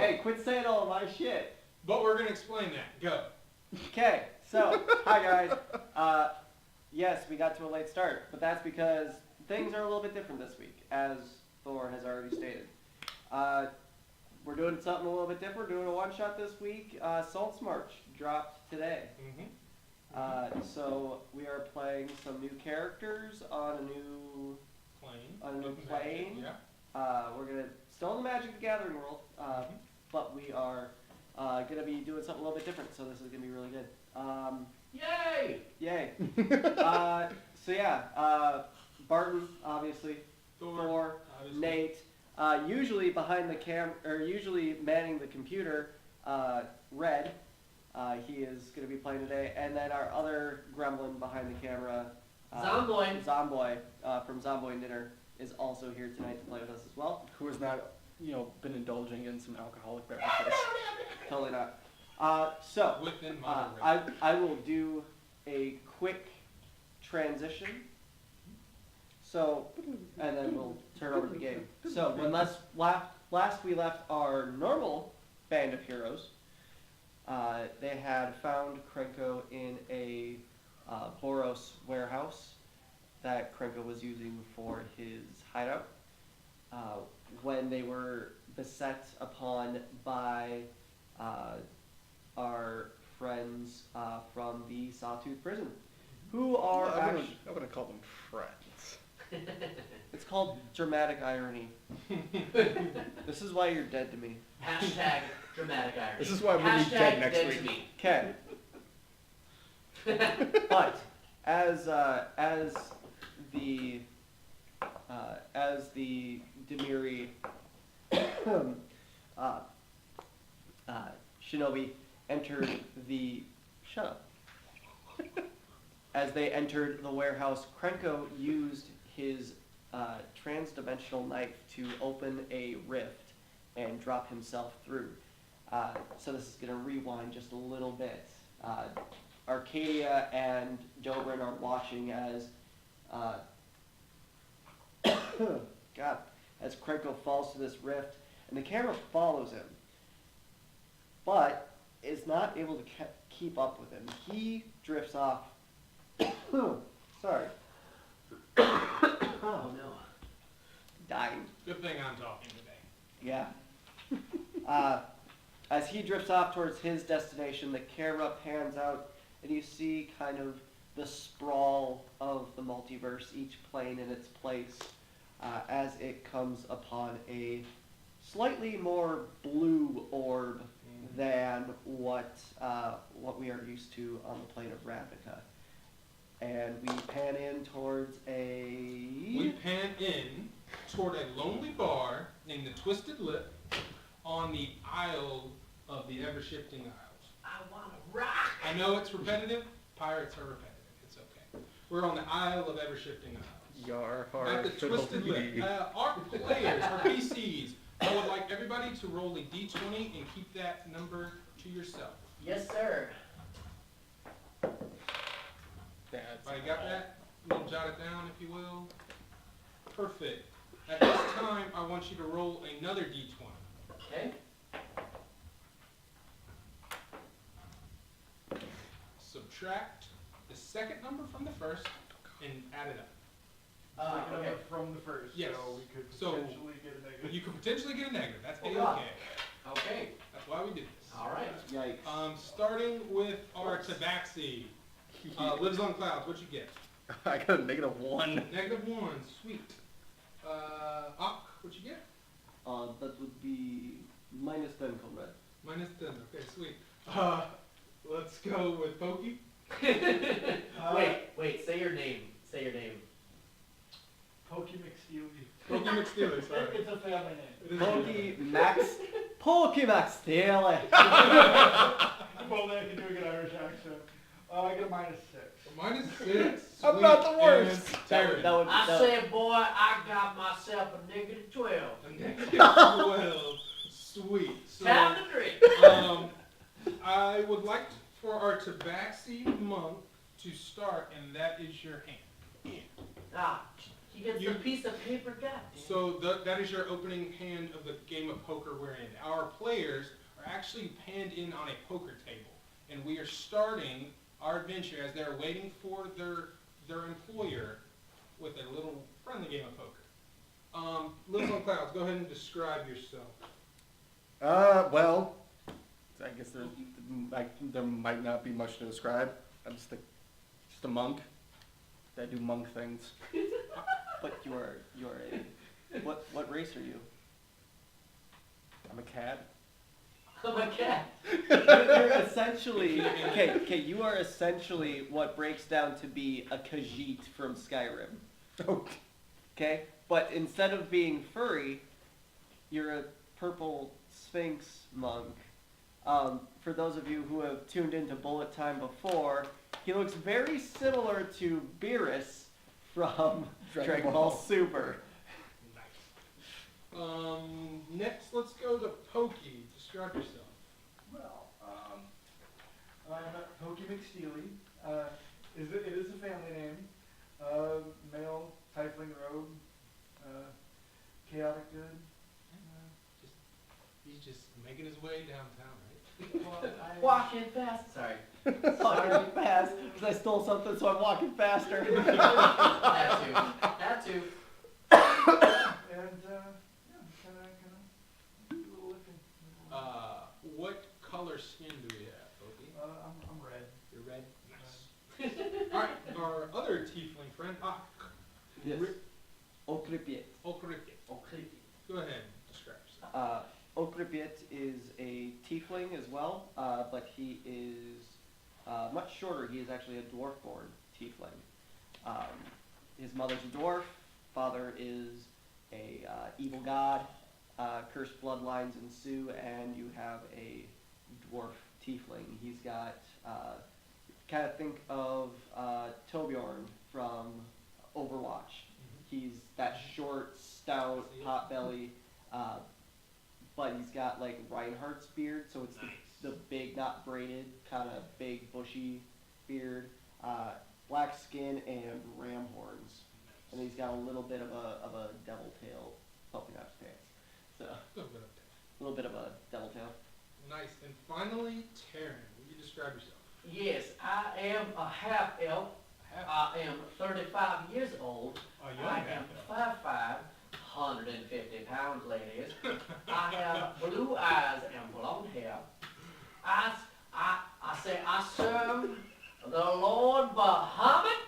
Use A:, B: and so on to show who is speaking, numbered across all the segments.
A: Hey, quit saying all of my shit.
B: But we're going to explain that. Go.
A: Okay, so, hi guys. Yes, we got to a late start, but that's because things are a little bit different this week, as Thor has already stated. We're doing something a little bit different. We're doing a one-shot this week. Salt's March dropped today. So we are playing some new characters on a new plane.
B: Yeah.
A: We're gonna still in the Magic the Gathering world, but we are gonna be doing something a little bit different. So this is gonna be really good.
C: Yay!
A: Yay! So yeah, Barton obviously, Thor,
B: obviously.
A: Nate. Usually behind the usually manning the computer, Red. He is going to be playing today, and then our other gremlin behind the camera, Zomboy from Zomboy Dinner, is also here tonight to play with us as well.
D: Who has not, been indulging in some alcoholic beverages?
A: Totally not. So
B: Within moderation.
A: I will do a quick transition. So, and then we'll turn over the game. So when last we left our normal band of heroes, they had found Krenko in a Boros warehouse that Krenko was using for his hideout. When they were beset upon by our friends from the Sawtooth prison, who are
D: I wouldn't call them friends.
A: It's called dramatic irony. This is why you're dead to me.
C: Hashtag dramatic irony.
D: This is why we'll be dead next week.
C: To me.
A: Okay. But as the Demiri shinobi entered the as they entered the warehouse, Krenko used his trans-dimensional knife to open a rift and drop himself through. So this is going to rewind just a little bit. Arcadia and Dobrin are watching as as Krenko falls to this rift, and the camera follows him, but is not able to keep up with him. He drifts off. Sorry.
C: Oh no.
A: Dying.
B: Good thing I'm talking today.
A: Yeah. As he drifts off towards his destination, the camera pans out, and you see kind of the sprawl of the multiverse, each plane in its place, as it comes upon a slightly more blue orb than what we are used to on the plane of Ravnica. And we pan in towards
B: We pan in toward a lonely bar named the Twisted Lip on the Isle of the Ever-Shifting Isles.
C: I wanna rock!
B: I know it's repetitive. Pirates are repetitive. It's okay. We're on the Isle of Ever-Shifting Isles.
D: Yar,
B: At the Twisted Lip. Our players, our PCs, I would like everybody to roll a d20 and keep that number to yourself.
C: Yes, sir.
B: Everybody got that? You can jot it down, if you will. Perfect. At this time, I want you to roll another d20.
C: Okay.
B: Subtract the second number from the first and add it up.
C: Okay.
E: From the first,
B: Yes.
E: so we could
B: So,
E: potentially get a negative.
B: You could potentially get a negative. That's
C: Oh,
B: A-okay.
C: God. Okay.
B: That's why we did this.
C: All right.
A: Yikes.
B: Starting with our Tabaxi. Lives on clouds. What'd you get?
D: I got a -1.
B: -1. Sweet. Ak, what'd you get?
A: That would be -10, comrade.
B: -10. Okay, sweet. Let's go with Pokey.
C: Wait. Say your name. Say your name.
E: Pokey McSteely.
B: Pokey McSteely, sorry.
E: It's a family name.
B: It is
A: Pokey Max Steele.
E: Well, then I can do a good Irish accent. I get a -6.
B: -6.
D: I'm not the worst.
B: Taryn.
C: I said, boy, I got myself a -12.
B: A -12. Sweet. So,
C: Time to drink.
B: I would like for our Tabaxi monk to start, and that is your hand.
C: Ah, He gets a piece of paper, goddamn.
B: So that is your opening hand of the game of poker we're in. Our players are actually panned in on a poker table, and we are starting our adventure as they're waiting for their employer with a little friendly game of poker. Liz on Clouds, go ahead and describe yourself.
D: Well, I guess there might not be much to describe. I'm just a monk. I do monk things.
A: But you're a what race are you?
D: I'm a cat.
C: I'm a cat.
A: You're essentially okay. You are essentially what breaks down to be a Khajiit from Skyrim.
D: Okay.
A: Okay, but instead of being furry, you're a purple Sphinx monk. For those of you who have tuned into Bullet Time before, he looks very similar to Beerus from Dragon Ball Super.
B: Nice. Next, let's go to Pokey. Describe yourself.
E: Well, I'm Pokey McSteely. It is a family name. Male, tiefling robe, chaotic good.
B: He's just making his way downtown, right?
E: Well,
C: Walking fast. Sorry.
A: Walking fast because I stole something, so I'm walking faster.
C: That too.
E: And kind of do a little lifting.
B: What color skin do we have, Pokey?
E: I'm red.
B: You're red? Nice. Alright, our other tiefling friend,
A: Yes. Okripiet.
B: Okripiet. Go ahead, describe yourself.
A: Okripiet is a tiefling as well, but he is much shorter. He is actually a dwarf-born tiefling. His mother's a dwarf. Father is a evil god. Cursed bloodlines ensue, and you have a dwarf tiefling. He's got kind of think of Torbjorn from Overwatch. He's that short, stout, pot-belly, but he's got like Reinhardt's beard, so it's the big, not braided, kind of big, bushy beard, black skin, and ram horns. And he's got a little bit of a devil tail poking out his pants. So, a little bit of a devil tail.
B: Nice. And finally, Taryn, will you describe yourself?
C: Yes, I am a half elf. I am 35 years old. I am 5'5", 150 pounds, ladies. I have blue eyes and blonde hair. I say I serve the Lord Bahamut,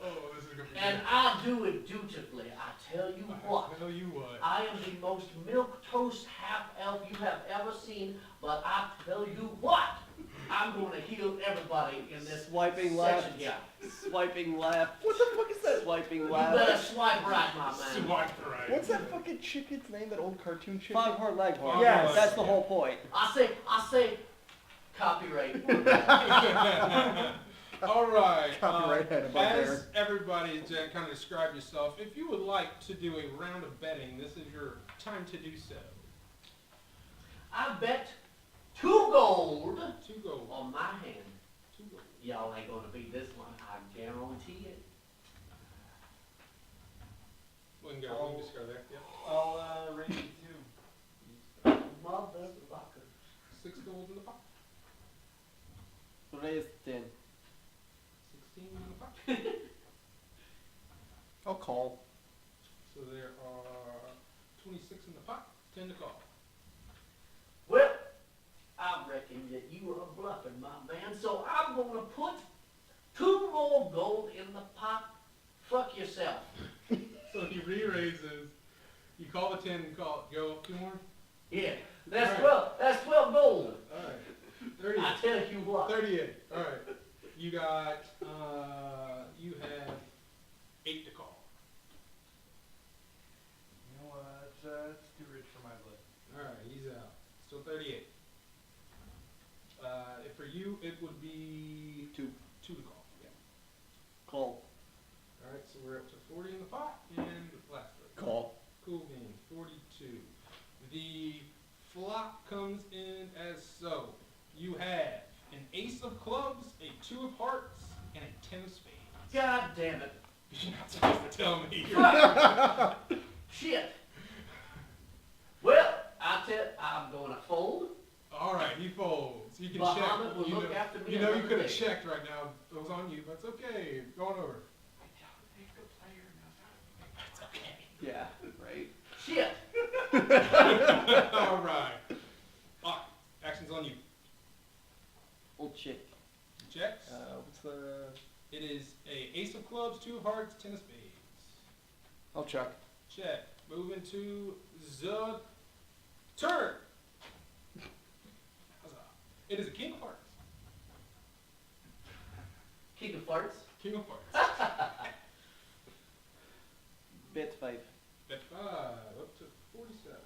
B: Oh, this is gonna be
C: and
B: good.
C: I do it dutifully. I tell you what.
B: I tell you what.
C: I am the most milquetoast half elf you have ever seen, but I tell you what, I'm going to heal everybody in this
A: Swiping left.
C: section here.
A: Swiping left. What the fuck is that? Swiping
C: You
A: left.
C: better swipe right, my man.
B: Swipe right.
D: What's that fucking chicken's name? That old cartoon chicken?
A: Foghorn Leghorn.
B: Yes.
A: That's the whole point.
C: I say, copyright.
B: All right.
D: Copyright head above
B: as
D: there.
B: everybody kind of described yourself, if you would like to do a round of betting, this is your time to do so.
C: I bet 2 gold
B: 2 gold.
C: on my hand.
B: 2 gold.
C: Y'all ain't gonna beat this one, I guarantee it.
B: We can go. We can discard that. Yep.
E: I'll range you 2.
C: Motherfucker.
B: 6 gold in the pot.
A: Raise 10.
B: 16 in the pot.
D: I'll call.
B: So there are 26 in the pot. 10 to call.
C: Well, I reckon that you are bluffing, my man, so I'm gonna put 2 more gold in the pot. Fuck yourself.
B: So he re-raises. You call the 10 and call it. Go 2 more.
C: Yeah, that's
B: All right.
C: 12. That's 12 gold.
B: All right. 38.
C: I tell you what.
B: 38. All right. You got. You have 8 to call.
E: You know what? It's too rich for my blood.
B: All right. He's out. Still 38. If for you, it would be 2 to call. Yeah.
A: Call.
B: All right. So we're up to 40 in the pot, and last three.
D: Call.
B: Cool beans. 42. The flop comes in as so. You have an ace of clubs, a 2 of hearts, and a 10 of spades.
C: God damn it.
B: You're not supposed to tell me.
C: Shit. Well, I'm going to fold.
B: All right, he folds. You can
C: Muhammad
B: check.
C: will
B: You
C: look
B: know,
C: after me
B: you know you
C: another
B: could have
C: day.
B: checked right now. It was on you, but it's okay. Going over. It's okay.
A: Yeah, right.
C: Shit.
B: All right. Action's on you.
A: Old chick.
B: Checks.
D: What's the?
B: It is a ace of clubs, 2 of hearts, 10 of spades.
D: I'll check.
B: Check. Moving to the turn. Huzzah. It is a king of hearts.
C: King of farts.
B: King of hearts.
A: Bet 5.
B: Bet 5 up to 47.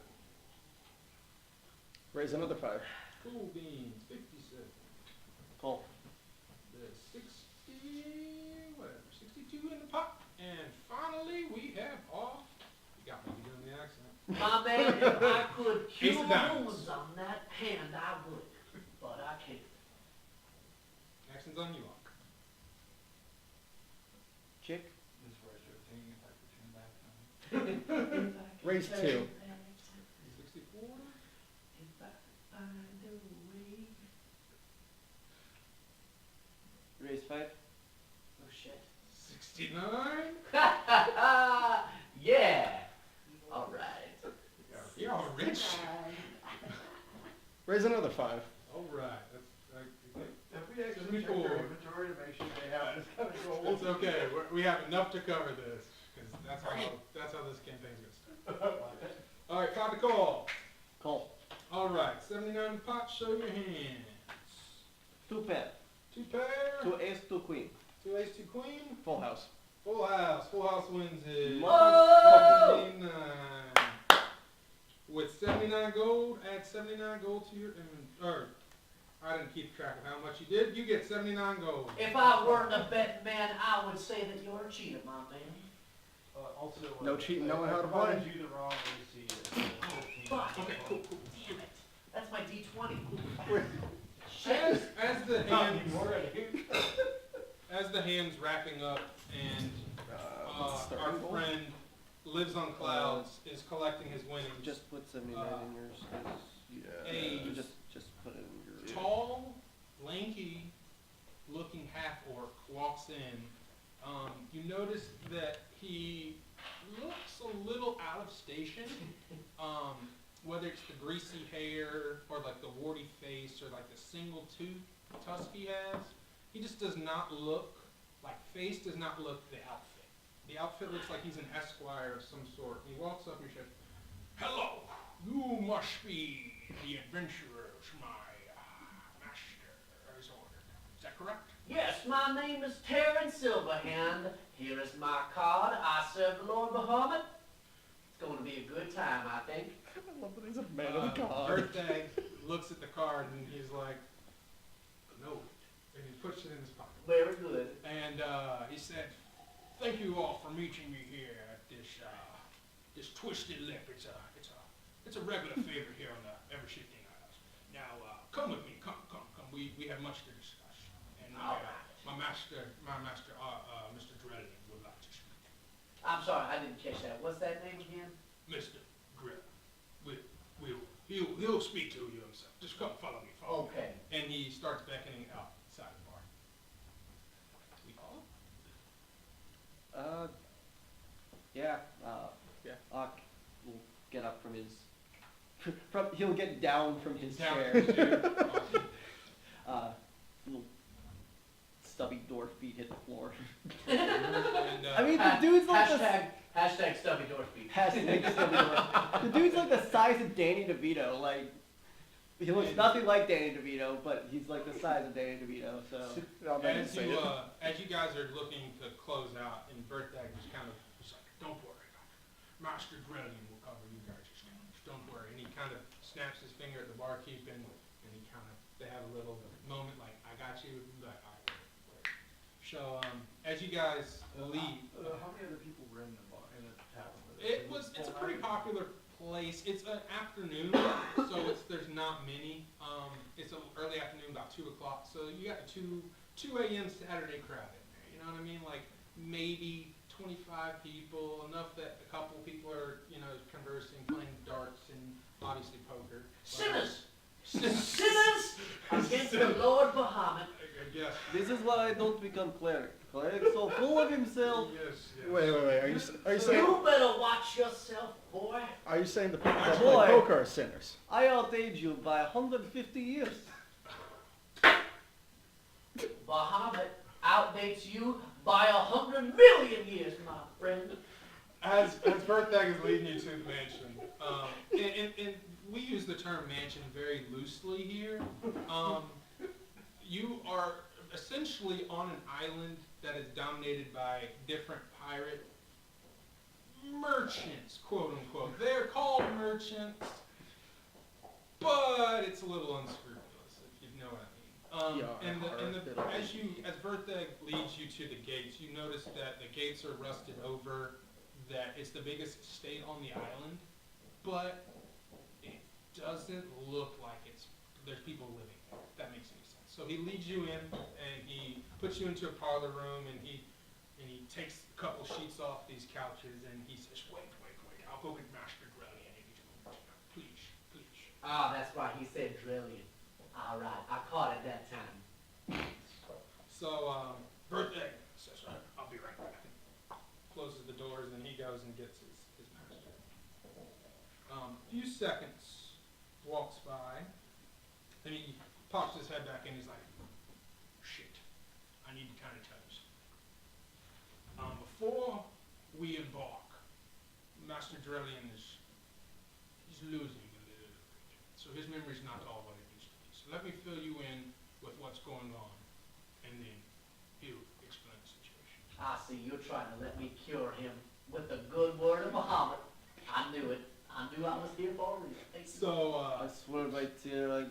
D: Raise another 5.
B: Cool beans, 57.
A: Call.
B: There's 62 in the pot. And finally, we have off. You got me doing the accent.
C: My man, if I could cure
B: Ace of diamonds.
C: wounds on that hand, I would. But I can't.
B: Action's on you, Hawk.
A: Chick.
E: This is where I start thinking if I could turn back time.
D: Raise 2.
B: 64.
A: Raise 5.
C: Oh shit.
B: 69.
C: Yeah. All right.
B: You're all rich.
D: Raise another 5.
B: All right. That's
E: If we actually check their inventory to make sure they have this kind of gold.
B: it's okay. We have enough to cover this because that's how this campaign's gonna start. All right, time to call.
A: Call.
B: All right, 79 pot. Show your hands.
A: 2 pair.
B: 2 pair.
A: 2 ace, 2 queen.
B: 2 ace, 2 queen.
D: Full house.
B: Full house. Full house wins it.
C: Whoa!
B: 79. With 79 gold, add 79 gold to your inventory. I didn't keep track of how much you did. You get 79 gold.
C: If I weren't a bet man, I would say that you're a cheater, my man.
E: Also,
D: No cheating, knowing
E: I
D: how to
E: provided
D: play.
E: you the wrong AC.
C: Fuck.
B: Okay, cool, cool.
C: Damn it. That's my D20.
B: As the
E: Not
B: hands
E: anymore, I do.
B: as the hands wrapping up and our friend lives on clouds is collecting his winnings.
A: Just put 79 in yours. 'cause
B: A
A: you just put it in your.
B: tall, lanky looking half orc walks in. You notice that he looks a little out of station. Whether it's the greasy hair or like the warty face or like the single tooth tusk he has, he just does not look like face does not look the outfit. The outfit looks like he's an esquire of some sort. He walks up and he says, "Hello, you must be the adventurers my master has ordered. Is that correct?"
C: Yes, my name is Terran Silverhand. Here is my card. I serve the Lord Muhammad. It's going to be a good time, I think.
D: I love that he's a man of God.
B: Birthday looks at the card and he's like, "No," and he puts it in his pocket.
C: Very good.
B: And he said, "Thank you all for meeting me here at this Twisted Lip. It's a regular favorite here on the Ever-Shifting Isles. Now, come with me. Come. We have much to discuss. And
C: All right.
B: my master, Mr. Drelling would like to speak.
C: I'm sorry, I didn't catch that. What's that name again?
B: Mr. Drelling, he'll speak to you himself. Just come, follow me.
C: Okay.
B: And he starts beckoning outside the bar. We call him?
A: Yeah.
D: Yeah.
A: Ock will get up from his. He'll get down from his
B: Down
A: chair.
B: from his chair. Awesome.
A: Little stubby dwarf feet hit the floor.
B: And,
A: I mean, the dude's like
C: Hashtag stubby door feet.
A: the dude's like the size of Danny DeVito. Like, he looks nothing like Danny DeVito, but he's like the size of Danny DeVito. So
D: I'll let him say it.
B: as you guys are looking to close out, and Birthday just kind of was like, "Don't worry, Master Drelling will cover you guys' expenses. Don't worry." And he kind of snaps his finger at the barkeep, and they have a little moment like, "I got you." Like, "All right, wait." So as you guys leave,
E: How many other people were in the bar, in the tavern?
B: it's a pretty popular place. It's an afternoon, so there's not many. It's an early afternoon, about 2 o'clock. So you got a 2 a.m. Saturday crowd in there. You know what I mean? Like maybe 25 people, enough that a couple people are, conversing, playing darts, and obviously poker.
C: Sinners! Sinners against the Lord Bahamut.
B: I guess.
A: This is why I don't become cleric. Cleric's so full of himself.
B: Yes.
D: Wait. Are you saying?
C: You better watch yourself, boy.
D: Are you saying the people that
A: Boy.
D: play poker are sinners?
A: I outage you by 150 years.
C: Bahamut outdates you by 100 million years, my friend.
B: As Berthag is leading you to the mansion, and we use the term mansion very loosely here. You are essentially on an island that is dominated by different pirate merchants, quote unquote. They're called merchants, but it's a little unscrupulous, if you know what I mean. As Berthag leads you to the gates, you notice that the gates are rusted over, that it's the biggest estate on the island, but it doesn't look like there's people living there, if that makes any sense. So he leads you in, and he puts you into a parlor room, and he takes a couple sheets off these couches, and he says, wait, I'll go get Master Grelly. Please.
C: Ah, that's why he said drillion. All right, I caught it that time.
B: So, Berthag says, I'll be right back. Closes the doors, and he goes and gets his master. A few seconds walks by, and he pops his head back in. He's like, shit, I need to kind of tell you something. Before we embark, Master Drellian is losing a little bit. So his memory's not all what it used to be. So let me fill you in with what's going on, and then he'll explain the situation.
C: I see you're trying to let me cure him with the good word of Muhammad. I knew it. I knew I was here for a reason. Thank you.
B: So,
A: I swear by tear, I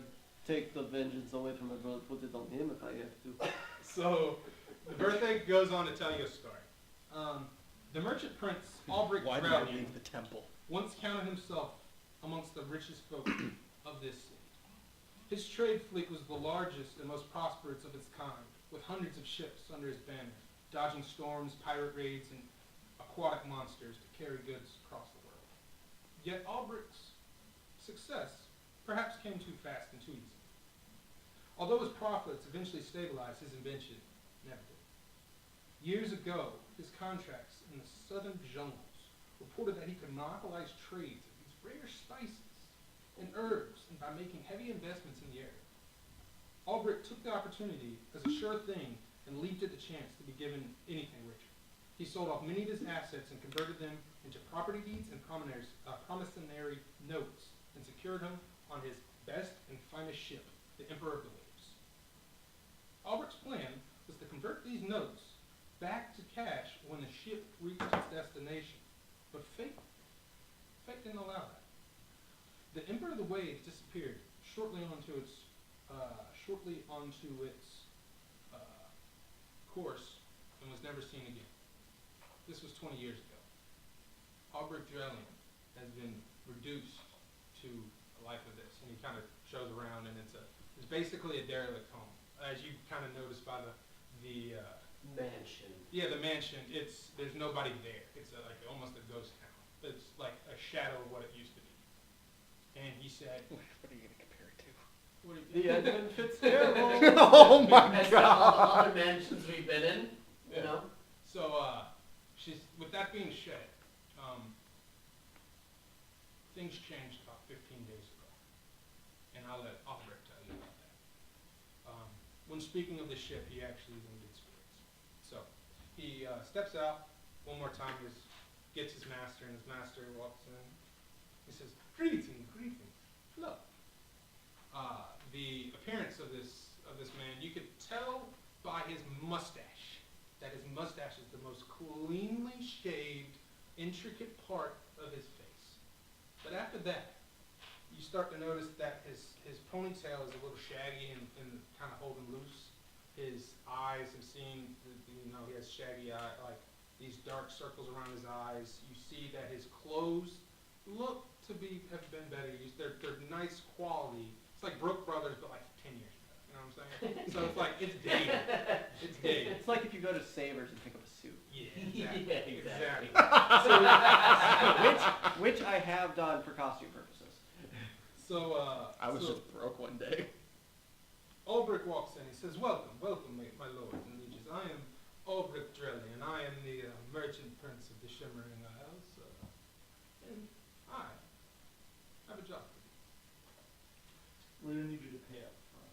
A: take the vengeance away from my brother, put it on him if I have to.
B: So, the birthday goes on to tell you a story. The merchant prince, Albrecht
D: Why did I
B: Drownian,
D: leave the temple?
B: once counted himself amongst the richest folk of this city. His trade fleet was the largest and most prosperous of its kind, with hundreds of ships under his banner, dodging storms, pirate raids, and aquatic monsters to carry goods across the world. Yet Albrecht's success perhaps came too fast and too easy. Although his profits eventually stabilized, his invention never did. Years ago, his contracts in the southern jungles reported that he could monopolize trades of these rare spices and herbs, and by making heavy investments in the area. Albrecht took the opportunity as a sure thing and leaped at the chance to be given anything richer. He sold off many of his assets and converted them into property deeds and promissory notes, and secured him on his best and finest ship, the Emperor of the Waves. Albrecht's plan was to convert these notes back to cash when the ship reached its destination, but fate didn't allow that. The Emperor of the Waves disappeared shortly onto its course and was never seen again. This was 20 years ago. Albrecht Drellian has been reduced to a life of this, and he kind of shows around, and it's basically a derelict home, as you kind of noticed by the
C: Mansion.
B: Yeah, the mansion. There's nobody there. It's like almost a ghost town. It's like a shadow of what it used to be. And he said,
D: What are you going to compare it to?
B: what do
A: The
B: you
A: Edmund Fitzgerald.
D: Oh my
C: As some of the
D: god!
C: other mansions we've been in, you know.
B: So, with that being said, things changed about 15 days ago. And I'll let Albrecht tell you about that. When speaking of the ship, he actually is in good spirits. So, he steps out one more time, gets his master, and his master walks in. He says, greetings. Look. The appearance of this man, you could tell by his mustache that his mustache is the most cleanly shaved, intricate part of his face. But after that, you start to notice that his ponytail is a little shaggy and kind of holding loose. His eyes have seen, he has shaggy eye, like these dark circles around his eyes. You see that his clothes look to have been better used. They're nice quality. It's like Brooke Brothers, but like 10 years ago. You know what I'm saying? So it's like, it's dated. It's dated.
A: It's like if you go to Savers and pick up a suit.
B: Yeah.
C: exactly.
A: Which I have done for costume purposes.
B: So,
D: I was just broke one day.
B: Ulbrich walks in. He says, "Welcome, welcome, my lords and lieges. I am Ulbrich Drelly, and I am the merchant prince of the Shimmering Isles. And I have a job for you."
E: We're gonna need you to pay up front.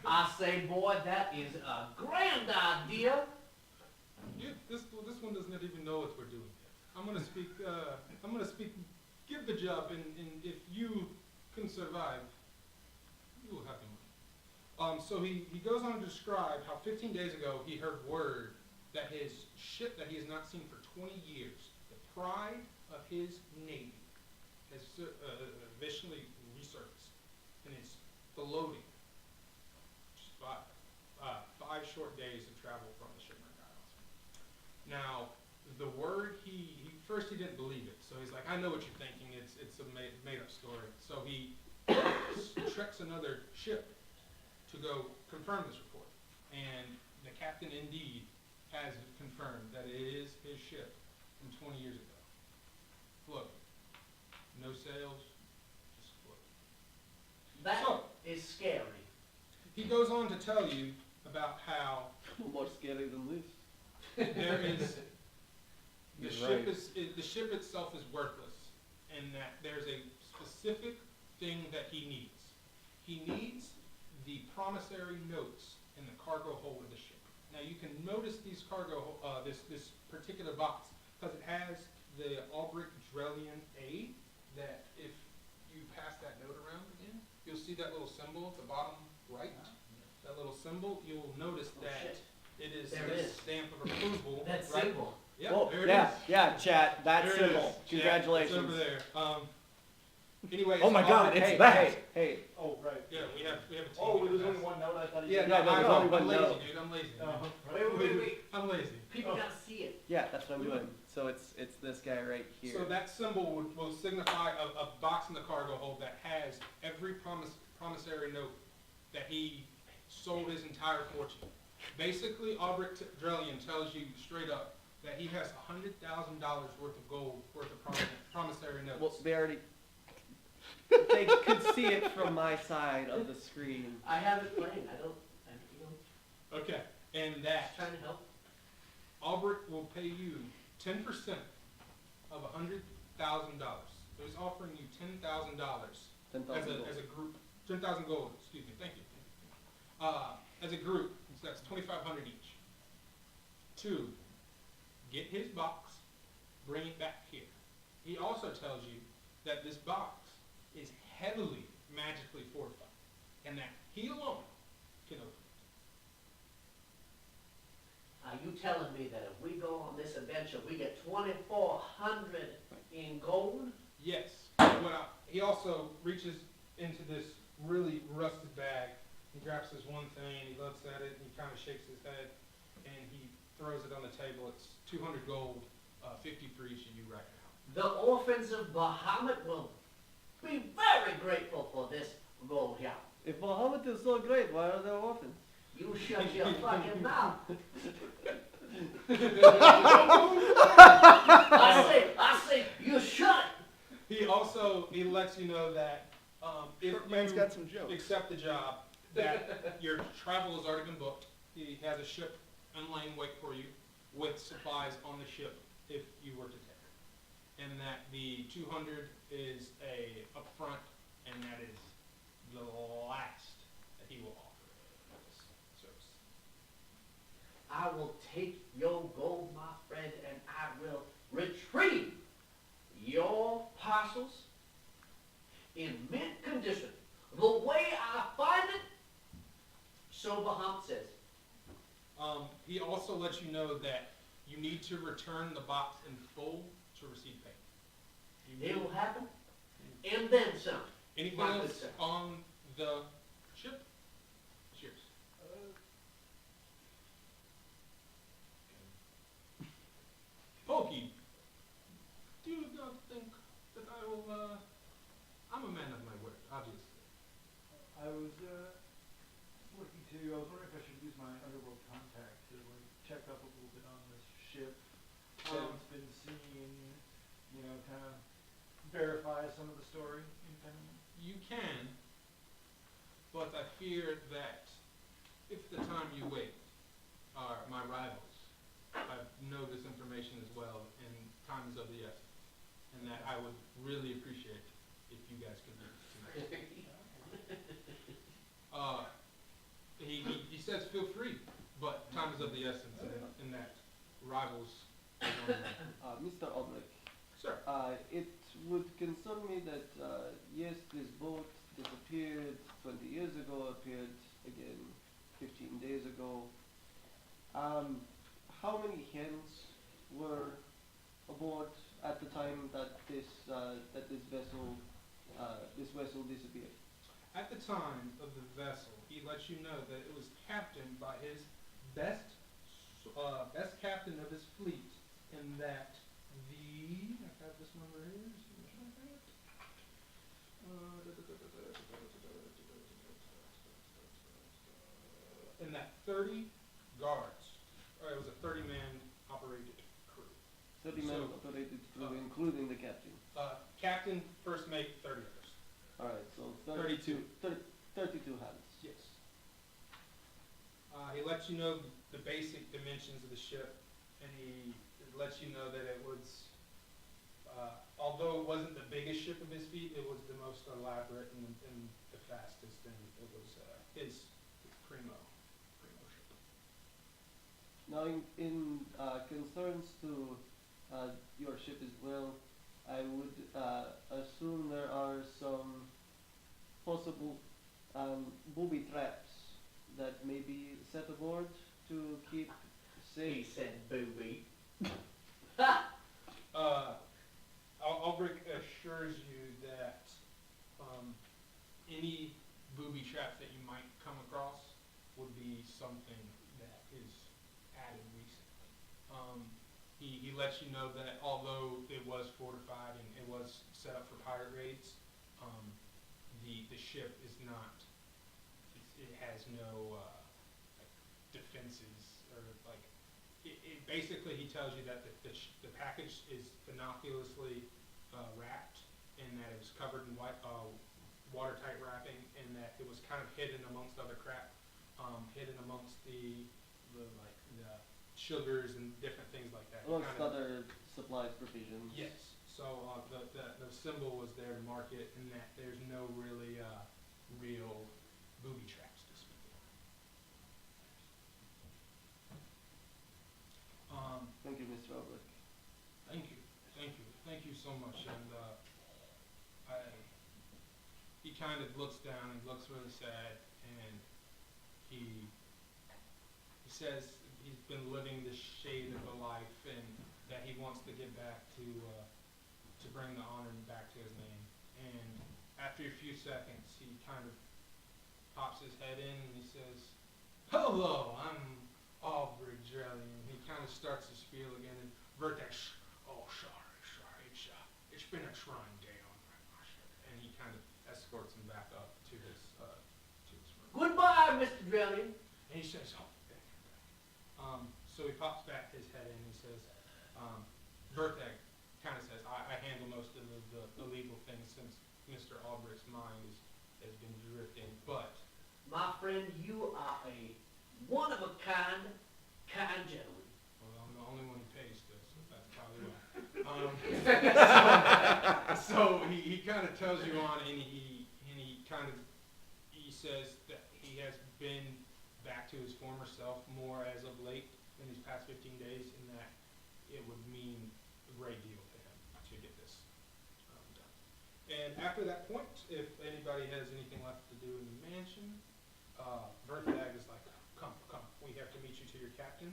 C: I say, boy, that is a grand idea.
B: This one does not even know what we're doing yet. I'm gonna speak. Give the job, and if you can survive, you will have the money. So he goes on to describe how 15 days ago he heard word that his ship that he has not seen for 20 years, the pride of his navy, has eventually resurfaced, and it's floating. Just 5 short days of travel from the Shimmering Isles. Now, the word he didn't believe it, so he's like, "I know what you're thinking. It's a made up story." So he treks another ship to go confirm this report, and the captain indeed has confirmed that it is his ship from 20 years ago. Floating, no sails, just floating.
C: That
B: So
C: is scary.
B: he goes on to tell you about how
A: More scary than this.
B: there is the
D: He's
B: ship
D: right.
B: the ship itself is worthless, and that there's a specific thing that he needs. He needs the promissory notes in the cargo hold of the ship. Now you can notice these this particular box because it has the Ulbrich Drellian A. That if you pass that note around again, you'll see that little symbol at the bottom right. That little symbol, you'll notice
C: Oh,
B: that
C: shit.
B: it is
C: There
B: the
C: it is.
B: stamp of approval.
C: That
B: right?
C: symbol.
B: Yeah,
A: Whoa,
B: there it
A: yeah,
B: is.
A: yeah, chat. That
B: There it
A: symbol.
B: is.
A: Congratulations.
B: Yeah, it's over there. Anyway.
D: Oh my
B: so
D: God,
B: Ulbrich-
D: it's
A: hey,
D: that.
A: hey.
E: Oh, right.
B: Yeah, we have a team.
E: Oh,
B: we
E: there's
B: can
E: only
B: pass.
E: one note. I thought he
B: Yeah,
E: said.
A: no,
B: no,
A: there's
B: I'm,
A: only
B: I'm
A: one
B: lazy,
A: note.
B: dude. I'm lazy.
C: Wait.
B: I'm lazy.
C: People
E: Oh.
C: gotta see it.
A: Yeah, that's what I'm doing. So it's this guy right here.
B: So that symbol will signify a box in the cargo hold that has every promissory note that he sold his entire fortune. Basically, Ulbrich Drellian tells you straight up that he has $100,000 worth of gold worth of promissory notes.
A: Well, they could see it from my side of the screen.
C: I have it playing.
B: Okay, and
C: Just
B: that
C: trying to help.
B: Ulbrich will pay you 10% of $100,000. So he's offering you $10,000 as a group. 10,000 gold. Excuse me. Thank you. As a group, so that's 2,500 each. To get his box, bring it back here. He also tells you that this box is heavily magically fortified, and that he alone can open it.
C: Are you telling me that if we go on this adventure, we get 2,400 in gold?
B: Yes. He also reaches into this really rusted bag. He grabs this one thing, he looks at it, and he kind of shakes his head, and he throws it on the table. It's 200 gold, 50 for each of you right now.
C: The orphans of Bahamut will be very grateful for this gold here.
A: If Muhammad is so great, why are there orphans?
C: You shut your fucking mouth. I say, you shut it.
B: He lets you know that if
D: Man's
B: you
D: got some jokes.
B: accept the job, that your travel has already been booked. He has a ship in lane wait for you with supplies on the ship if you were to take it. And that the 200 is a upfront, and that is the last that he will offer for this service.
C: I will take your gold, my friend, and I will retrieve your parcels in mint condition, the way I find it. So Bahamut says.
B: He also lets you know that you need to return the box in full to receive payment.
C: It will happen, and then some.
B: Anything
C: My good
B: else
C: sir.
B: on the ship? It's yours. Pokey, do you not think that I will, I'm a man of my word, obviously.
E: I was looking to. I was wondering if I should use my underworld contact to like check up a little bit on this ship that's been seen, you know, kind of verify some of the story independently?
B: You can, but I fear that if the time you wait are my rivals, I know this information as well, and time is of the essence, and that I would really appreciate if you guys could do this tonight. He says feel free, but time is of the essence, and that rivals are on the way.
A: Mr. Obrick,
B: Sir.
A: it would concern me that, yes, this boat disappeared 20 years ago, appeared again 15 days ago. How many hens were aboard at the time that this vessel disappeared?
B: At the time of the vessel, he lets you know that it was captained by his best captain of his fleet, and that I have this number here. And that 30 guards, or it was a 30-man operated crew.
A: 30 men operated crew, including the captain.
B: Captain, first mate, 30 others.
A: Alright, so
B: 32.
A: 32 hands.
B: Yes. He lets you know the basic dimensions of the ship, and he lets you know that it was, although it wasn't the biggest ship of his fleet, it was the most elaborate and the fastest, and it was his primo ship.
A: Now, in concerns to your ship as well, I would assume there are some possible booby traps that may be set aboard to keep
C: He
A: safe.
C: said booby.
B: Albrecht assures you that any booby traps that you might come across would be something that is added recently. He lets you know that although it was fortified and it was set up for pirate raids, the ship is not. It has no like defenses or like. It basically, he tells you that the package is innocuously wrapped, and that it was covered in watertight wrapping, and that it was kind of hidden amongst other crap, hidden amongst the sugars and different things like that.
A: Amongst other supplies, provisions.
B: Yes. So the symbol was there to mark it, and that there's no really real booby traps to speak of.
A: Thank you, Mr. Obrick.
B: Thank you so much. And he kind of looks down and looks really sad, and he says he's been living this shade of a life, and that he wants to get back to bring the honor back to his name. And after a few seconds, he kind of pops his head in and he says, "Hello, I'm Aubrey Jelly." And he kind of starts to spiel again, and Vertex, "Oh, sorry, it's been a trying day on my ship." And he kind of escorts him back up to his room.
C: Goodbye, Mr. Drilling.
B: And he says, "Oh, thank you." So he pops back his head in and he says, Vertex kind of says, I handle most of the legal things since Mr. Albrecht's mind has been drifting, but
C: My friend, you are a one-of-a-kind gentleman.
B: well, I'm the only one who pays this, so that's probably why. So he kind of tells you on, and he says that he has been back to his former self more as of late in these past 15 days, and that it would mean a great deal to him to get this done. And after that point, if anybody has anything left to do in the mansion, Vertag is like, come, we have to meet you to your captain,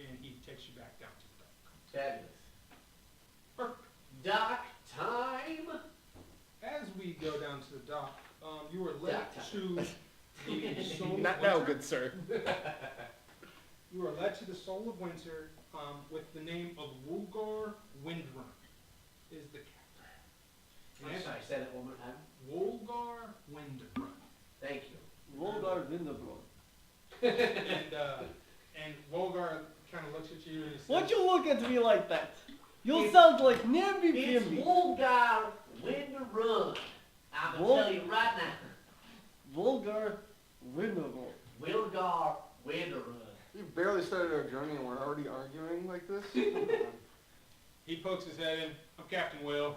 B: and he takes you back down to the dock.
C: Fabulous.
B: Perfect.
C: Dock time.
B: As we go down to the dock, you are led
C: Dock
B: to the Soul of
D: Not now,
B: Winter.
D: good sir.
B: You are led to the Soul of Winter with the name of Woolgar Windrun is the captain.
C: I'm sorry, say that one more time.
B: Woolgar Windrun.
C: Thank you.
A: Volgar Vinderbron.
B: And Wolgar kind of looks at you and he says,
A: Why'd you look at me like that? You
C: It's-
A: sound like Nimby
C: It's
A: Pimby.
C: vulgar when to run. I'm gonna tell you right now.
A: Vulgar winnable.
C: Wilgar when to run.
D: We barely started our journey and we're already arguing like this?
B: he pokes his head in. I'm Captain Will.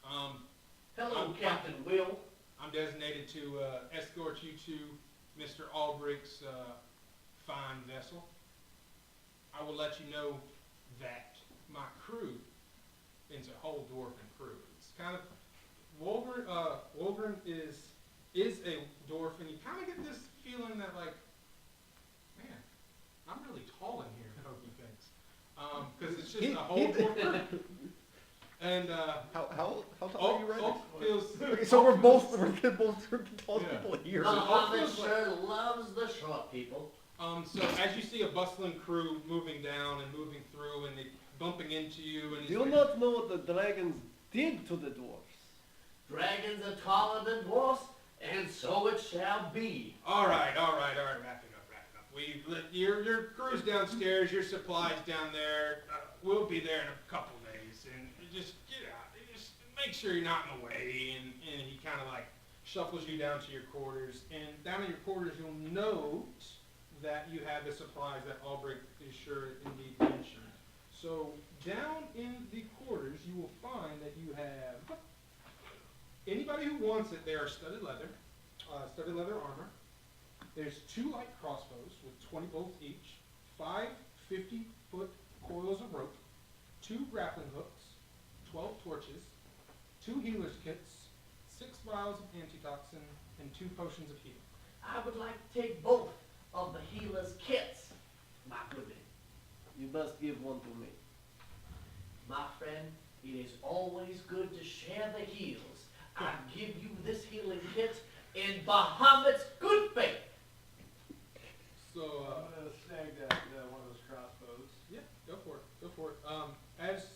C: Hello,
B: I'm-
C: Captain Will.
B: I'm designated to escort you to Mr. Albrecht's fine vessel. I will let you know that my crew is a whole dwarven crew. It's kind of Wolverine is a dwarf, and you kind of get this feeling that like, man, I'm really tall in here. Hope he thinks, because it's just a whole dwarf crew. And
D: How tall are you right
B: Oak
D: now?
B: feels.
D: Okay, so we're both the tallest
B: Yeah.
D: people here.
C: The Hobbit
B: feels like-
C: sure loves the short people.
B: So as you see a bustling crew moving down and moving through, and they bumping into you, and
A: Do you not know what the dragons did to the dwarfs?
C: Dragons are taller than dwarfs, and so it shall be.
B: All right, wrap it up. Your crew's downstairs, your supplies down there. We'll be there in a couple days, and you just get out. You just make sure you're not in the way, and he kind of like shuffles you down to your quarters, and down in your quarters you'll note that you have the supplies that Albrecht is sure indeed mentioned. So down in the quarters you will find that you have anybody who wants it. There are studded leather armor. There's 2 light crossbows with 20 bolts each, 5 50-foot coils of rope, 2 grappling hooks, 12 torches, 2 healer's kits, 6 vials of antitoxin, and 2 potions of healing.
C: I would like to take both of the healer's kits, my good man.
A: You must give one to me.
C: My friend, it is always good to share the heals. I give you this healing kit in Bahamut's good faith.
B: So,
E: I'm gonna snag that, one of those crossbows.
B: yeah, go for it.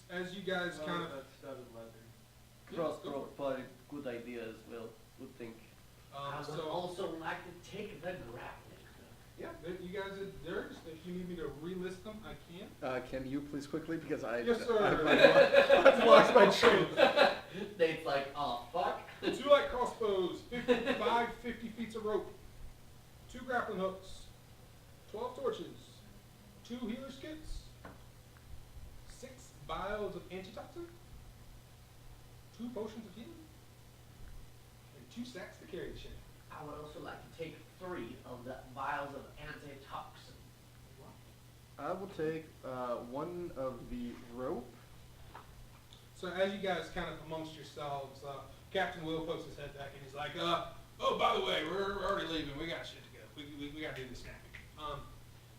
B: As you guys kind of,
E: That studded leather.
B: yeah, go
A: Crossbow, probably good idea as well, would think.
C: I would
B: so,
C: also like to take the grappling hook.
B: yeah, you guys are theirs. If you need me to relist them, I can.
D: Can you please quickly, because
B: Yes, sir.
D: I've lost my train.
C: Nate's like, oh fuck.
B: 2 light crossbows, 50 feet of rope, 2 grappling hooks, 12 torches, 2 healer's kits, 6 vials of antitoxin, 2 potions of healing, and 2 sacks to carry the shit.
C: I would also like to take 3 of the vials of antitoxin.
D: I will take 1 of the rope.
B: So as you guys kind of amongst yourselves, Captain Will pokes his head back and he's like, oh, by the way, we're already leaving. We got shit to go. We got to do this snapping.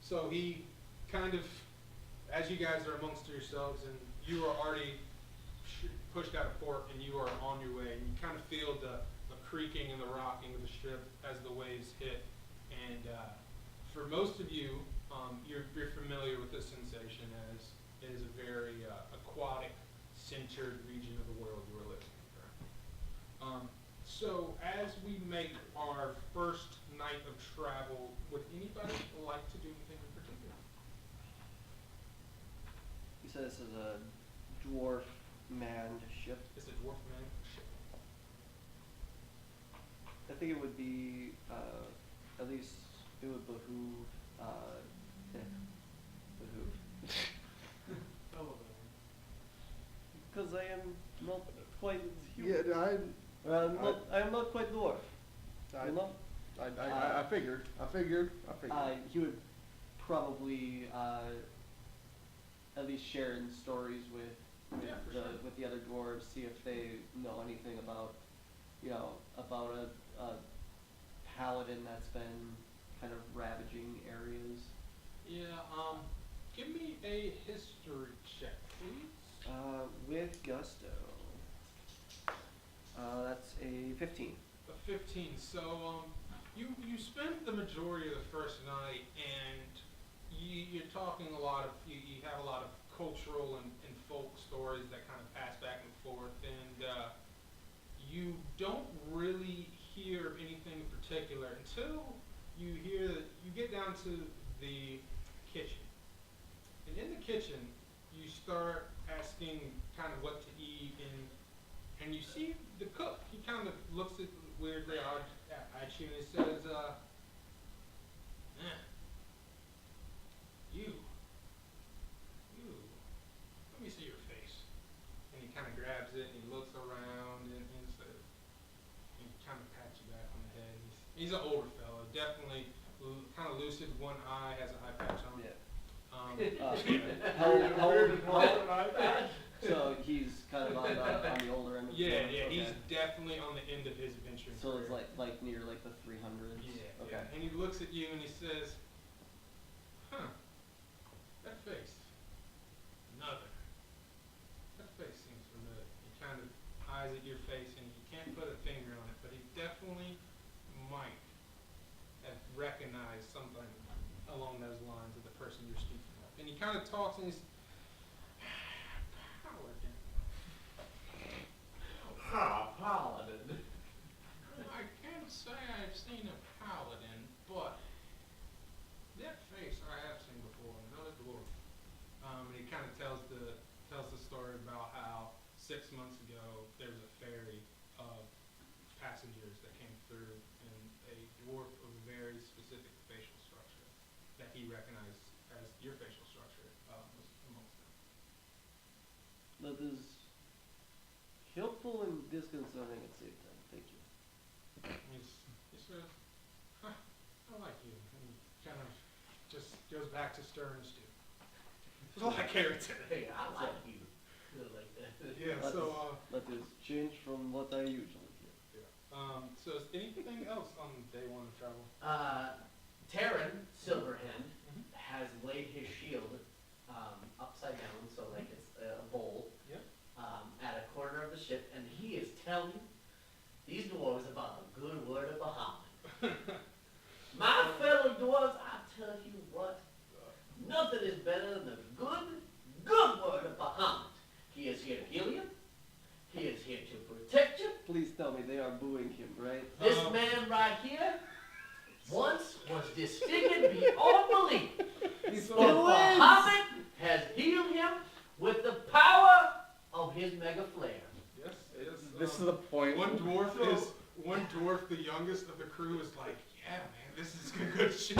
B: So he kind of, as you guys are amongst yourselves and you are already pushed out of port and you are on your way, and you kind of feel the creaking and the rocking of the ship as the waves hit. And for most of you, you're familiar with this sensation as it is a very aquatic, centered region of the world you are living in currently. So as we make our first night of travel, would anybody like to do anything in particular?
A: You said this is a dwarf manned ship.
B: It's a dwarf man ship.
A: I think it would be, at least it would behoove, because I am not quite human.
D: Yeah,
A: I am not quite dwarf. You know?
D: I figured.
A: He would probably at least share in stories with
B: Yeah, for sure.
A: with the other dwarves, see if they know anything about about a paladin that's been kind of ravaging areas.
B: Yeah, give me a history check, please.
A: With gusto. That's a 15.
B: A 15. So, you spent the majority of the first night, and you're talking a lot of, you have a lot of cultural and folk stories that kind of pass back and forth, and you don't really hear of anything in particular until you get down to the kitchen. And in the kitchen, you start asking kind of what to eat, and you see the cook. He kind of looks at weirdly odd at you and he says, you, let me see your face. And he kind of grabs it and he looks around and says, he kind of pats you back on the head. He's an older fellow, definitely kind of lucid, one eye, has an eye patch on.
A: Yeah.
B: Um,
A: So he's kind of on the older end of
B: yeah,
A: the
B: yeah,
A: okay.
B: he's definitely on the end of his adventure.
A: So it's
B: career.
A: like near like the 300s.
B: Yeah,
A: Okay.
B: yeah. And he looks at you and he says, that face, another. That face seems familiar. He kind of eyes at your face and he can't put a finger on it, but he definitely might have recognized something along those lines of the person you're speaking of. And he kind of talks and he's, Paladin.
C: Paladin.
B: I can't say I've seen a paladin, but that face I have seen before, another dwarf. And he kind of tells the story about how 6 months ago there was a ferry of passengers that came through, and a dwarf of a very specific facial structure that he recognized as your facial structure was amongst them.
A: That is helpful and disconcerting at the same time. Thank you.
B: He says, I like you. And he kind of just goes back to stir and stew. There's a lot of carrots in it.
C: Hey, I like you. Feel like that.
B: Yeah,
A: That is change from what I usually do.
B: so is anything else on day one of travel?
C: Terran, Silverhand, has laid his shield upside down, so like it's a bowl,
B: Yep.
C: at a corner of the ship, and he is telling these dwarves about the good word of Bahamut. My fellow dwarves, I tell you what, nothing is better than the good word of Bahamut. He is here to heal you. He is here to protect you.
A: Please tell me they are booing him, right?
C: This man right here once was disfigured beyond belief.
A: He
C: But
A: still is.
C: Bahamut has healed him with the power of his mega flare.
B: Yes, yes.
D: This is the point.
B: One dwarf, the youngest of the crew, is like, yeah, man, this is good shit.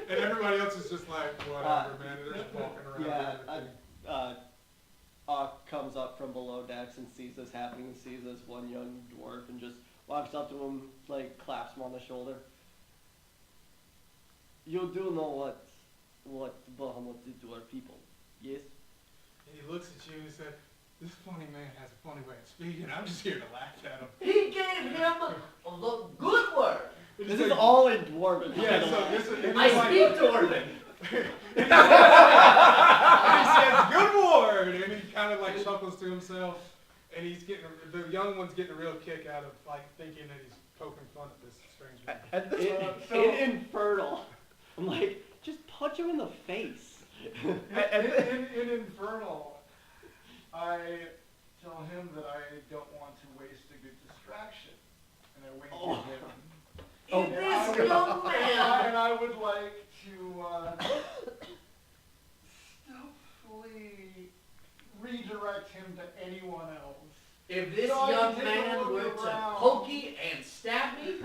B: And everybody else is just like, whatever, man. They're just walking around.
A: Yeah,
B: doing their thing.
A: comes up from below decks and sees this happening and sees this one young dwarf and just walks up to him, like claps him on the shoulder. You do know what Bahamut did to our people, yes?
B: And he looks at you and he said, this funny man has a funny way of speaking. I'm just here to laugh at him.
C: He gave him the good word.
A: This is all in dwarven.
B: Yeah, so this is
C: I speak Dwarven.
B: And he says, good word! And he kind of like chuckles to himself. And the young one's getting a real kick out of like thinking that he's poking fun at this strange man.
A: In Infernal, I'm like, just punch him in the face.
E: In Infernal, I tell him that I don't want to waste a good distraction, and I wink at him.
C: And this young man.
E: And I would like to stealthily redirect him to anyone else.
C: If this
E: So I
C: young
E: can take a
C: man
E: look
C: were to
E: around.
C: poke me and stab me,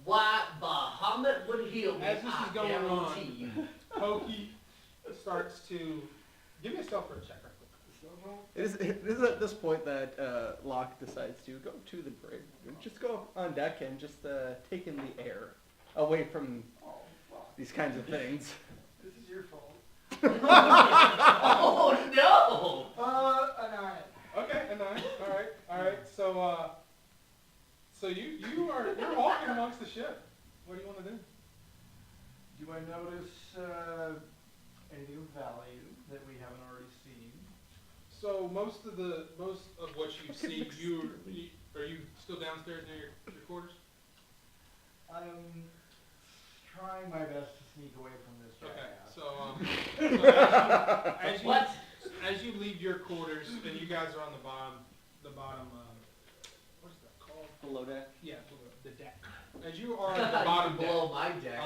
C: why, Bahamut would heal me,
B: As this
C: I
B: is going on,
C: guarantee you.
B: Pokey starts to give me a self-hurt check real quick.
D: It is at this point that Locke decides to go to the brig. Just go on deck and just take in the air away from
E: Oh, fuck.
D: these kinds of things.
E: This is your fault.
C: Oh no!
E: A 9.
B: Okay, a 9. All right. So you're walking amongst the ship. What do you want to do?
E: Do I notice any new value that we haven't already seen?
B: So most of what you see, are you still downstairs near your quarters?
E: I'm trying my best to sneak away from this
B: Okay.
E: jackass.
B: So
C: What?
B: as you leave your quarters, and you guys are on the bottom. What is that called?
A: Below deck.
B: Yeah, the deck. as you are at the bottom deck,
C: Below my deck.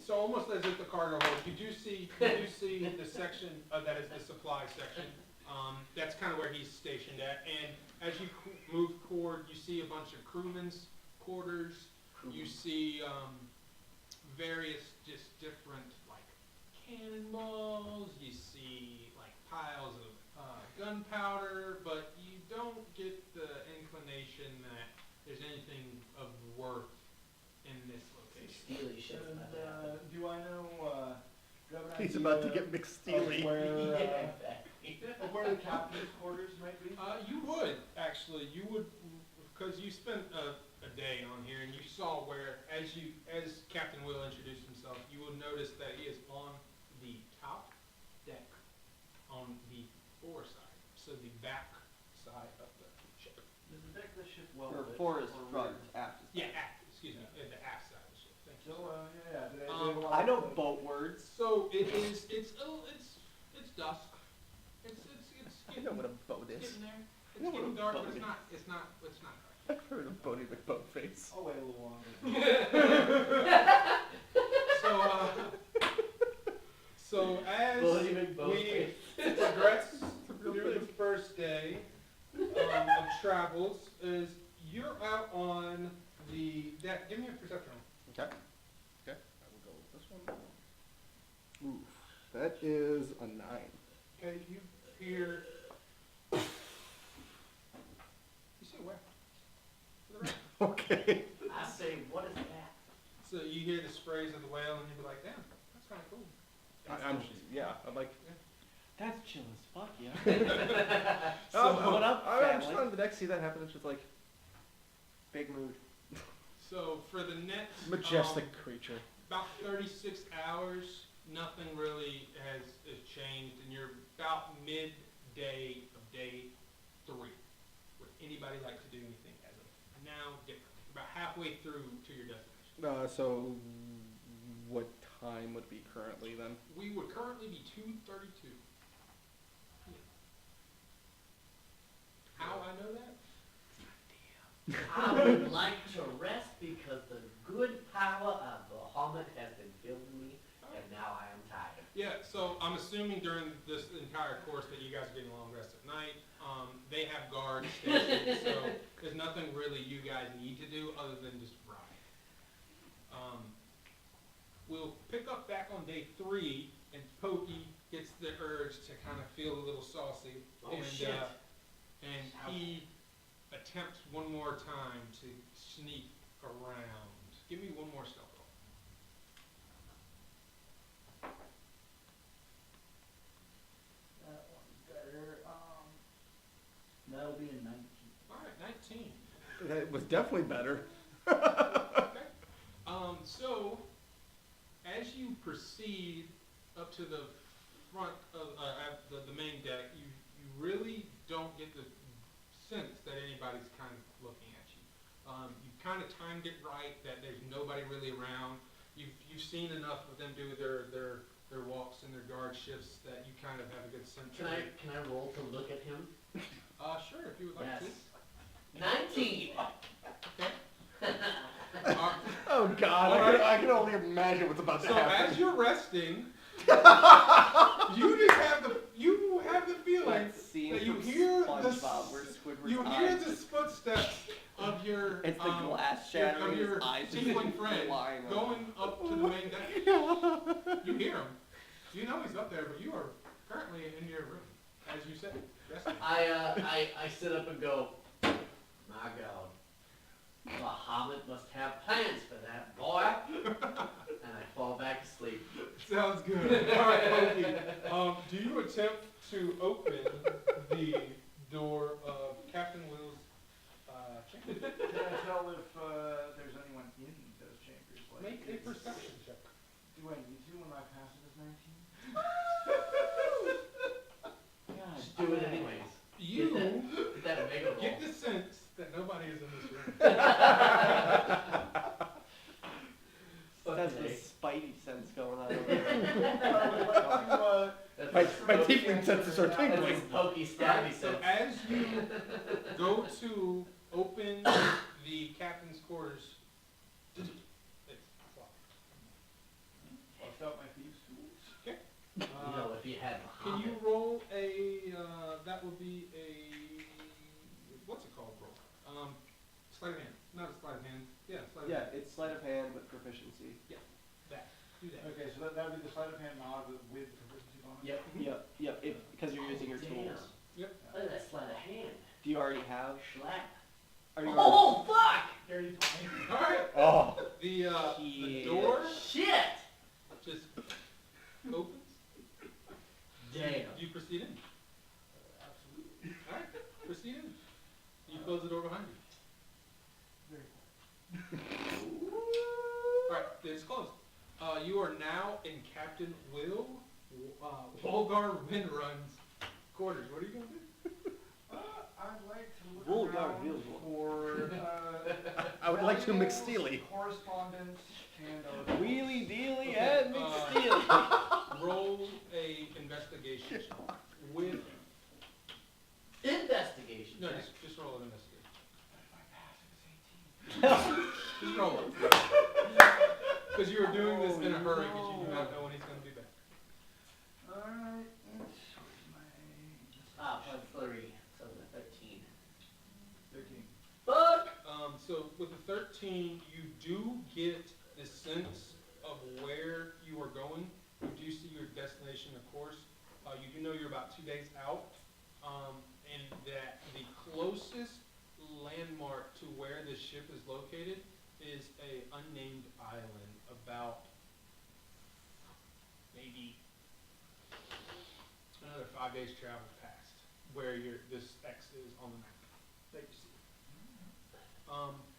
B: so almost as if the cargo hold, you do see the section that is the supply section. That's kind of where he's stationed at. And as you move forward, you see a bunch of crewmen's quarters. You see various just different like cannonballs. You see like piles of gunpowder, but you don't get the inclination that there's anything of worth in this location.
C: Steely shit's about to happen.
E: Do I know, do you have an
D: He's
E: idea
D: about to get McSteely.
E: of where,
C: Yeah,
E: of where the captain's quarters might be?
B: You would actually, because you spent a day on here and you saw where, as Captain Will introduced himself, you will notice that he is on the top deck on the fore side, so the back side of the ship.
E: Does the deck of the ship well
A: Or
E: lit?
A: forest
E: or
A: front,
E: rear?
A: aft.
B: Yeah, excuse me, the aft side of the ship. Thank you.
E: So, yeah, do they
B: Um,
E: have a lot
A: I know
E: of-
A: boat words.
B: So it's dusk. It's
D: I know what a boat
B: it's
D: is.
B: getting there. It's
D: know what
B: getting
D: a
B: dark,
D: boat
B: but
D: is.
B: it's not dark.
D: I've heard of Bodie McBoatface.
E: I'll wait a little longer.
B: So as
C: Bully McBoatface.
B: we progress through the first day of travels, is you're out on the deck. Give me a perception roll.
D: Okay. Okay. I will go with this one. Oof. That is a 9.
B: Okay, you hear. You say where? To the right.
D: Okay.
C: I say, what is that?
B: So you hear the sprays of the whale, and you be like, "Damn, that's kind of cool."
D: I'm like,
A: That's chill as fuck, yeah.
B: So,
A: what up,
D: I'm just
A: family?
D: on the deck, see that happen, it's just like,
A: Big mood.
B: So for the next
D: majestic creature.
B: about 36 hours, nothing really has changed, and you're about midday of day 3. Would anybody like to do anything as of now different? About halfway through to your destination.
D: So, what time would it be currently then?
B: We would currently be 2:32. How I know that?
C: I would like to rest because the good power of the Bahamut has been filling me, and now I am tired.
B: Yeah, so I'm assuming during this entire course that you guys are getting a long rest at night. They have guards stationed, so there's nothing really you guys need to do other than just ride. We'll pick up back on day 3, and Pokey gets the urge to kind of feel a little saucy.
C: Oh,
B: and,
C: shit.
B: And he attempts one more time to sneak around. Give me one more stealth roll.
E: That one's better. That'll be a 19.
B: All right, 19.
D: That was definitely better.
B: Okay. So, as you proceed up to the front of the main deck, you really don't get the sense that anybody's kind of looking at you. You kind of timed it right that there's nobody really around. You've seen enough of them do their walks and their guard shifts that you kind of have a good sense.
C: Can I roll to look at him?
B: Sure, if you would like
C: Yes.
B: to.
C: 19!
B: Okay.
D: Oh God,
B: Alright.
D: I can only imagine what's about to
B: So
D: happen.
B: as you're resting, you have the feeling
A: That scene
B: that you
A: from
B: hear
A: SpongeBob where Squidward's
B: you
A: eyes
B: hear the
A: just-
B: footsteps of your
A: It's the glass shattering,
B: of your
A: his eyes just
B: tiefling friend
A: flying up.
B: going up to the main deck. You hear him. You know he's up there, but you are currently in your room, as you said, resting.
C: I sit up and go, my God, Bahamut must have plans for that, boy. And I fall back asleep.
B: Sounds good. All right, Pokey. Do you attempt to open the door of Captain Will's chamber?
E: Can I tell if there's anyone in those chambers? Like,
B: Make a perception check.
E: Do I need to when my passive is 19?
A: God,
C: Just do it anyways.
B: You
C: Get that mega roll.
B: get the sense that nobody is in this room.
A: That's
C: Okay.
A: the Spidey sense going on over there.
E: I would like to,
C: That's
D: My
C: his
D: tiefling senses are
C: that's
D: tingling.
C: his pokey stabby
B: Alright, so
C: sense.
B: as you go to open the captain's quarters, It's locked.
E: Bust out my thieves' tools.
B: Okay.
C: You know, if you had
B: Can you
C: Muhammad.
B: roll a, that would be a, what's it called, roll? Sleight of hand, not a sleight of hand, yeah, sleight of
A: Yeah,
B: hand.
A: it's sleight of hand with proficiency.
B: That, do that.
E: Okay, so that would be the sleight of hand mod with proficiency bonus?
C: Yep.
A: Yep, because you're using your
C: Damn.
A: tools.
C: Look at that sleight of hand.
A: Do you already have?
C: Schlap.
A: Are you
C: Oh, fuck!
E: Dirty 20.
B: Alright,
D: Oh.
B: the
A: Yeah.
B: door
C: Shit!
B: just opens.
C: Damn.
B: You proceed in.
E: Absolutely.
B: Alright, proceed in. You close the door behind you.
E: Very cool.
B: Alright, it's closed. You are now in Captain Will Wolgar Windrun's quarters. What are you gonna do?
E: I'd like to
A: Vulgar
E: look around
A: visual.
E: for,
D: I would like to
E: valuables,
D: McSteely.
E: correspondence, and
A: Wheelie dealy
B: Okay,
A: and McSteely.
B: Roll a investigation check with
C: Investigation.
B: no,
C: check.
B: just roll an investigation.
E: my passive is 18.
B: Just roll it. Because you were doing this in a hurry because you do not know when he's going to be back.
E: Alright,
C: +3, so the 13.
E: 13.
C: Fuck!
B: So with the 13, you do get a sense of where you are going. You do see your destination, of course. You do know you're about 2 days out, and that the closest landmark to where this ship is located is a unnamed island about maybe another 5 days travel past where this X is on the map that you see.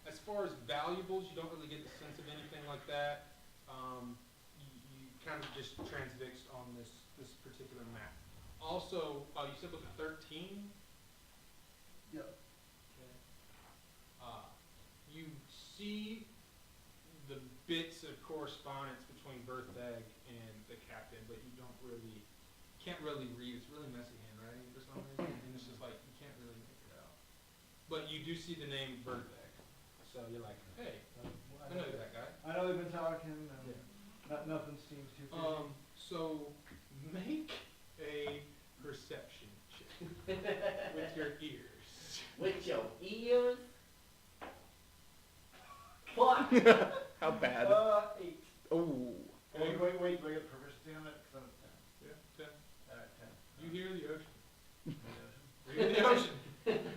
B: As far as valuables, you don't really get the sense of anything like that. You kind of just transfixed on this particular map. Also, you said with the 13,
E: Yep.
B: you see the bits of correspondence between Bertheg and the captain, but you can't really read. It's really messy handwriting for some reason, and it's just like, you can't really make it out. But you do see the name Bertheg, so you're like, hey, I know that guy.
E: I know they've been talking, and nothing seems too fishy.
B: So make a perception check with your ears.
C: With your ears? Fuck!
D: How bad?
E: 8.
D: Oh.
E: Wait, do I get proficiency on it? 'Cause I'm at 10.
B: Yeah, 10.
E: Alright, 10.
B: You hear the ocean. You hear the ocean.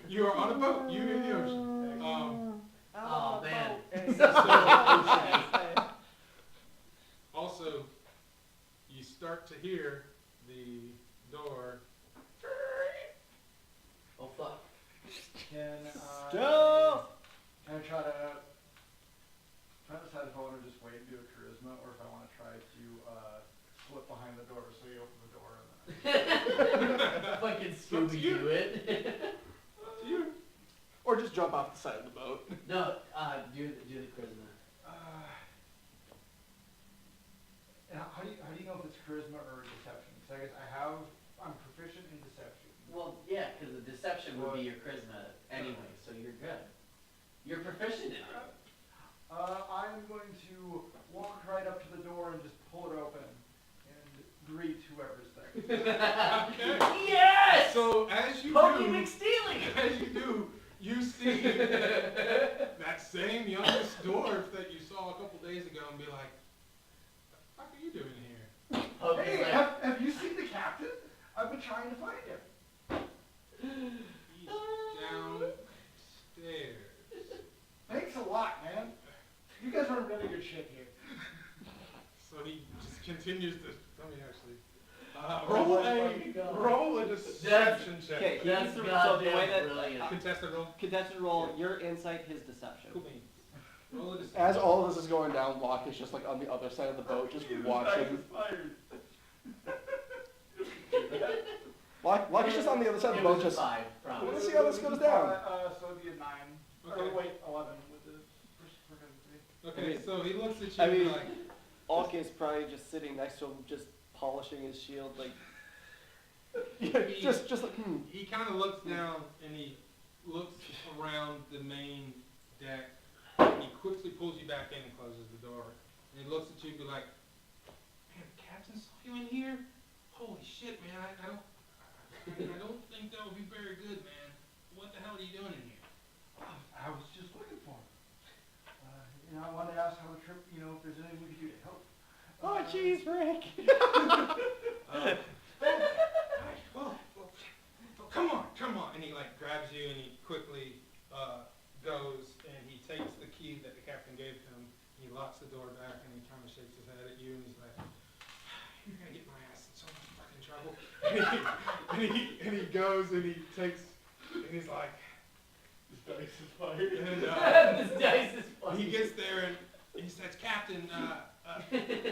B: You are on a boat. You hear the ocean.
C: Oh, man.
B: Also, you start to hear the door.
C: Oh, fuck.
E: Can I try to decide if I want to just wait and do a charisma, or if I want to try to slip behind the door, so you open the door and then
C: Fucking
B: Up to you.
C: Scooby-Doo it.
B: You.
D: Or just jump off the side of the boat.
C: No, do the charisma.
E: how do you know if it's charisma or deception? Because I guess I'm proficient in deception.
C: Well, yeah, because the deception would be your charisma anyway, so you're good. You're proficient in it.
E: I'm going to walk right up to the door and just pull it open and greet whoever's there.
B: Okay.
C: Yes!
B: So as you
C: Pokey
B: do,
C: McSteely!
B: you see that same youngest dwarf that you saw a couple days ago and be like, what the fuck are you doing here?
C: Pokey's
E: Hey,
C: like,
E: have you seen the captain? I've been trying to find him.
B: He's downstairs.
E: Thanks a lot, man. You guys are in really good shape here.
B: So he just continues to, let me actually,
C: Oh
B: roll a deception check.
A: Okay,
C: That's
A: so the
C: goddamn
A: way that
C: brilliant.
B: Contested roll.
A: contested roll, your insight, his deception.
B: Cool beans. Roll a deception.
D: As all of this is going down, Locke is just like on the other side of the boat, just watching. Locke is just on the other side of the
C: It
D: boat,
C: was
D: just.
C: 5, probably.
D: Let's see how this goes down.
E: So it'd be a 9.
B: Okay.
E: Or wait, 11 with the proficiency.
B: Okay, so he looks at you
A: I
B: and
A: mean-
B: like,
A: Alk is probably just sitting next to him, just polishing his shield, like.
D: just like,
B: he kind of looks down and he looks around the main deck And he quickly pulls you back in and closes the door. And he looks at you and be like, man, the captain saw you in here? Holy shit, man, I don't think that would be very good, man. What the hell are you doing in here?
E: I was just looking for him. I wanted to ask how the trip, if there's anything we could do to help.
D: Oh, jeez, Rick.
B: Well, come on. And he grabs you and he quickly goes and he takes the key that the captain gave him. And he locks the door back and he kind of shakes his head at you and he's like, you're gonna get my ass in so much fucking trouble. and he goes and he takes and he's like,
E: This dice is fired.
B: and
C: This dice is funny.
B: he gets there and he says, Captain,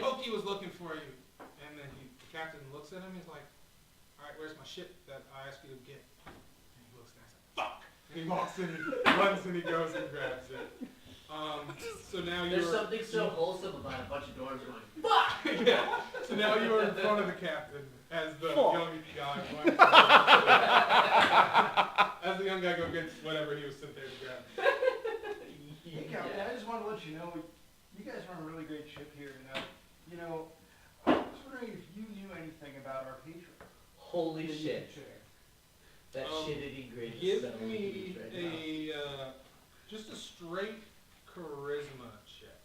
B: Pokey was looking for you. And then the captain looks at him. He's like, all right, where's my ship that I asked you to get? And he looks and he's like, fuck. And he walks in, he runs and he goes and grabs it. So now you're...
C: There's something so wholesome about a bunch of doors going, fuck!
B: Yeah. So now you are in front of the captain as the
D: Fuck.
B: young guy. As the young guy goes against whatever he was sent there to grab.
E: Hey, Captain, I just want to let you know, you guys run a really great ship here, and I was wondering if you knew anything about our patron.
C: Holy
E: that you
C: shit.
E: could share.
C: That shitty great
B: Give
C: son of a
B: me
C: bitch right now.
B: just a straight charisma check.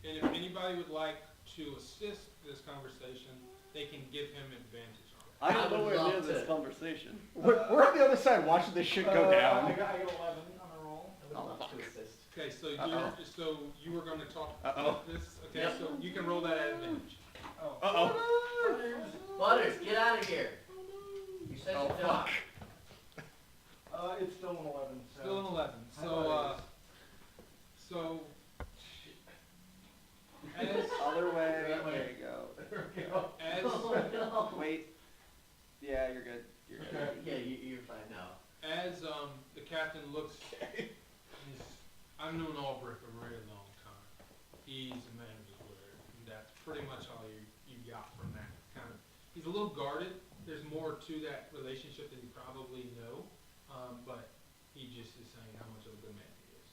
B: And if anybody would like to assist this conversation, they can give him advantage on it.
A: I
C: I
A: am
C: would
A: nowhere near
C: love
A: this
C: to.
A: conversation.
D: We're on the other side watching this shit go
E: I
D: down.
E: got 11 on the roll.
C: I would
D: Oh,
C: love
D: fuck.
C: to assist.
B: Okay, so
D: Uh-oh.
B: you were going to talk
D: Uh-oh.
B: about this. Okay,
C: Yep.
B: so you can roll that at advantage.
E: Oh.
D: Uh-oh.
C: Butters, get out of here. You said
D: Oh,
C: you don't.
D: fuck.
E: It's still an 11, so.
B: Still an 11.
E: I thought
B: So
A: Other way.
E: That way.
A: There you go.
E: There we go.
B: as
C: Oh, no.
A: Wait. Yeah, you're good. You're good.
E: Okay.
C: Yeah, you're fine now.
B: as the captain looks, I've known Albrecht a very long time. He's a man of his word, and that's pretty much all you got from that kind of. He's a little guarded. There's more to that relationship than you probably know, but he just is saying how much of a good man he is.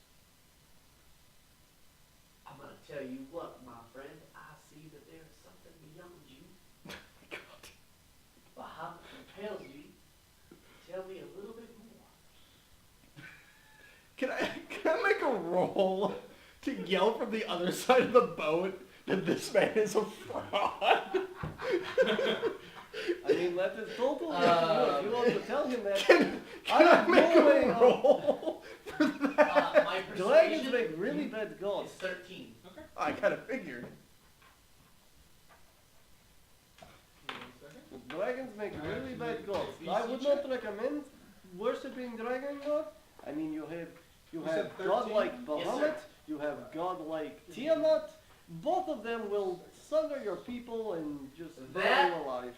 C: I'm gonna tell you what, my friend. I see that there is something beyond you. Bahamut compels you. Tell me a little bit more.
D: Can I make a roll to yell from the other side of the boat that this man is a fraud?
A: I mean, let this totally if you want to tell him that.
D: Can
A: I
D: I
A: have
D: make
A: no way
D: a
A: of-
D: roll for that?
C: My
A: Dragons
C: persuasion
A: make really bad
C: is
A: gods.
C: 13.
B: Okay.
D: I kind of figured.
B: Give me 1 second.
A: Dragons make
B: I have
A: really
B: to
A: bad
B: make a
A: gods.
B: DC
A: I would
B: check.
A: not recommend worshipping dragon god. I mean, you have
B: You said 13?
A: god like
C: Yes,
A: Bahamut,
C: sir.
A: you have god like Tiamat. Both of them will sunder your people and just burn
C: That-
A: you alive.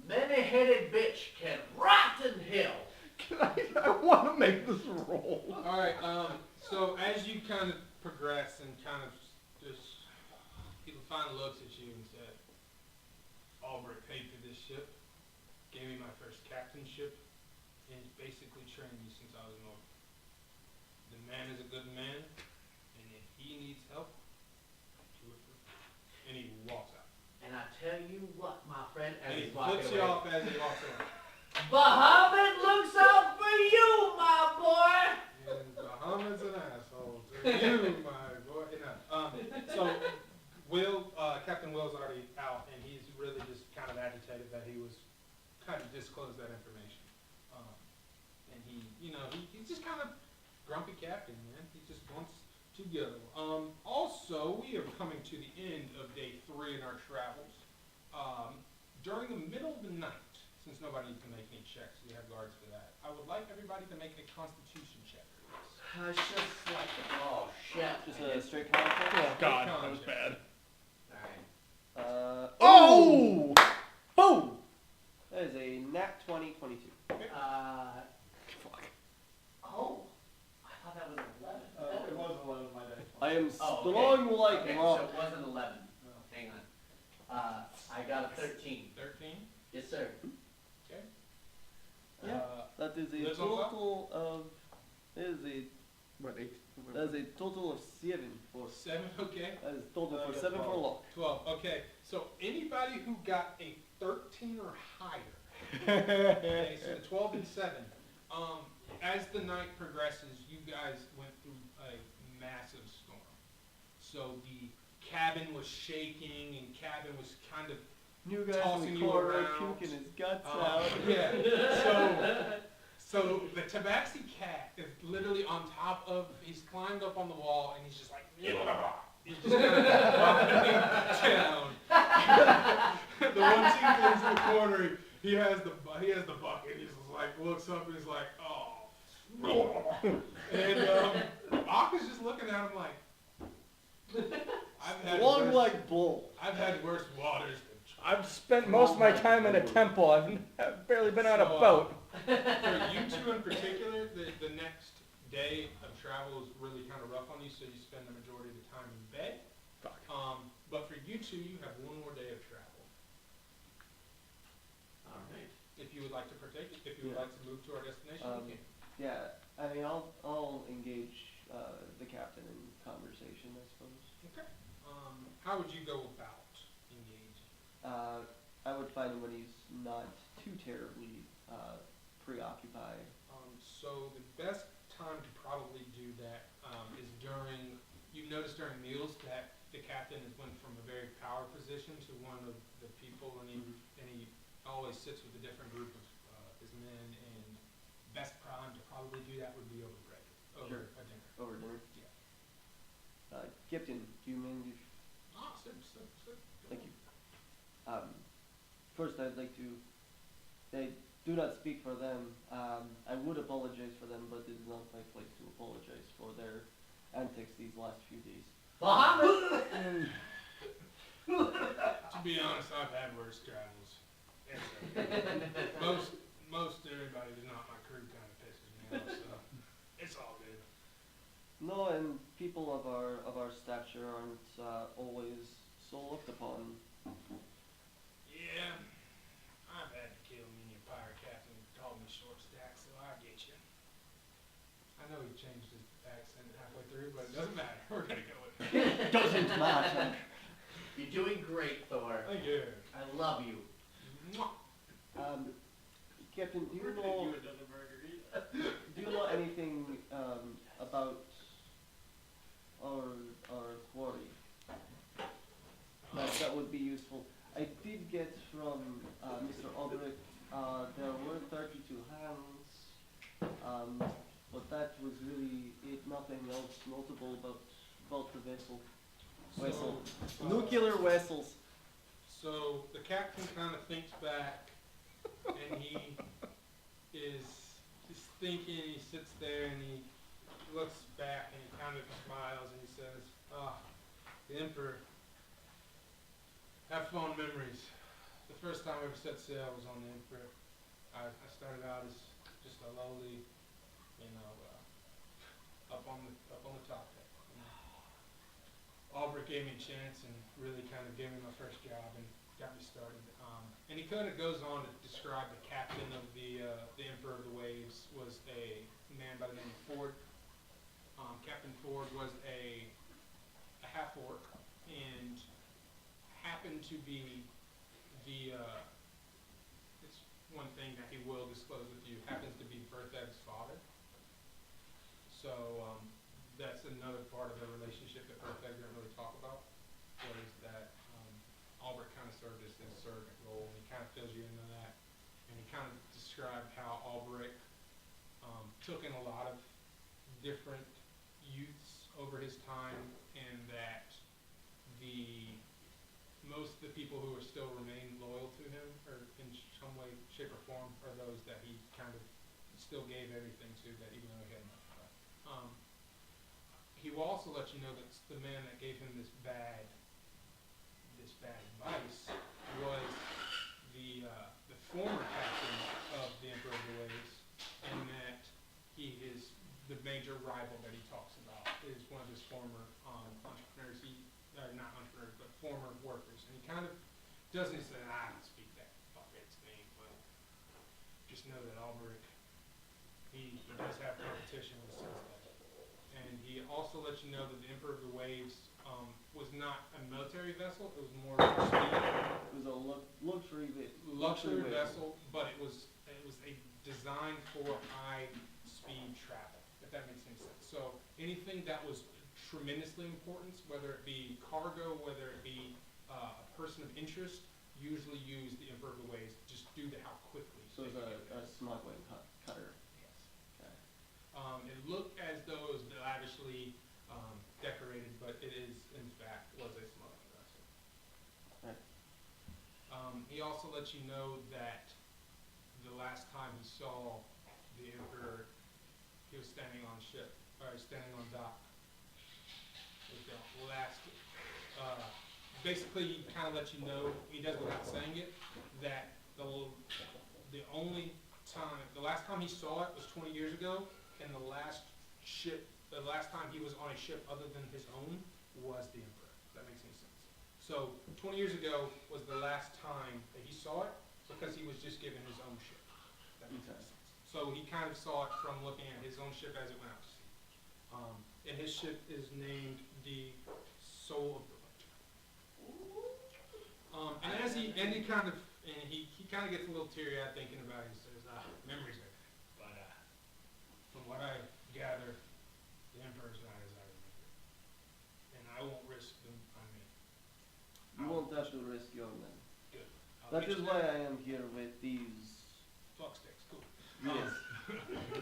C: Many-headed bitch can rot in hell.
D: I want to make this roll.
B: All right. So as you kind of progress and kind of just, he finally looks at you and said, "Albrecht paid for this ship, gave me my first captainship, and he's basically trained me since I was an orphan. The man is a good man, and if he needs help, do it for him." And he walks out.
C: And I tell you what, my friend, as
B: And he
C: he's walking
B: flips
C: away.
B: you off as he walks away.
C: Bahamut looks out for you, my boy.
B: And Bahamut's an asshole to you, my boy. So Captain Will's already out, and he's really just kind of agitated that he was kind of disclosed that information. And he's just kind of grumpy captain, man. He just wants to go. Also, we are coming to the end of day 3 in our travels. During the middle of the night, since nobody can make any checks, we have guards for that. I would like everybody to make a Constitution check for this.
C: It's just like, oh shit.
A: Just a straight contact.
D: Oh God, that was bad.
C: Alright.
D: Oh! Boom!
A: That is a nat 20, 22.
D: Fuck.
C: Oh. I thought that was 11.
E: It was 11 my day.
A: I am
C: Oh, okay.
A: strong like
C: Okay,
A: rock.
C: so it wasn't 11. Hang on. I got a 13.
B: 13?
C: Yes, sir.
A: Yeah. That is a
B: Lives on top?
A: total of. It is a
D: What, 8?
A: That is a total of 7 for.
B: 7, okay.
A: That is total
E: I
A: for
E: got
A: 7 for
E: 12.
A: Locke.
B: 12, okay. So anybody who got a 13 or higher, okay, so 12 and 7. As the night progresses, you guys went through a massive storm. So the cabin was shaking, and cabin was kind of
A: New guy in
B: tossing
A: the
B: you
A: corner,
B: around.
A: puking his guts out.
B: Yeah. So the tabaxi cat is literally on top of. He's climbed up on the wall, and he's just like. He's just kind of vomiting down. The one tinkle in the corner, he has the bucket. He's just like looks up and he's like, oh. And Akka's just looking at him like.
A: Long like bull.
B: I've had worse waters than.
D: I've spent most of my time in a temple. I've barely been on a boat.
B: For you two in particular, the next day of travel is really kind of rough on you, so you spend the majority of the time in bed.
D: Fuck.
B: But for you two, you have one more day of travel.
C: All right.
B: If you would like to partake, if you would like to move to our destination, you can.
A: Yeah, I mean, I'll engage the captain in conversation, I suppose.
B: Okay. How would you go about engaging?
A: I would find him when he's not too terribly preoccupied.
B: So the best time to probably do that is during. You've noticed during meals that the captain has went from a very power position to one of the people, and he always sits with a different group of his men. And best time to probably do that would be over bread, over
A: Sure.
B: a dinner.
A: Over dinner.
B: Yeah.
A: Captain, do you mind if...
B: Sit.
A: Thank you. First, I'd like to... I do not speak for them. I would apologize for them, but it is not my place to apologize for their antics these last few days.
C: Muhammad!
B: To be honest, I've had worse travels. Most everybody who's not my crew kind of pisses me off, so it's all good.
A: No, and people of our stature aren't always so looked upon.
B: Yeah, I've had to kill me and your pirate captain called me short stack, so I get you. I know he changed his accent halfway through, but it doesn't matter. We're gonna go with it.
A: Doesn't matter.
C: You're doing great, Thor.
B: Thank you.
C: I love you.
B: Mwah.
A: Captain, do you know anything about our quarry? That would be useful. I did get from Mr. Albrecht, there were 32 hands, but that was really it. Nothing else notable about the vessel. Nuclear vessels.
B: So the captain kind of thinks back, and he's thinking. He sits there and he looks back and he kind of smiles and he says, the Emperor. Have fond memories. The first time I ever set sail was on the Emperor. I started out as just a lowly, up on the top deck. Albrecht gave me a chance and really kind of gave me my first job and got me started. And he kind of goes on to describe the captain of the Emperor of the Waves was a man by the name of Ford. Captain Ford was a half-orc and happened to be it's one thing that he will disclose with you, happens to be Berthev's father. So that's another part of the relationship that Berthev didn't really talk about, was that Albrecht kind of served as his servant role, and he kind of fills you into that. And he kind of described how Albrecht took in a lot of different youths over his time, and that most of the people who are still remain loyal to him, or in some way, shape, or form, are those that he kind of still gave everything to, that even though he had nothing left. He will also let you know that the man that gave him this bad advice was the former captain of the Emperor of the Waves, and that he is the major rival that he talks about is one of his former entrepreneurs. Not entrepreneurs, but former workers. And he kind of doesn't say, I can speak that fuckhead's name, but just know that Albrecht, he does have competition with Sunset. he also let you know that the Emperor of the Waves was not a military vessel. It was more for speed.
A: It was a luxury
B: Luxury vessel, but it was a design for high speed travel, if that makes any sense. So anything that was tremendously important, whether it be cargo, whether it be a person of interest, usually use the Emperor of the Waves just due to how quickly.
A: So it was a smuggling cutter.
B: Yes.
A: Okay.
B: It looked as though it was lavishly decorated, but it is, in fact, was a smuggling vessel.
A: Right.
B: He also let you know that the last time he saw the Emperor, he was standing on ship, or standing on dock. With the last, basically, he kind of let you know, he does without saying it, that the only time, the last time he saw it was 20 years ago, and the last time he was on a ship other than his own was the Emperor. If that makes any sense. So 20 years ago was the last time that he saw it, because he was just given his own ship. If that makes any sense. So he kind of saw it from looking at his own ship as it went out to sea. And his ship is named the Soul of Bulette. And as he kind of gets a little teary-eyed thinking about it. He says, memories are good, but from what I gather, the Emperor's not as I remember. And I won't risk them on me.
A: You won't have to risk your men.
B: Good.
A: That is why I am here with these.
B: Fuck sticks, cool.
A: Yes.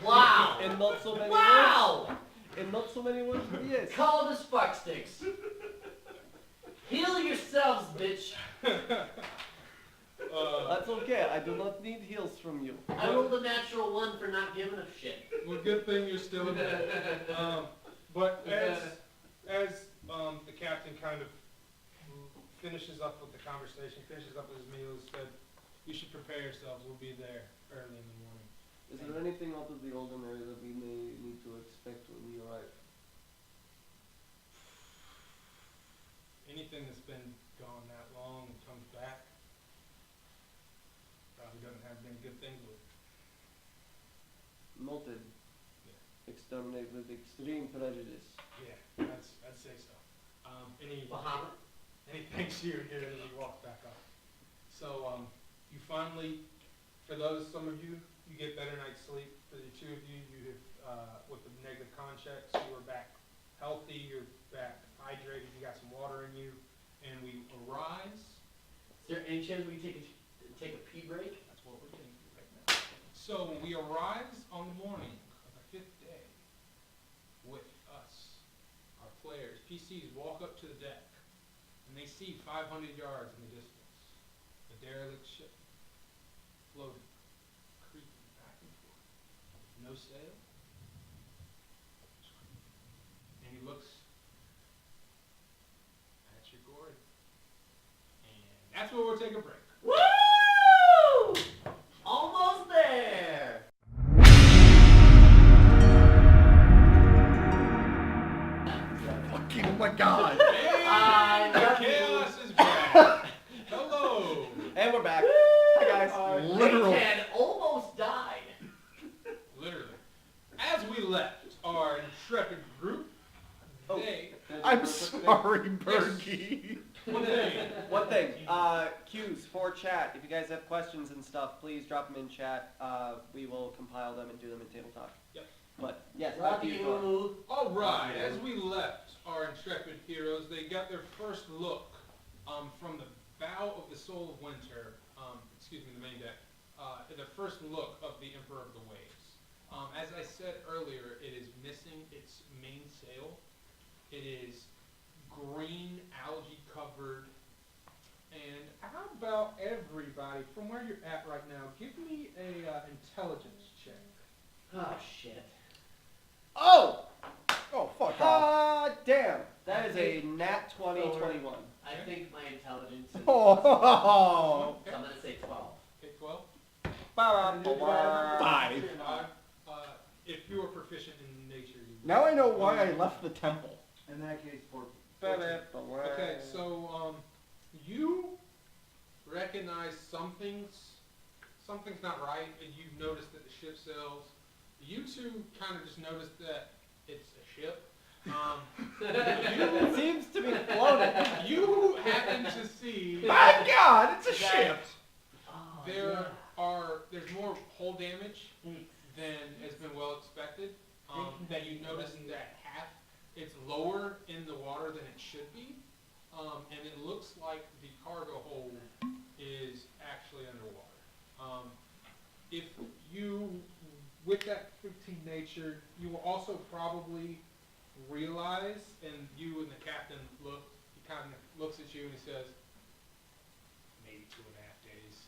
C: Wow!
A: In not so many
C: Wow!
A: words. In not so many words, but yes.
C: Call this fuck sticks. Heal yourselves, bitch.
A: That's okay. I do not need heals from you.
C: I rolled a natural 1 for not giving a shit.
B: Well, good thing you're still in there. But as the captain kind of finishes up with the conversation, finishes up with his meal, he said, "You should prepare yourselves. We'll be there early in the morning."
A: Is there anything out of the ordinary that we may need to expect when we arrive?
B: Anything that's been gone that long and comes back probably doesn't have many good things with it.
A: Noted.
B: Yeah.
A: Exterminate with extreme prejudice.
B: Yeah, I'd say so.
C: Bahamut?
B: Any thanks you here as he walks back up. So you finally, for some of you, you get better night's sleep. For the two of you, you have, with the negative con checks, you are back healthy, you're back hydrated, you got some water in you, and we arise.
C: Is there any chance we can take a pee break?
B: That's what we're getting to right now. So we arise on the morning of the 5th day with us, our players. PCs walk up to the deck, and they see 500 yards in the distance, a derelict ship floating, creaking back and forth. No sail. And he looks at your gourd. And that's where we'll take a break.
C: Woo! Almost there.
D: Fucking, oh my god!
C: I
B: The
C: love you.
B: chaos is back. Hello.
A: And we're back. Hi guys.
D: Literal.
C: Ken almost died.
B: Literally. As we left our intrepid group,
A: Oh.
B: they...
D: I'm sorry, Bergie.
B: One thing.
A: One thing, cues for chat. If you guys have questions and stuff, please drop them in chat. We will compile them and do them in tabletop.
B: Yep.
A: But yes,
C: Love
A: back to you, Thor.
C: you.
B: All right. As we left our intrepid heroes, they got their first look from the bow of the Soul of Winter, the main deck, the first look of the Emperor of the Waves. As I said earlier, it is missing its main sail. It is green, algae covered. And how about everybody, from where you're at right now, give me a intelligence check.
C: Oh shit.
A: Oh!
D: Oh, fuck off.
A: Damn. That is a nat 2021.
C: I think my intelligence is...
D: Oh.
B: Okay.
C: So I'm gonna say 12.
B: Okay, 12.
D: Five.
B: If you are proficient in nature, you
D: Now I know why I left the temple.
E: In that case, 14.
B: Okay, so you recognize something's not right, and you've noticed that the ship sails. You two kind of just noticed that it's a ship,
A: It seems to be floating.
B: You happen to see
D: My God, it's a ship.
C: Oh,
B: there's more hull damage than has been well expected. That you notice that half, it's lower in the water than it should be, and it looks like the cargo hold is actually underwater. If you, with that 15 nature, you will also probably realize, and you and the captain look, he kind of looks at you and he says, maybe 2.5 days.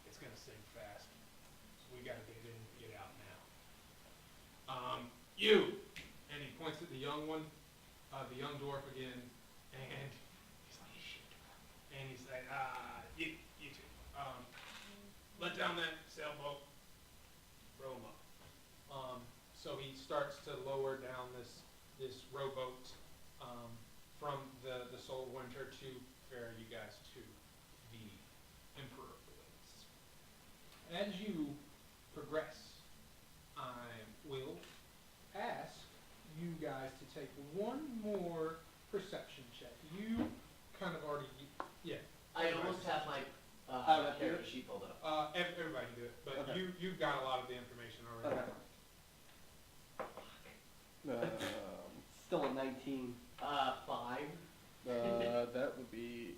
B: It's gonna sink fast. So we gotta get in and get out now. You! And he points at the young one, the young dwarf again, and he's like, shit. And he's like, you two. Let down that sailboat, row 'em up. So he starts to lower down this rowboat from the Soul of Winter to ferry you guys to the Emperor Bulette. As you progress, I will ask you guys to take one more perception check. You kind of already, yeah.
C: I almost have my
A: would do
C: character
A: it.
C: sheet pulled up.
B: Everybody can do it, but
A: Okay.
B: you've got a lot of the information already.
A: Okay. Still a 19
C: 5.
D: That would be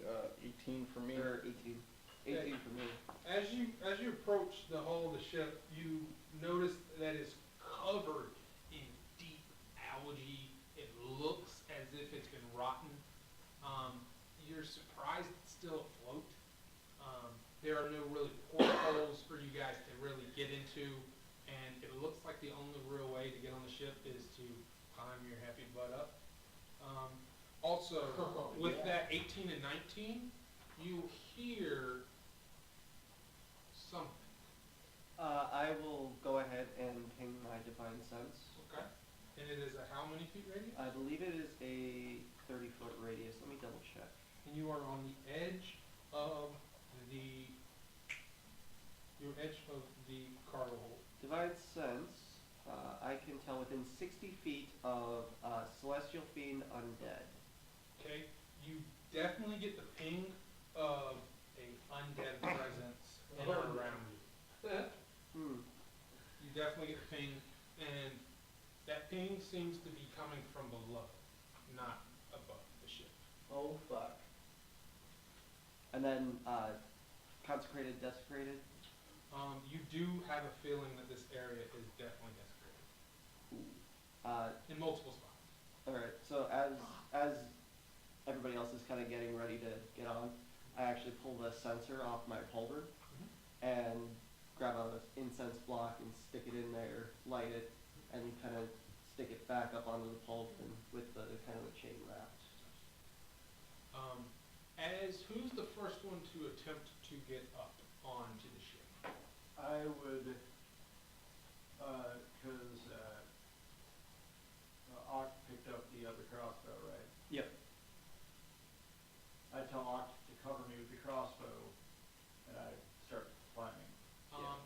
D: 18 for me.
A: or 18. 18 for me.
B: As you approach the hull of the ship, you notice that it's covered in deep algae. It looks as if it's been rotten. You're surprised it's still afloat. There are no really portholes for you guys to really get into, and it looks like the only real way to get on the ship is to climb your happy butt up. Also, with that 18 and 19, you hear something.
A: I will go ahead and ping my Divine Sense.
B: Okay. And it is a how many feet radius?
A: I believe it is a 30-foot radius. Let me double check.
B: And you are on the edge of the cargo hold.
A: Divine Sense, I can tell within 60 feet of Celestial Fiend Undead.
B: Okay. You definitely get the ping of a undead presence in or around you. You definitely get the ping, and that ping seems to be coming from below, not above the ship.
C: Oh, fuck.
A: And then Consecrated, Desecrated.
B: You do have a feeling that this area is definitely desecrated in multiple spots.
A: Alright, so as everybody else is kind of getting ready to get on, I actually pull the sensor off my pulver and grab an incense block and stick it in there, light it, and kind of stick it back up onto the pulp and with the kind of the chain wrapped.
B: Who's the first one to attempt to get up onto the ship?
E: I would, cause, Ock picked up the other crossbow, right?
A: Yep.
E: I tell Ock to cover me with the crossbow, and I start climbing.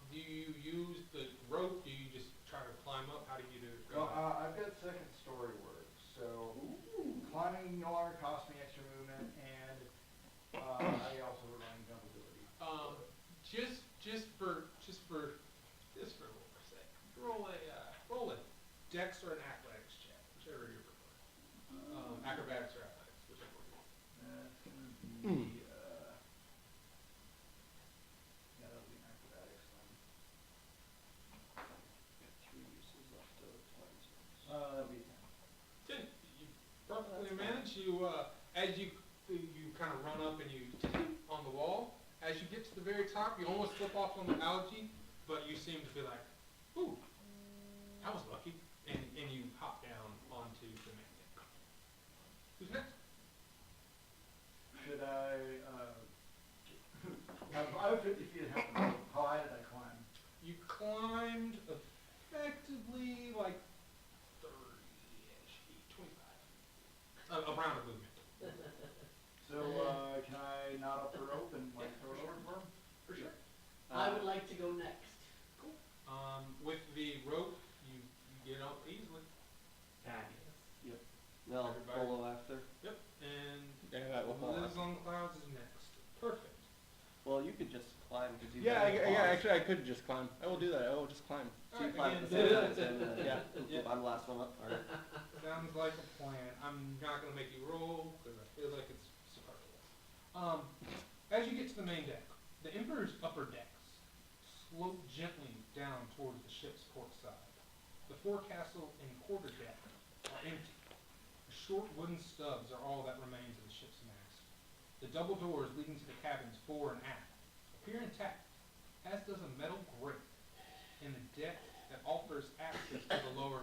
B: Do you use the rope? Do you just try to climb up? How do you do it?
E: Well, I've got second story work, so climbing no longer costs me extra movement, and I also rely on jump ability.
B: Just for a little sake, roll a dex or an athletics check, whichever you prefer. Acrobatics or athletics, whichever one.
E: That's gonna be, yeah, that'll be an acrobatics then.
A: Got 3 uses left of Divine Sense.
E: That'll be 10.
B: You perfectly manage. As you kind of run up and you on the wall. As you get to the very top, you almost slip off on the algae, but you seem to be like, ooh, I was lucky, and you hop down onto the main deck. Who's next?
E: Should I, I have 50 feet of help. How high did I climb?
B: You climbed effectively like 30-ish feet, 25. Around a movement.
E: So, can I knot up the rope and like throw it over for him?
B: For sure.
C: I would like to go next.
B: Cool. With the rope, you get up easily.
C: Fabulous.
A: Yep.
D: Yeah, actually, I could just climb. I will do that. I will just climb.
A: So you
B: Alright,
A: climb at
B: again,
A: the same time, and
D: Yeah.
A: I'm the last one up. Alright.
B: sounds like a plan. I'm not gonna make you roll, because I feel like it's superfluous. As you get to the main deck, the Emperor's upper decks slope gently down towards the ship's port side. The forecastle and quarter deck are empty. The short wooden stubs are all that remains of the ship's mast. The double doors leading to the cabins fore and aft appear intact, as does a metal grate in the deck that offers access to the lower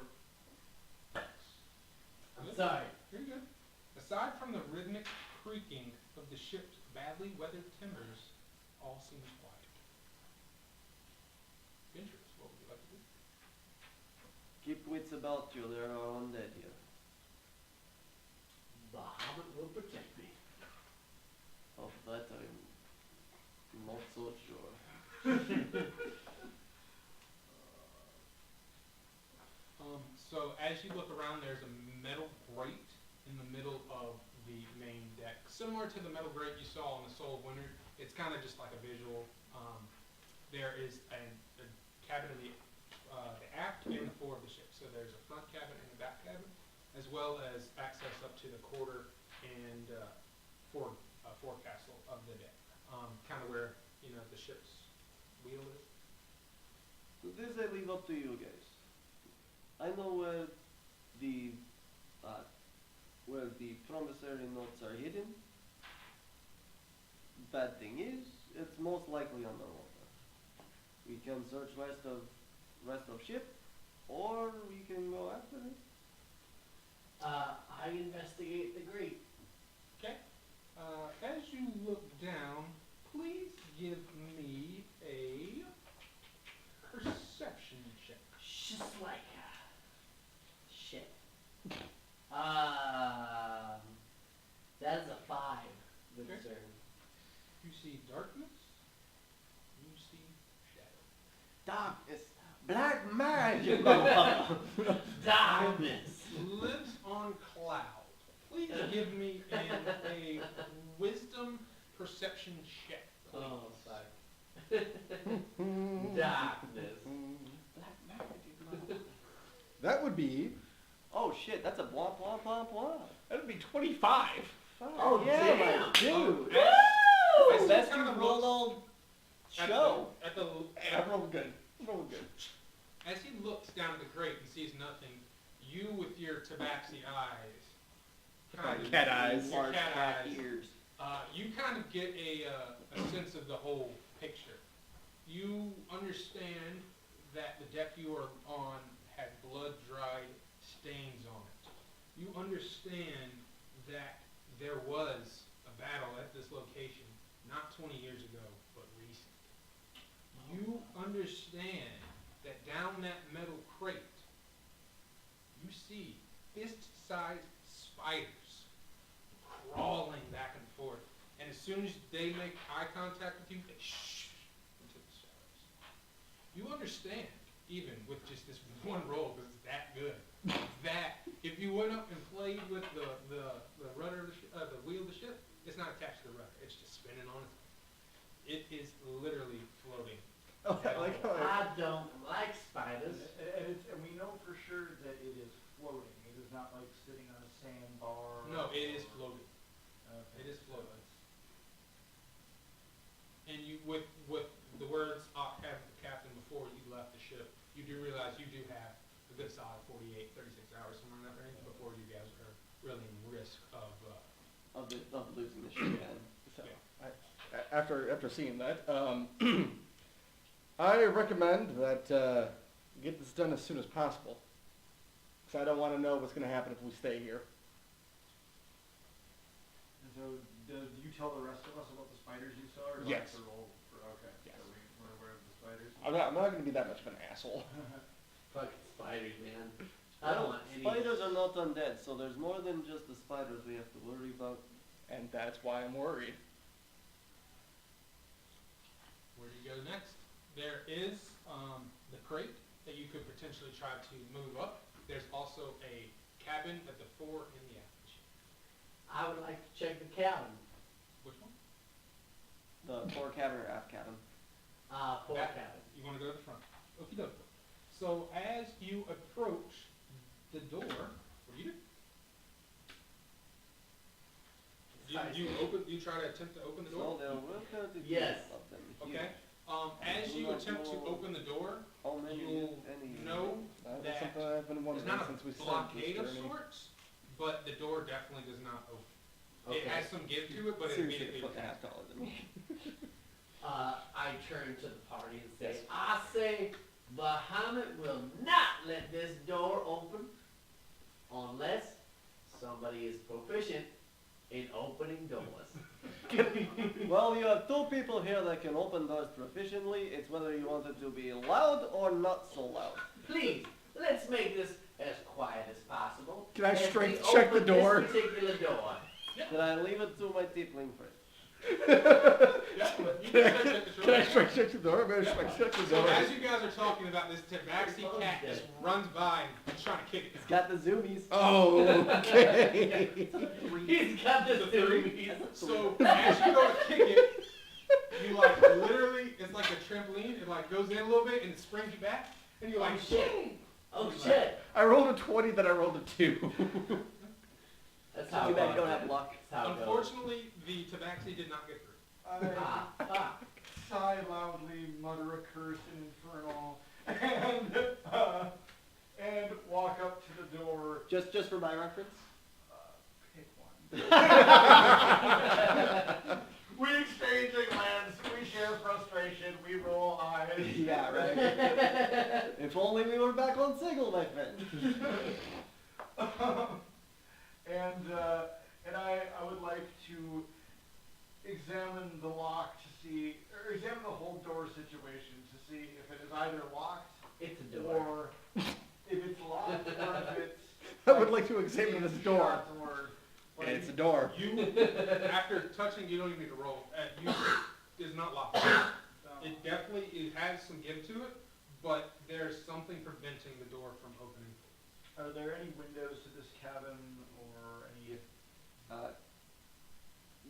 B: decks.
C: I'm
B: Good?
C: sorry.
B: Very good. Aside from the rhythmic creaking of the ship's badly weathered timbers, all seems quiet. Adventurers, what would you like to do?
A: Keep wits about you, there are undead here.
C: The Hobbit will protect me.
A: Of that I'm not so sure.
B: So as you look around, there's a metal grate in the middle of the main deck, similar to the metal grate you saw on the Soul of Winter. It's kind of just like a visual. There is a cabin in the aft and the fore of the ship. So there's a front cabin and a back cabin, as well as access up to the quarter and forecastle of the deck. Kind of where the ship's wheel is.
A: So this I leave up to you guys. I know where the promissory notes are hidden. Bad thing is, it's most likely underwater. We can search rest of ship, or we can go after it.
C: I investigate the grate.
B: Okay. As you look down, please give me a perception check.
C: Just like shit. That is a 5. Good
B: Okay.
C: sir.
B: You see darkness. You see shadow.
A: Darkness, black magic.
C: Darkness.
B: Lives on cloud. Please give me a wisdom perception check, please.
C: Oh, fuck. Darkness.
A: Black magic.
D: That would be.
A: Oh shit, that's a blah blah blah blah.
D: That would be 25.
C: Oh,
A: yeah,
C: damn.
A: my dude.
B: As he
A: Best
B: kinda
A: you
B: looks
A: rolled
B: at
A: show.
D: I rolled good. Rolled good.
B: As he looks down at the grate and sees nothing, you with your tabaxi eyes, kind of,
D: Cat eyes.
B: your
A: Large
B: cat
A: cat
B: eyes,
A: ears.
B: you kind of get a sense of the whole picture. You understand that the deck you are on had blood-dried stains on it. You understand that there was a battle at this location not 20 years ago, but recent. You understand that down that metal crate, you see fist-sized spiders crawling back and forth. And as soon as they make eye contact with you, they shh into the shadows. You understand, even with just this one roll, because it's that good, that if you went up and played with the rudder, the wheel of the ship, it's not attached to the rudder. It's just spinning on its own. It is literally floating.
D: Oh, I like how
C: I don't like spiders.
E: And we know for sure that it is floating. It is not like sitting on a sandbar.
B: No, it is floating.
E: Okay.
B: It is floating. And you, with the words have the captain before you left the ship, you do realize you do have a good solid 48, 36 hours, somewhere in that range, before you guys are really in risk of
A: losing the ship again.
D: So, after seeing that, I recommend that get this done as soon as possible. Because I don't want to know what's going to happen if we stay here.
E: And so, do you tell the rest of us about the spiders you saw? Or
D: Yes.
E: Like the roll for, okay.
D: Yes.
E: So we're aware of the spiders.
D: I'm not going to be that much of an asshole.
C: Fucking spiders, man. I don't want any.
A: Spiders are not undead, so there's more than just the spiders we have to worry about.
D: And that's why I'm worried.
B: where do you go next. There is the crate that you could potentially try to move up. There's also a cabin at the fore and the aft.
C: I would like to check the cabin.
B: Which one?
A: The fore cabin or aft cabin?
C: Fort
B: Back.
C: cabin.
B: You want to go to the front. Okie doke. So as you approach the door, what do you do? You try to attempt to open the door?
A: So there will be
C: Yes.
A: of them here.
B: Okay. As you attempt to open the door,
A: How many,
B: you'll
A: if any?
B: know
D: That's
B: that
D: something I've been
B: it's
D: wondering
B: not
D: since we
B: a
D: started
B: blockade
D: this
B: of
D: journey.
B: sorts, but the door definitely does not open. It
C: Okay.
B: has some give to it, but it
A: Seriously,
B: immediately
A: a foot and a
B: retracts.
A: half taller than me.
C: I turn to the party and say,
A: Yes.
C: I say, Bahamut will not let this door open unless somebody is proficient in opening doors.
A: Well, you have two people here that can open doors proficiently. It's whether you want it to be loud or not so loud.
C: Please, let's make this as quiet as possible.
D: Can I
C: as we
D: strength check the
C: open
D: door?
C: This particular door.
A: Can I leave it to my tiefling friend?
B: Yeah, you can check it, sure.
D: Can I strike check the door? I'm gonna strike check the
B: So
D: door.
B: as you guys are talking about this, Tabaxi cat just runs by and trying to kick it.
A: It's got the zoomies.
D: Oh, okay.
C: He's got the
B: The three.
C: zoomies.
B: So as you go to kick it, you like literally, it's like a trampoline. It like goes in a little bit and it springs you back, and you're
C: Oh
B: like,
C: shit. Oh shit.
D: I rolled a 20, then I rolled a 2.
C: That's how
A: Too
C: it
A: bad you
C: goes.
A: don't have luck.
C: That's how it goes.
B: Unfortunately, the Tabaxi did not get through.
C: Ah, fuck.
E: Sigh loudly, mutter a curse in infernal, and walk up to the door.
A: Just for my reference.
E: Pick one. We exchange a glance, we share frustration, we roll eyes.
A: Yeah, right. If only we were back on single, my friend.
E: And I would like to examine the lock to see, or examine the whole door situation to see if it is either locked
C: It's a door.
E: or if it's locked or if it's.
D: I would like to examine this door.
E: shut or, like,
D: And it's a door.
B: You, after touching, you don't even need to roll. It is not locked. It definitely has some give to it, but there's something preventing the door from opening.
E: Are there any windows to this cabin or any?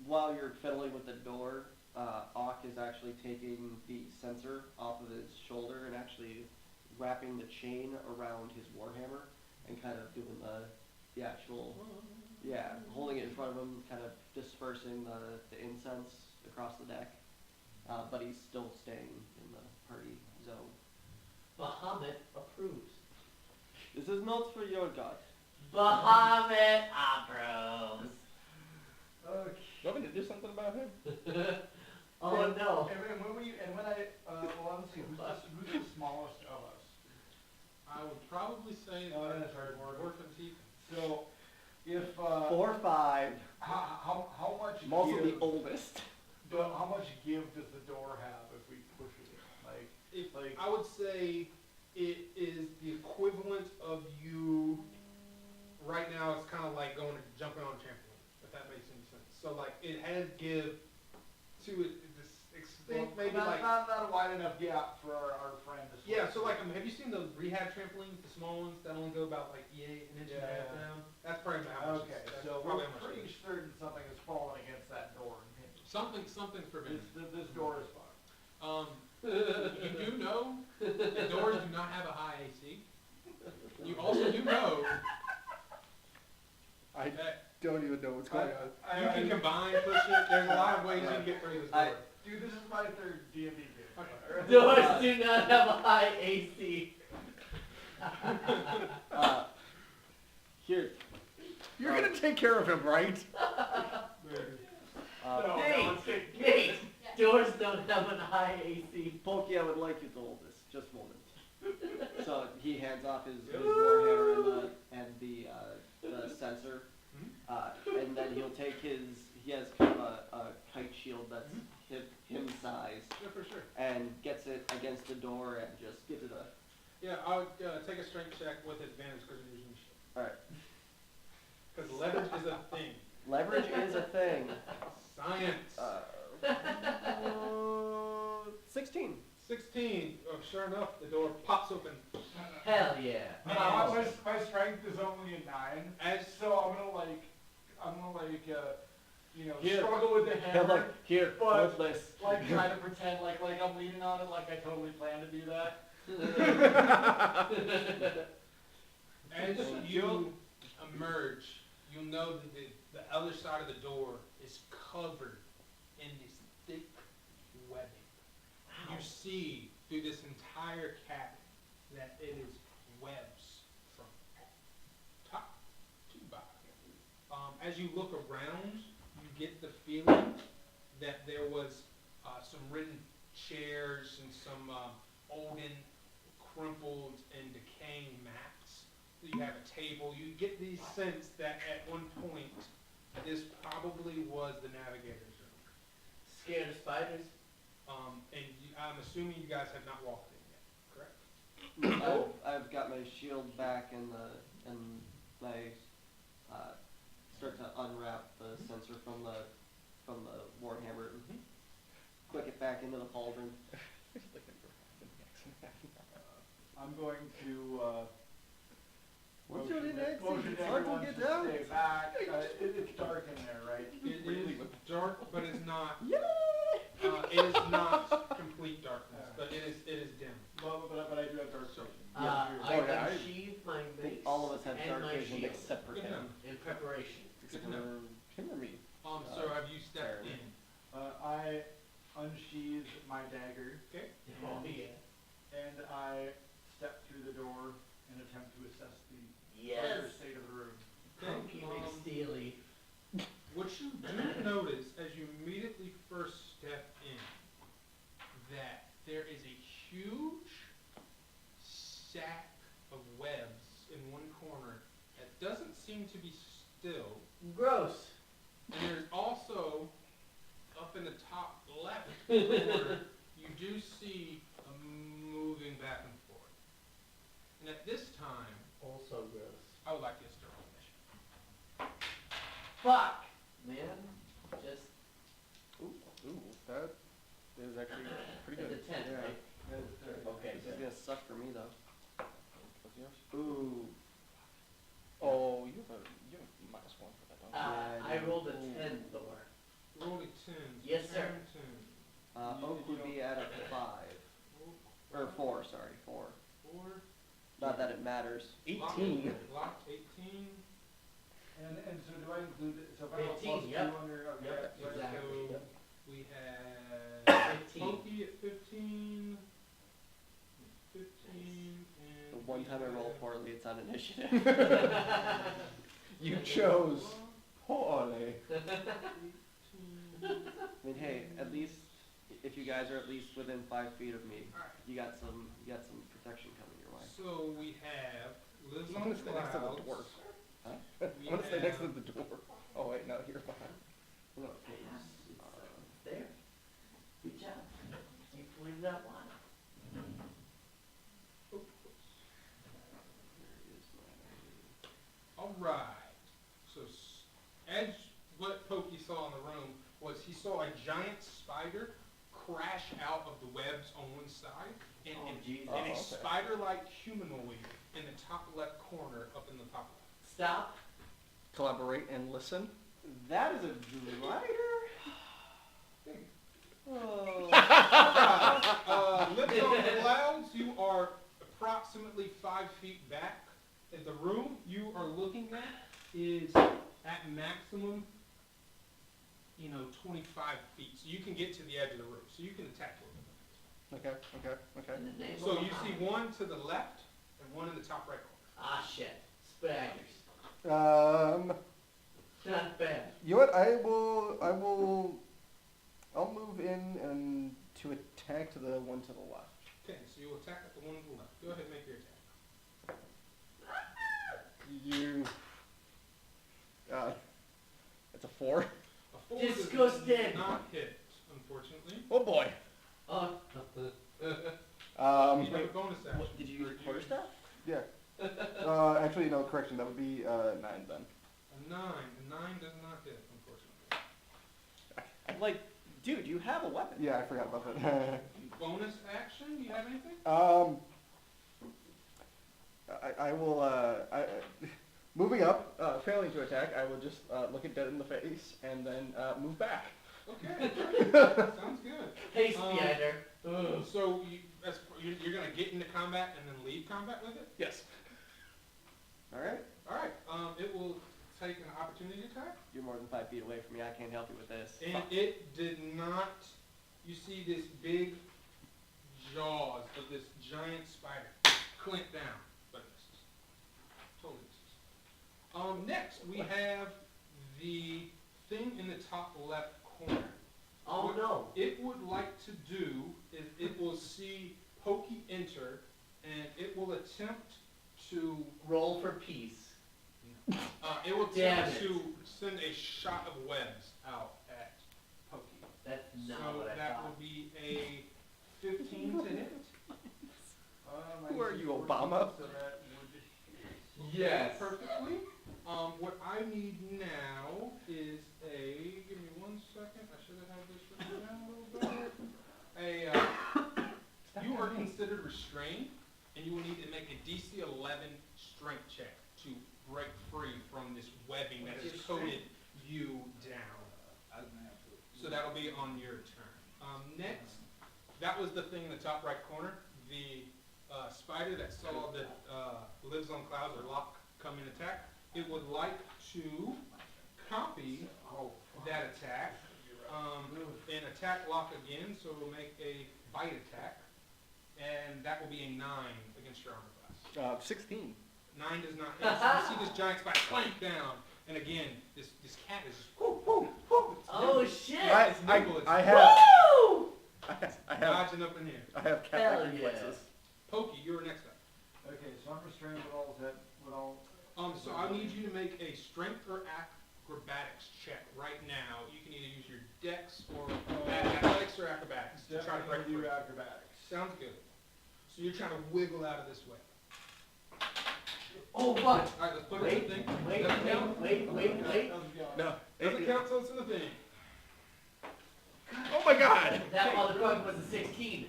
A: While you're fiddling with the door, Auk is actually taking the sensor off of his shoulder and actually wrapping the chain around his warhammer and kind of doing the actual, holding it in front of him, kind of dispersing the incense across the deck. But he's still staying in the party zone.
C: Bahamut approves.
A: This is not for your god.
C: Bahamut approves.
E: Okay.
D: You want me to do something about him?
C: Oh no.
E: Let's see, who's the smallest of us?
B: I would probably say
E: Oh,
B: that
E: that's right.
B: Dwarf and Teeth.
E: So, if
A: 4 or 5.
E: how much
A: I'm also
E: give?
A: the oldest.
E: How much give does the door have if we push it?
B: I would say it is the equivalent of you. Right now, it's kind of like jumping on a trampoline, if that makes any sense. So like it has give to it. Maybe
E: not,
B: like
E: not a wide enough gap for our friend to swim.
B: yeah. So like have you seen those rehab trampolines, the small ones that only go about like an inch and a half
E: Yeah.
B: down? That's probably how much.
E: Okay,
B: That's
E: so
B: probably
E: we're
B: how much it
E: pretty
B: is.
E: certain something has fallen against that door and pinned.
B: Something's preventing.
E: This door is fucked.
B: You do know the doors do not have a high AC. You also do know
D: I
B: that
D: don't even know what's going on.
B: you can combine, push it. There's a lot of ways you can get through this door.
E: Dude, this is my third D&D game.
B: Okay.
C: Doors do not have a high AC.
A: Here.
D: You're gonna take care of him, right?
C: Nate, doors don't have a high AC.
A: Pokey, I would like you to hold this. Just a moment. So he hands off his warhammer and the sensor. And then he'll take he has kind of a kite shield that's him size,
B: Yeah, for sure.
A: and gets it against the door and just gives it a,
B: Yeah, I would take a strength check with advantage because you're using shield.
A: alright.
B: Because leverage is a thing.
A: Leverage is a thing.
B: Science.
A: 16.
B: 16. Oh, sure enough, the door pops open.
C: Hell yeah.
E: My strength is only a 9,
B: As
E: so I'm gonna you know,
A: Here.
E: struggle with the
A: Yeah,
E: hammer.
A: like, here,
E: But-
A: hold this.
E: Like try to pretend like I'm leaning on it, like I totally plan to do that.
B: As you emerge, you'll know that the other side of the door is covered in this thick webbing. You see through this entire cabin that it is webs from top to bottom. As you look around, you get the feeling that there was some written chairs and some olden, crumpled, and decaying mats. You have a table. You get the sense that at one point, this probably was the navigator's room.
C: Scared of spiders?
B: I'm assuming you guys have not walked in yet, correct?
A: No, I've got my shield back and my start to unwrap the sensor from the warhammer. Click it back into the pauldron.
E: I'm going to
A: What's your
E: motion
A: next?
E: motion
A: It's hard to
E: everyone
A: get
E: to
A: out.
E: stay back. It's dark in there, right?
B: It is dark, but it's not.
A: Yay!
B: It is not complete darkness, but it is dim.
E: But I do have dark vision.
C: I
D: yeah,
C: unsheathe my
A: I think
C: mace
A: all of us have
C: and
A: dark
C: my
A: vision
C: shield
A: except for
B: Good
A: him.
B: enough.
C: in preparation.
A: Except
B: Good
A: for him or me.
B: So have you stepped in?
E: I unsheathe my dagger
B: Okay.
C: Oh, yeah.
E: and I step through the door and attempt to assess the
C: Yes.
E: state of the room.
C: Punky McSteely.
B: What you do notice as you immediately first step in, that there is a huge sack of webs in one corner that doesn't seem to be still.
C: Gross.
B: And there's also, up in the top left corner, you do see a moving back and forth. And at this time,
C: Also gross.
B: I would like us to roll initiative.
C: Fuck, man. Just
D: Ooh, that is actually pretty
C: it's
D: good.
C: a 10,
A: Yeah.
C: right? Okay,
A: This is
C: good.
A: gonna suck for me though.
D: What's yours?
A: Ooh.
D: Oh, you have a -1 for that, don't you?
A: Yeah,
C: I
A: do.
C: rolled a 10, Thor.
B: Roll a 10.
C: Yes, sir.
B: 10.
A: Oak would be at a 5. Or 4, sorry, 4.
B: 4.
A: Not that it matters.
D: 18.
B: Lock 18.
E: And so do I include it? So if I roll
C: 15,
E: plus
C: yep.
E: 2 under, okay.
C: Yep,
E: so-
C: exactly.
B: So
C: Yep.
B: we had
C: 15.
B: Pokey at 15. 15. And
A: The one time I roll
B: had
A: poorly, it's on initiative.
D: You chose poorly.
B: 18.
A: I mean, hey, at least if you guys are at least within 5 feet of me,
B: Alright.
A: you got some protection coming your way.
B: So we have lives
D: I'm
B: on
D: gonna
B: the
D: stay next to the
B: clouds.
D: door.
A: Huh?
B: We
D: I'm gonna stay next to
B: have-
D: the door. Oh wait, no, you're behind.
A: No, okay.
C: There. Good job. You pointed that one.
B: All right. So as what Pokey saw in the room was he saw a giant spider crash out of the webs on one side and,
C: Oh, Jesus.
B: and a
D: okay.
B: spider-like humanoid in the top left corner up in the top left.
C: Stop.
D: Collaborate and listen.
A: That is a glider? Oh.
B: Lips on the clouds, you are approximately 5 feet back. And the room you are looking at is at maximum, 25 feet. So you can get to the edge of the room. So you can attack it.
D: Okay.
C: In the name
B: So
C: of
B: you
C: Muhammad.
B: see one to the left and one in the top right corner.
C: Ah, shit. Spaggers. Not bad.
D: You know what? I'll move in and to attack to the one to the left.
B: Okay, so you'll attack at the one to the left. Go ahead and make your attack.
D: You. It's a 4.
B: A 4
C: Disgusting.
B: does not hit, unfortunately.
D: Oh boy.
B: You
D: Um.
B: have a bonus action.
A: What, did you use quarter staff?
D: Yeah. Actually, no. Correction. That would be 9 then.
B: A 9. A 9 does not hit, unfortunately.
A: Like, dude, you have a weapon.
D: Yeah, I forgot about that.
B: Bonus action? Do you have anything?
D: I will. moving up, failing to attack, I will just look it dead in the face and then move back.
B: Okay, sounds good.
C: Hey, spider. Ugh.
B: So you're gonna get into combat and then leave combat with it?
D: Yes.
A: All right.
B: All right. It will take an opportunity attack,
A: You're more than 5 feet away from me. I can't help you with this.
B: and it did not. You see this big jaws of this giant spider clamp down, but it misses. Totally misses. Next we have the thing in the top left corner.
C: Oh
B: What
C: no.
B: it would like to do is it will see Pokey enter, and it will attempt to
C: Roll for peace.
B: it will
C: Damn
B: attempt
C: it.
B: to send a shot of webs out at Pokey.
C: That's not
B: So
C: what I
B: that
C: thought.
B: will be a 15 to hit.
D: Who are you, Obama?
E: So that would
C: Yes.
B: Perfectly. What I need now is a. Give me 1 second. I should have had this written down a little better. You are considered restrained, and you will need to make a DC 11 strength check to break free from this webbing that has coated you down. So that'll be on your turn. Next, that was the thing in the top right corner. The spider that saw that lives on clouds or lock come in attack. It would like to copy that attack and attack lock again. So it will make a bite attack, and that will be a 9 against your armor class.
D: 16.
B: 9 does not hit. So you see this giant spider clank down, and again, this cat is just whoo, whoo, whoo.
C: Oh shit.
B: It's nimble, it's
D: I have,
C: Woo!
D: I have,
B: dodging up in here.
D: I have
C: Hell
D: cat reflexes.
B: Pokey, you're next up.
E: Okay, so I'm restrained with all that, with all.
B: So I need you to make a strength or acrobatics check right now. You can either use your dex or athletics or acrobatics to try to break
E: Definitely do
B: free.
E: acrobatics.
B: Sounds good. So you're trying to wiggle out of this way.
C: Oh what?
B: All right, let's put it in
C: Wait,
B: the thing.
C: wait,
B: Doesn't count.
C: wait.
D: No.
B: Doesn't count, so it's in the thing.
D: Oh my god!
C: That motherfucker was a 16.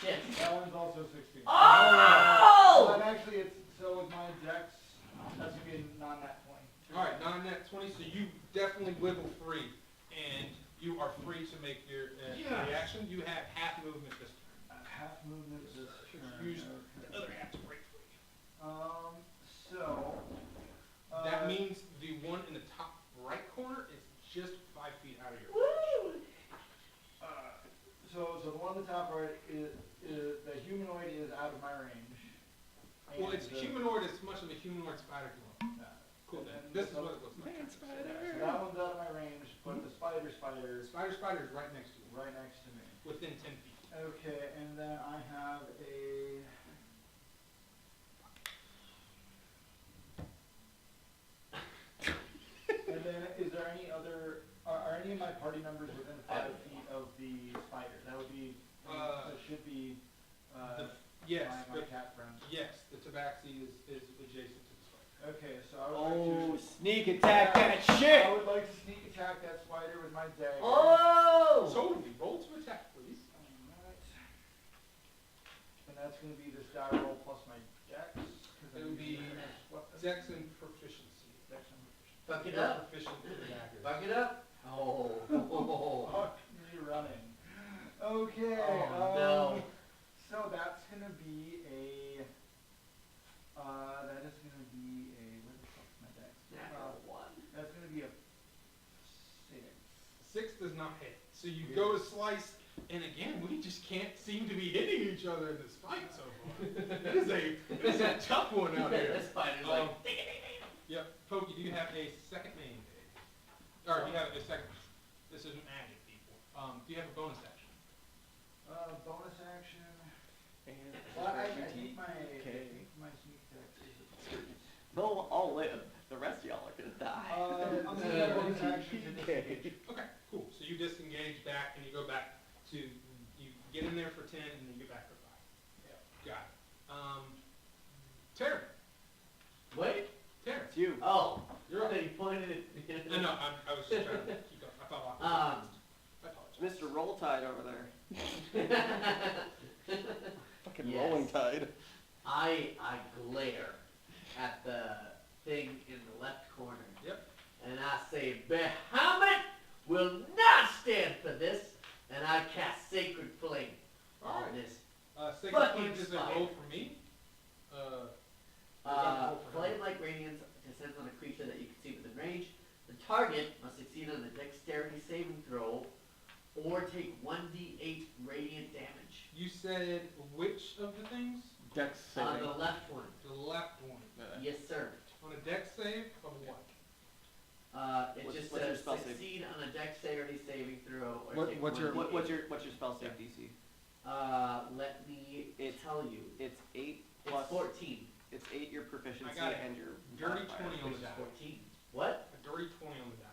C: Shit.
E: That one's also 16.
C: Oh!
E: But actually, it's so with my dex, that's gonna be a non-nat 20.
B: All right, non-net 20, so you definitely wiggle free, and you are free to make your reaction. You have half movement this turn.
E: Half movement this turn.
B: Use
E: Okay.
B: the other half to break free.
E: So.
B: That means the one in the top right corner is just 5 feet out of your
C: Woo!
E: So the one on the top right is the humanoid is out of my range.
B: Well,
E: And
B: it's
E: the-
B: humanoid as much of a humanoid spider can look. Cool, then.
E: and
B: This is
E: the-
B: what it looks like.
D: Man,
E: So
D: spider.
E: that one's out of my range, but the spider is
B: Spider is right next to you,
E: right next to me.
B: within 10 feet.
E: Okay, and then I have a. And then, is there any other? Are any of my party members within 5 feet of the spider? That would be. That should be.
B: Yes,
E: my cat friend.
B: yes, the tabaxi is adjacent to the spider.
E: Okay, so I would
A: Oh,
E: like to.
A: sneak attack that shit!
E: I would like to sneak attack that spider with my dagger.
C: Oh!
B: Totally. Roll to attack, please.
E: Alright. And that's gonna be this die roll plus my dex. 'Cause
B: It
E: I'm
B: would be
E: using my weapon.
B: Dex and proficiency.
E: Dex and proficiency.
C: Fuck it
B: You're
C: up.
B: proficient with the dagger.
C: Fuck it up. Oh.
E: Fuck me running. Okay.
C: Oh, no.
E: So that's gonna be a. That is gonna be a. Where the fuck's my dex?
C: Natural one.
E: That's gonna be a 6.
B: 6 does not hit. So you go to slice, and again, we just can't seem to be hitting each other in this fight so far. It is a tough one out here.
C: This spider's like.
B: Yep. Pokey, do you have a second name? Or do you have a second? This isn't added, people. Do you have a bonus action?
E: Bonus action.
D: And
E: Well, I think my sneak attack is.
A: No, I'll live. The rest of y'all are gonna die.
E: I'm gonna have bonus action to disengage.
B: Okay, cool. So you disengage back, and you go back to, you get in there for 10, and then you get back for 5.
E: Yeah.
B: Got it. Terry.
C: Wait.
B: Terry.
A: It's you.
C: Oh.
B: You're up.
C: He pointed it.
B: No, I was just trying to keep up. I thought I apologize.
A: Mr. Roll Tide over there.
D: fucking
C: Yes.
D: rolling tide.
C: I glare at the thing in the left corner.
B: Yep.
C: And I say, Bahamut will not stand for this, and I cast Sacred Flame on
B: Alright.
C: this.
B: Sacred
C: Fucking
B: Flame is a
C: spider.
B: roll for me. Roll for him.
C: Flame-like radiance descends on a creature that you can see within range. The target must succeed on a dexterity saving throw or take 1d8 radiant damage.
B: You said which of the things?
D: Dex
C: On
D: saving.
C: the left one.
B: The left one.
C: Yes, sir.
B: On a dex save of what?
C: It
A: What's-
C: just
A: what's your
C: says
A: spell save?
C: succeed on a dexterity saving throw or
D: What-
C: take
D: what's your-
C: 1d8.
A: What's your spell save DC?
C: Let me
A: It's-
C: tell you.
A: It's 8
C: It's
A: plus.
C: 14.
A: It's 8 your proficiency
B: I got it.
A: and your
B: Dirty
A: modifier.
B: 20 on
C: Which
B: the
C: is
B: die.
C: 14. What?
B: A dirty 20 on the die.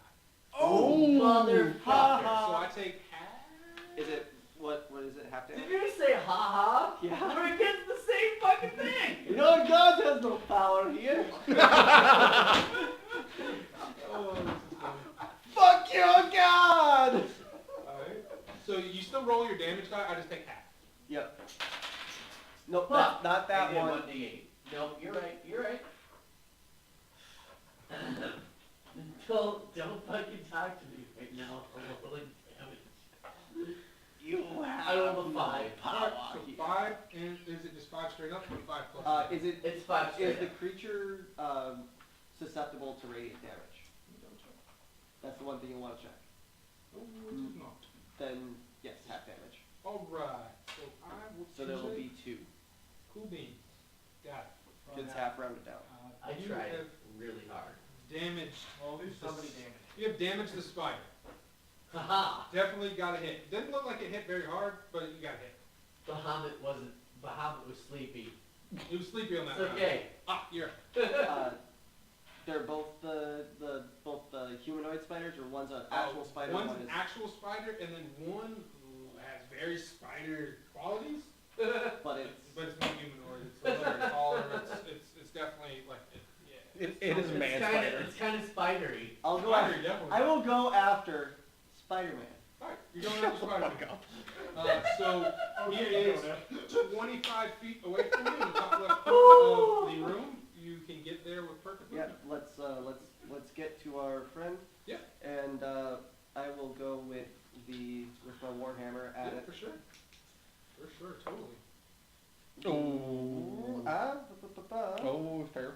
C: Oh, motherfucker.
B: So I take half.
A: Is it what is it? Half
C: Did
A: damage?
C: you say ha-ha?
A: Yeah.
C: We're against the same fucking thing.
A: You know God has no power here.
B: Oh, this is funny.
A: Fuck you, God!
B: Alright. So you still roll your damage die, I just take half.
A: Yep. Nope,
C: Fuck.
A: not that
C: I did
A: one.
C: 1d8. Nope, you're right. You're right. Don't fucking talk to me right now. I'm rolling damage.
A: You have
C: I rolled a 5.
B: Alright, so 5, and is it just 5 straight up or 5 plus?
A: Is it
C: It's 5
A: is
C: straight
A: the
C: up.
A: creature susceptible to radiant damage? That's the one thing you want to check.
B: Oh, it is not.
A: Then yes, half damage.
B: Alright, so I will
A: So there will
B: choose
A: be 2.
B: cool beans. Got it.
A: It's half rounded down.
C: I
B: You
C: tried
B: have
C: really hard.
B: damaged.
E: Well, do somebody damage.
B: You have damaged the spider.
C: Haha.
B: Definitely got a hit. Didn't look like it hit very hard, but you got hit.
C: Bahamut wasn't. Bahamut was sleepy.
B: He was sleepy on that
C: It's
B: round.
C: okay.
B: Ah, you're.
A: They're both the humanoid spiders, or one's an actual spider.
B: One's
A: one
B: an
A: is
B: actual spider, and then one who has very spider qualities.
A: but it's
B: But it's not humanoid. It's a little taller. It's definitely like yeah.
D: It is a man spider.
C: It's kind of spidery.
A: I'll go
B: Spider,
A: after.
B: definitely.
A: I will go after Spider-Man.
B: Alright, you're going after Spider-Man.
D: Fuck up.
B: So he
E: Okay,
B: is
E: go
B: 25 feet away from you in the top left corner of the room. You can get there with perfect
A: Yeah,
B: movement.
A: let's get to our friend.
B: Yeah.
A: And I will go with my warhammer at
B: Yeah,
A: it.
B: for sure. For sure, totally.
D: Oh. Oh, fair.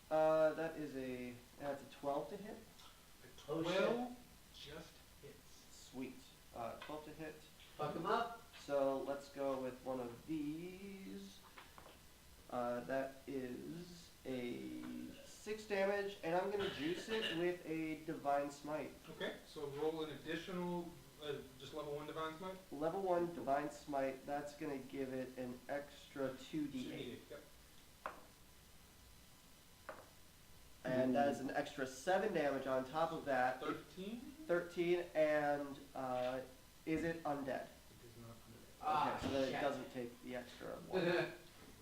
A: That's a 12 to hit.
C: Oh,
B: 12
C: shit.
B: just hits.
A: Sweet. 12 to hit.
C: Fuck him up.
A: So let's go with one of these. That is a 6 damage, and I'm gonna juice it with a divine smite.
B: Okay, so roll an additional, just level 1 divine smite.
A: Level 1 divine smite. That's gonna give it an extra 2d8.
B: Yep.
A: And that is an extra 7 damage on top of that.
B: 13.
A: 13, and is it undead?
B: It is not under that.
C: Ah,
A: Okay, so then it
C: shit.
A: doesn't take the extra 1.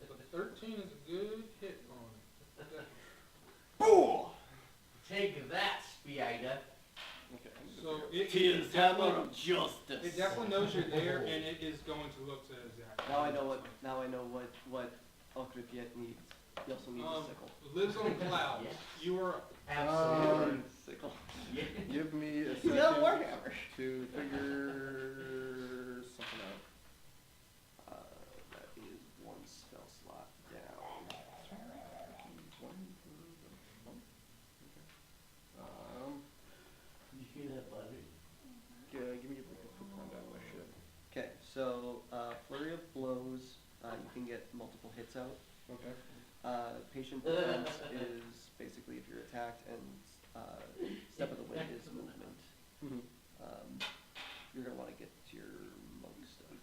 B: But 13 is a good hit on it.
A: Boom!
C: Take that, spider.
A: Okay.
B: So it
A: Tis
B: definitely,
A: hammer of justice.
B: it definitely knows you're there, and it is going to look to Zach.
A: Now I know what Okripyet needs. He also needs a sickle.
B: Lives on clouds.
C: Yes.
B: You are up.
C: Absolutely.
A: Sickle.
C: Yeah.
D: Give me a
A: He's got a
D: second
A: warhammer.
D: to figure something out.
A: That is 1 spell slot down.
C: You hear that, buddy?
D: Give me like a quick rundown of my shit.
A: Okay, so flurry of blows. You can get multiple hits out.
D: Okay.
A: Patient defense is basically if you're attacked, and step of the wind is movement.
D: Mm-hmm.
A: You're gonna want to get to your monk stuff.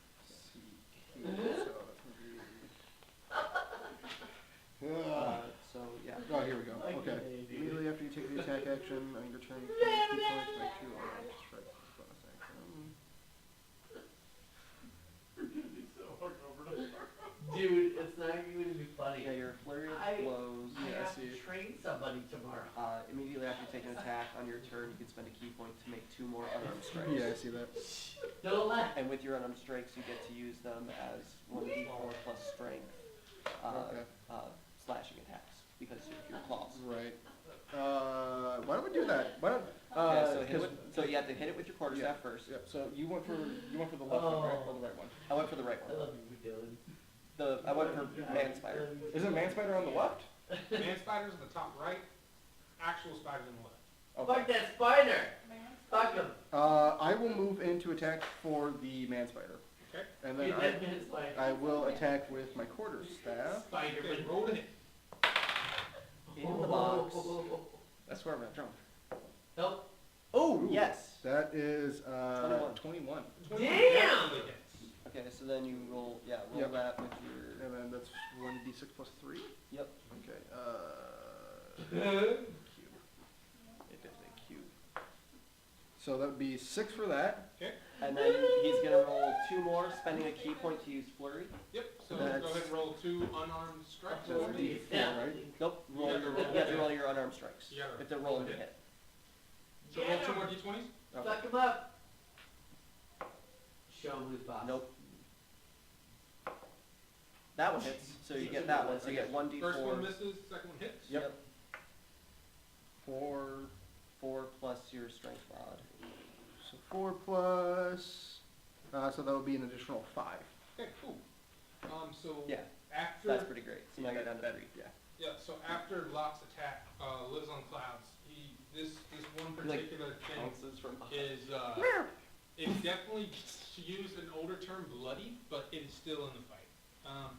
A: So yeah.
D: Oh, here we go.
C: Like
D: Okay.
C: today, dude.
D: Immediately after you take the attack action on your turn, you can 2 points, make 2 arms, strike with bonus action.
C: Dude, it's not even gonna be funny.
A: Yeah, your flurry of
C: I
A: blows.
D: Yeah, I
C: have
D: see.
C: to train somebody tomorrow.
A: Immediately after you take an attack on your turn, you can spend a key point to make 2 more unarmed strikes.
D: Yeah, I see that.
C: Don't laugh.
A: And with your unarmed strikes, you get to use them as 1d4 plus strength
D: Okay.
A: slashing attacks because of your claws.
D: Right. Why don't we do that? Why don't?
A: Okay, so, hit
D: 'cause-
A: with, so you have to hit it with your quarterstaff first.
D: Yep. So you went for the left one, right? Or the right one?
A: I went for the right
C: I
A: one.
C: love you, Dylan.
A: I went for man spider.
D: Isn't man spider on the left?
B: Man spiders in the top right, actual spiders in the left.
C: Fuck that spider! Fuck him.
D: I will move in to attack for the man spider.
B: Okay.
D: And
C: You
D: then
C: dead man spider.
D: I will attack with my quarterstaff.
B: Okay,
C: Spider-Man.
B: roll to hit.
A: In the box.
D: That's where I'm gonna jump.
C: Nope.
A: Oh, yes.
D: That is
A: 21.
D: 21.
B: 21
C: Damn!
B: definitely hits.
A: Okay, so then you roll, roll
D: Yep.
A: that with your,
D: And then that's 1d6 plus 3.
A: yep.
D: Okay. Cube. It is a cube. So that would be 6 for that.
B: Okay.
A: And then he's gonna roll 2 more, spending a key point to use flurry.
B: Yep. So
D: That's-
B: go ahead and roll 2 unarmed strikes.
D: That's
B: for me.
D: D4, right?
A: Nope, roll
B: Yeah,
A: your,
B: roll
A: you have to
B: it.
A: roll your unarmed strikes.
B: You gotta
A: If they're
B: roll
A: rolling to
B: it.
A: hit.
B: So roll 2 more d20s.
D: Okay.
C: Fuck him up. Show him who's boss.
A: Nope. That one hits, so you get that one, so you get 1d4.
B: First one misses, second one hits.
D: Yep. 4.
A: 4 plus your strength mod.
D: So 4 plus. So that would be an additional 5.
B: Okay, cool. So
A: Yeah,
B: after
A: that's pretty great. So now you're down to 3.
D: Yeah.
B: yeah, so after Locke's attack, lives on clouds. This one
A: He, like,
B: particular thing
A: Bounces from
B: is it's definitely, to use an older term, bloody, but it is still in the fight.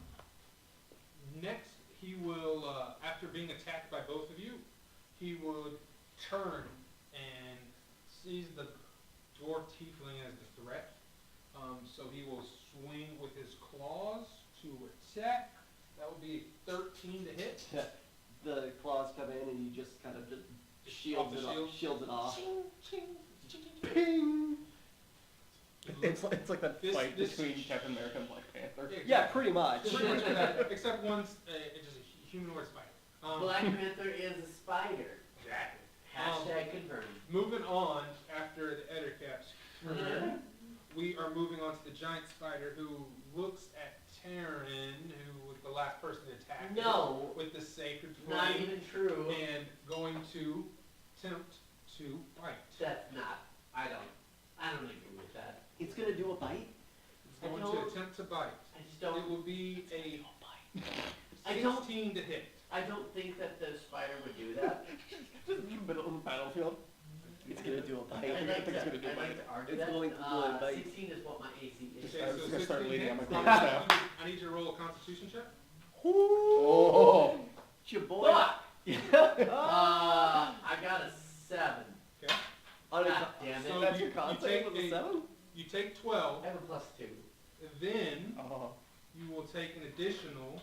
B: Next, he will, after being attacked by both of you, he would turn and sees the dwarf tiefling as the threat. So he will swing with his claws to attack. That would be 13 to hit.
A: The claws come in and you just kind of just
B: off the
A: shields it off.
D: Ping! It's like that
B: This-
D: fight
B: this-
D: between Captain America and Black Panther.
A: Yeah, pretty much.
B: Pretty much that, except one's it's just a humanoid spider.
C: Black Panther is a spider.
B: Exactly.
C: Hashtag confirmed.
B: Moving on, after the Ettercap's turn, we are moving on to the giant spider who looks at Terran, who was the last person to attack it,
C: No,
B: with the sacred
C: not
B: flame,
C: even true.
B: and going to attempt to bite.
C: That's not. I don't agree with that.
A: It's gonna do a bite?
B: It's
C: I
B: going
C: don't-
B: to attempt to bite.
C: I just
B: It
C: don't.
B: will be a
C: I don't.
B: 16 to hit.
C: I don't think that the spider would do that.
A: Just in the middle of the battlefield. It's gonna do a bite.
C: I'd like to,
D: it's gonna do
C: I'd like to argue
A: It's
C: that.
A: going to do a bite.
C: 16 is what my AC is.
B: Okay,
D: I was
B: so
D: gonna start
B: 16
D: leaning on
B: hits.
D: my quarterstaff.
B: I need you to roll a constitution check.
D: Oh!
A: It's your boy.
C: Fuck! I got a 7.
B: Okay.
A: On
C: God damn it.
B: So
A: That's
B: you-
A: your
B: you
A: concept
B: take
A: with a
B: a-
A: 7?
B: You take 12,
C: I have a +2.
B: then
D: Oh.
B: you will take an additional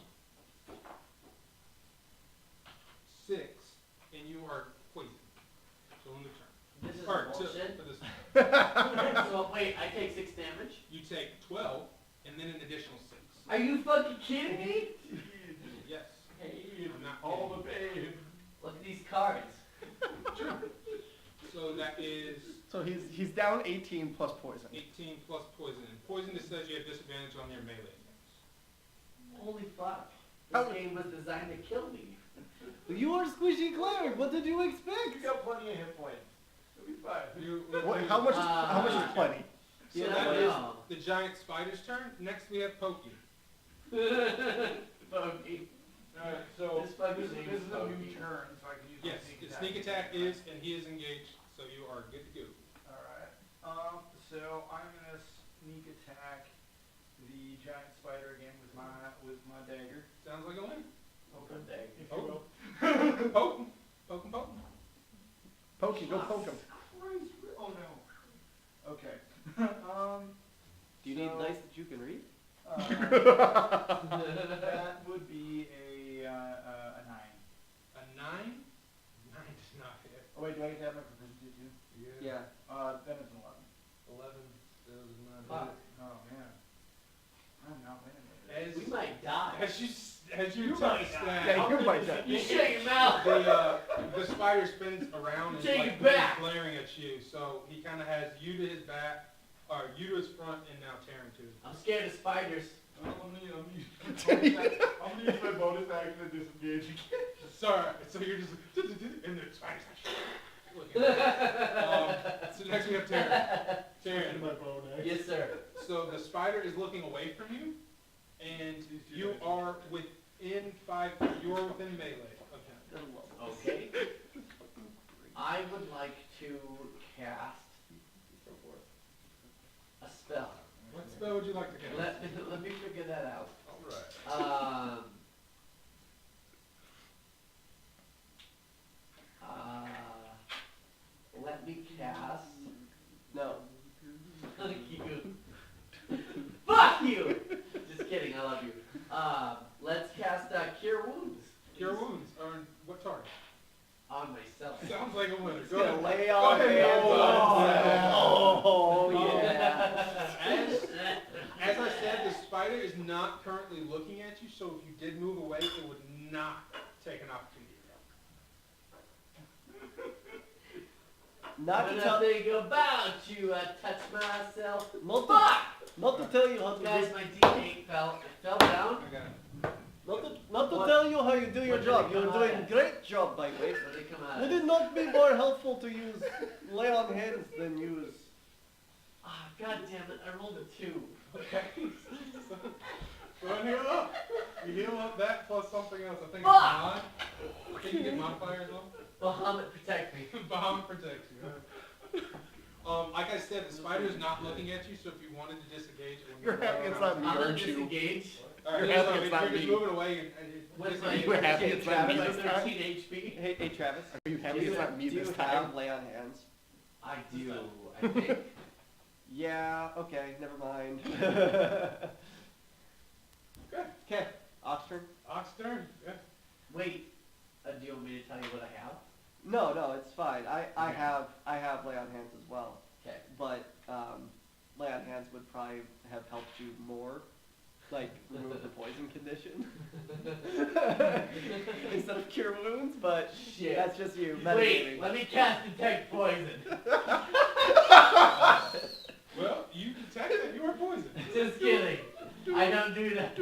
B: 6, and you are poisoned. So in the turn.
C: This is
B: Or
C: bullshit.
B: for this,
C: So wait, I take 6 damage?
B: you take 12, and then an additional 6.
C: Are you fucking kidding me?
B: Yes. I'm not
E: All
B: kidding.
E: the pain.
C: Look at these cards.
B: Sure. So that is
D: So he's down 18 plus poison.
B: 18 plus poison. And poison just says you have disadvantage on your melee attacks.
C: Holy fuck.
D: How-
C: This game was designed to kill me.
A: You are Squishy cleric. What did you expect?
E: You got plenty of hit points. You'll be fine.
D: What, how much is plenty?
B: So
C: You
B: that
C: don't
B: is
C: know.
B: the giant spider's turn. Next we have Pokey.
C: Pokey.
E: Alright, so
C: This fucking
E: this
C: thing
E: is
C: is
E: a new
C: funky.
E: turn, so I can use
B: Yes,
E: my
B: his sneak attack is, and he is engaged, so you are good to go.
E: Alright, so I'm gonna sneak attack the giant spider again with my dagger,
B: Sounds like a win.
C: Open deck.
E: if
B: Oh.
E: you will.
B: Poke him. Poke him, poke him.
D: Pokey, go poke him.
E: Christ, oh no. Okay.
A: Do you need
E: so,
A: dice that you can read?
E: that would be a 9.
B: A 9? 9 does not hit.
E: Oh wait, do I get to have my proficiency too?
A: Yeah.
E: Then it's an
B: 11 still does not
C: Fuck.
E: Oh man. I'm not winning with
C: We might die.
B: As you
E: You
B: touch
E: might
B: the
E: die.
B: stab,
D: Yeah, you might die.
C: You shut your mouth.
B: the spider spins around and
C: Take
B: like
C: it back.
B: glaring at you. So he kind of has you to his back, or you to his front, and now Terran to his
C: I'm scared of spiders.
E: I'm gonna use my bonus action to disengage again.
B: Sorry, so you're just, and the spider's looking at so next we have Taryn. Taryn,
E: My bone action.
C: Yes, sir.
B: so the spider is looking away from you, and you are within melee of him.
C: Okay. I would like to cast a spell.
B: What spell would you like to cast?
C: Let me figure that out.
B: Alright.
C: Let me cast.
A: No.
C: Fuck you. Fuck you! Just kidding, I love you. Let's cast Cure Wounds.
B: Cure wounds on what target?
C: On myself.
B: Sounds like a winner.
A: Just
B: Go
A: gonna
B: ahead.
A: lay
B: Go
A: on
B: ahead,
A: hands
B: roll
A: on
B: that.
A: Oh, yeah.
B: As I said, the spider is not currently looking at you, so if you did move away, it would not take an opportunity.
A: Not to tell,
C: Nothing about you touch myself.
A: not to,
C: Fuck!
A: not to tell you how to
C: Guys,
A: do,
C: my D8 fell down.
B: I got it.
A: not to
C: What-
A: tell you how you do your
C: what did
A: job.
C: it
A: You're
C: come out
A: doing
C: as?
A: great job, by the way.
C: What did it come out
A: Would
C: as?
A: it not be more helpful to use lay on hands than use?
C: Ah, god damn it, I rolled a 2.
B: Okay. Go ahead and heal up. You heal up that plus something else. I think it's
C: Fuck!
B: mod. I think you get modifiers though.
C: Bahamut, protect me.
B: Bahamut protects you. Like I said, the spider is not looking at you, so if you wanted to disengage, it
D: You're happy it's not me,
C: I'm gonna
D: aren't you?
C: disengage.
B: Alright,
D: You're
B: so
D: happy
B: if
D: it's not
B: you're just
D: me.
B: moving away and
C: What's my
B: disengage.
D: You happy it's not me
C: my
D: this time?
C: 13 HP?
A: Hey, Travis.
D: Are you happy
A: Do
D: it's not me
A: do
D: this
A: you
D: time?
A: have lay on hands?
C: I do, I think.
A: Yeah. Okay. Never mind.
B: Good.
A: Okay. Ox turn.
B: Ox turn. Yeah.
C: Wait, do you want me to tell you what I have?
A: No, it's fine. I
C: Okay.
A: have lay on hands as well,
C: Okay.
A: but lay on hands would probably have helped you more, like remove the poison condition instead of cure wounds. But
C: Shit.
A: that's just you
C: Wait,
A: meditating.
C: let me cast Detect Poison.
B: Well, you detect that you are poisoned.
C: Just kidding. I don't do that.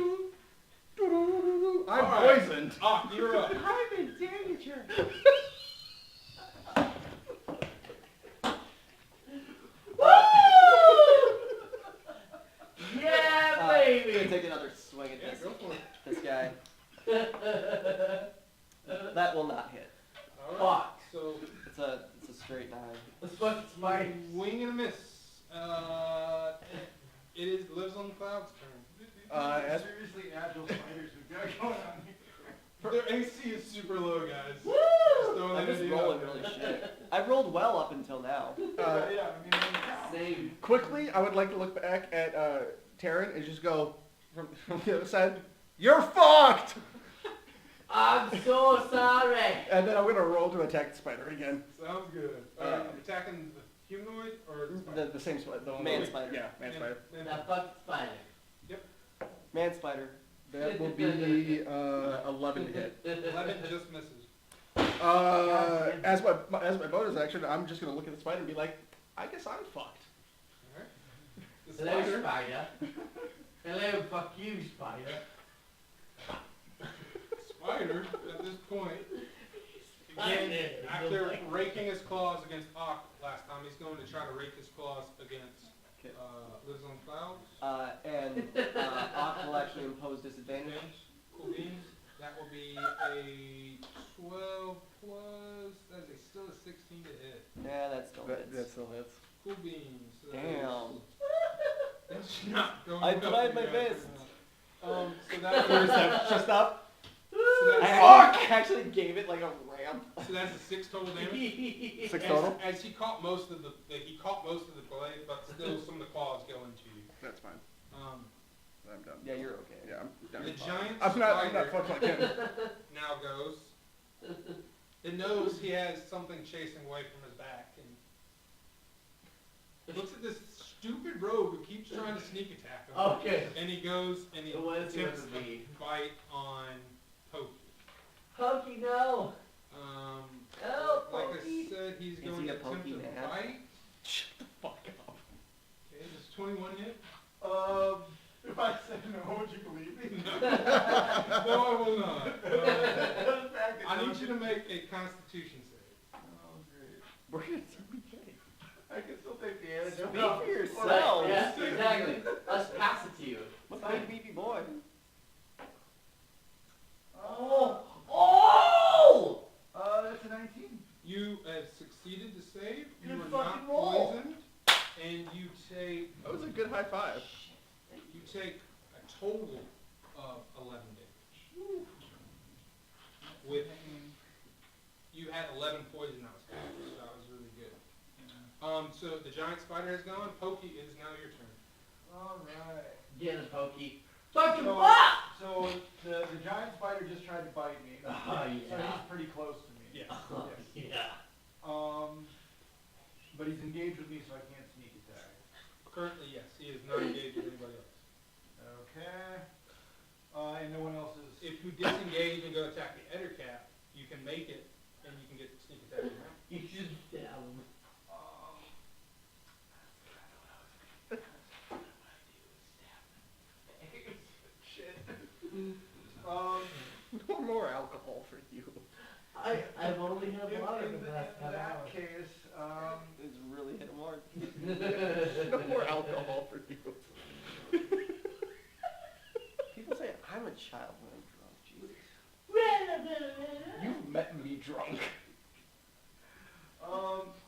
D: I'm
B: Alright.
D: poisoned.
B: Ah, you're up.
A: I'm in danger.
C: Yeah,
A: I'm gonna
C: baby.
A: take another swing at
B: Yeah,
A: this
B: go for it.
A: this guy. That will not hit.
B: Alright.
C: Fuck.
B: So,
A: It's a straight 9.
C: Let's fucking smite.
B: wing and a miss. It lives on the cloud's turn.
D: As
E: Seriously agile spiders we've got going on here.
B: Their AC is super low, guys.
C: Woo!
B: throwing
A: I'm
B: that
A: just
B: idea
A: rolling
B: out
A: really
B: there.
A: shit. I've rolled well up until now.
E: Yeah, I mean,
C: Same.
D: quickly, I would like to look back at Taryn and just go from the other side. You're fucked.
C: I'm so sorry.
D: And then I'm gonna roll to attack the spider again.
B: Sounds good. Attacking the humanoid or the spider?
D: The same spider. The one
A: Man
D: that-
A: spider.
D: Yeah, man spider.
B: Man-
C: That fucking spider.
A: Man spider.
D: That will be 11 to hit.
B: 11 just misses.
D: As my bonus action, I'm just gonna look at the spider and be like, I guess I'm fucked.
B: Alright. The
C: Hello,
B: spider,
C: spider. Hello, fuck you, spider.
B: spider, at this point, again, after raking his claws against Ock last time, he's going to try to rake his claws against
A: Okay.
B: Lives on Clouds.
A: And Ock will actually impose disadvantage.
B: Cool beans. That will be a 12 plus. That is still a 16 to hit.
A: Yeah, that still hits.
D: That still hits.
B: Cool beans. So that
A: Damn.
B: is- It's not going
A: I
B: well
A: tried
B: for
A: my
B: you guys.
A: best.
B: So that
A: Where's
B: was,
A: that? Just up.
B: so that's,
A: I actually gave it like a ramp.
B: so that's a 6 total damage.
D: 6 total?
B: As he caught most of the blade, but still some of the claws go into you.
D: That's fine. I'm done.
A: Yeah, you're okay.
D: Yeah, I'm done.
B: The giant
D: I'm not
B: spider
D: fucked like him.
B: now goes. It knows he has something chasing away from his back, and it looks at this stupid rogue who keeps trying to sneak attack him.
C: Okay.
B: And he goes and he
C: What is it
B: attempts
C: with
B: to
C: me?
B: bite on Pokey.
C: Pokey, no. Help,
B: Like I
C: Pokey.
B: said, he's
A: Is
B: going
A: he
B: to
A: a
B: attempt to
A: Pokey man?
B: bite.
D: Shut the fuck up.
B: Okay, does 21 hit?
E: if I said no, would you
B: No, I will not. I need you to make a Constitution save.
E: Oh, great.
D: We're gonna TPK.
E: I can still take the edge.
A: Speak
C: No.
A: for yourself.
C: Yeah, exactly. Let's pass it to you.
A: What's big beefy boy?
C: Oh! Oh!
E: That's a 19.
B: You have succeeded to save. You
C: Good
B: are not
C: fucking roll.
B: poisoned, and you take
D: That was a good high five.
B: a total of 11 damage. With you had 11 poison that was cast, so that was really good. So the giant spider has gone. Pokey, it is now your turn.
E: Alright.
C: Get him, Pokey. Fuck him
E: So-
C: up!
E: So the giant spider just tried to bite me.
C: Oh,
E: So
C: yeah.
E: he's pretty close to me.
B: Yes.
C: Oh, yeah.
E: But he's engaged with me, so I can't sneak attack.
B: Currently, yes, he is not engaged with anybody else.
E: Okay. And no one else is.
B: If you disengage and go attack the Ettercap, you can make it, and you can get sneak attack around.
C: You should stab him.
E: Shit.
D: No more alcohol for you.
C: I've only had water
E: in
C: for the past half
E: that
C: hour.
E: case,
A: It's really hit him hard.
D: No more alcohol for you.
A: People say I'm a child when I'm drunk. Jesus.
D: You've met me drunk.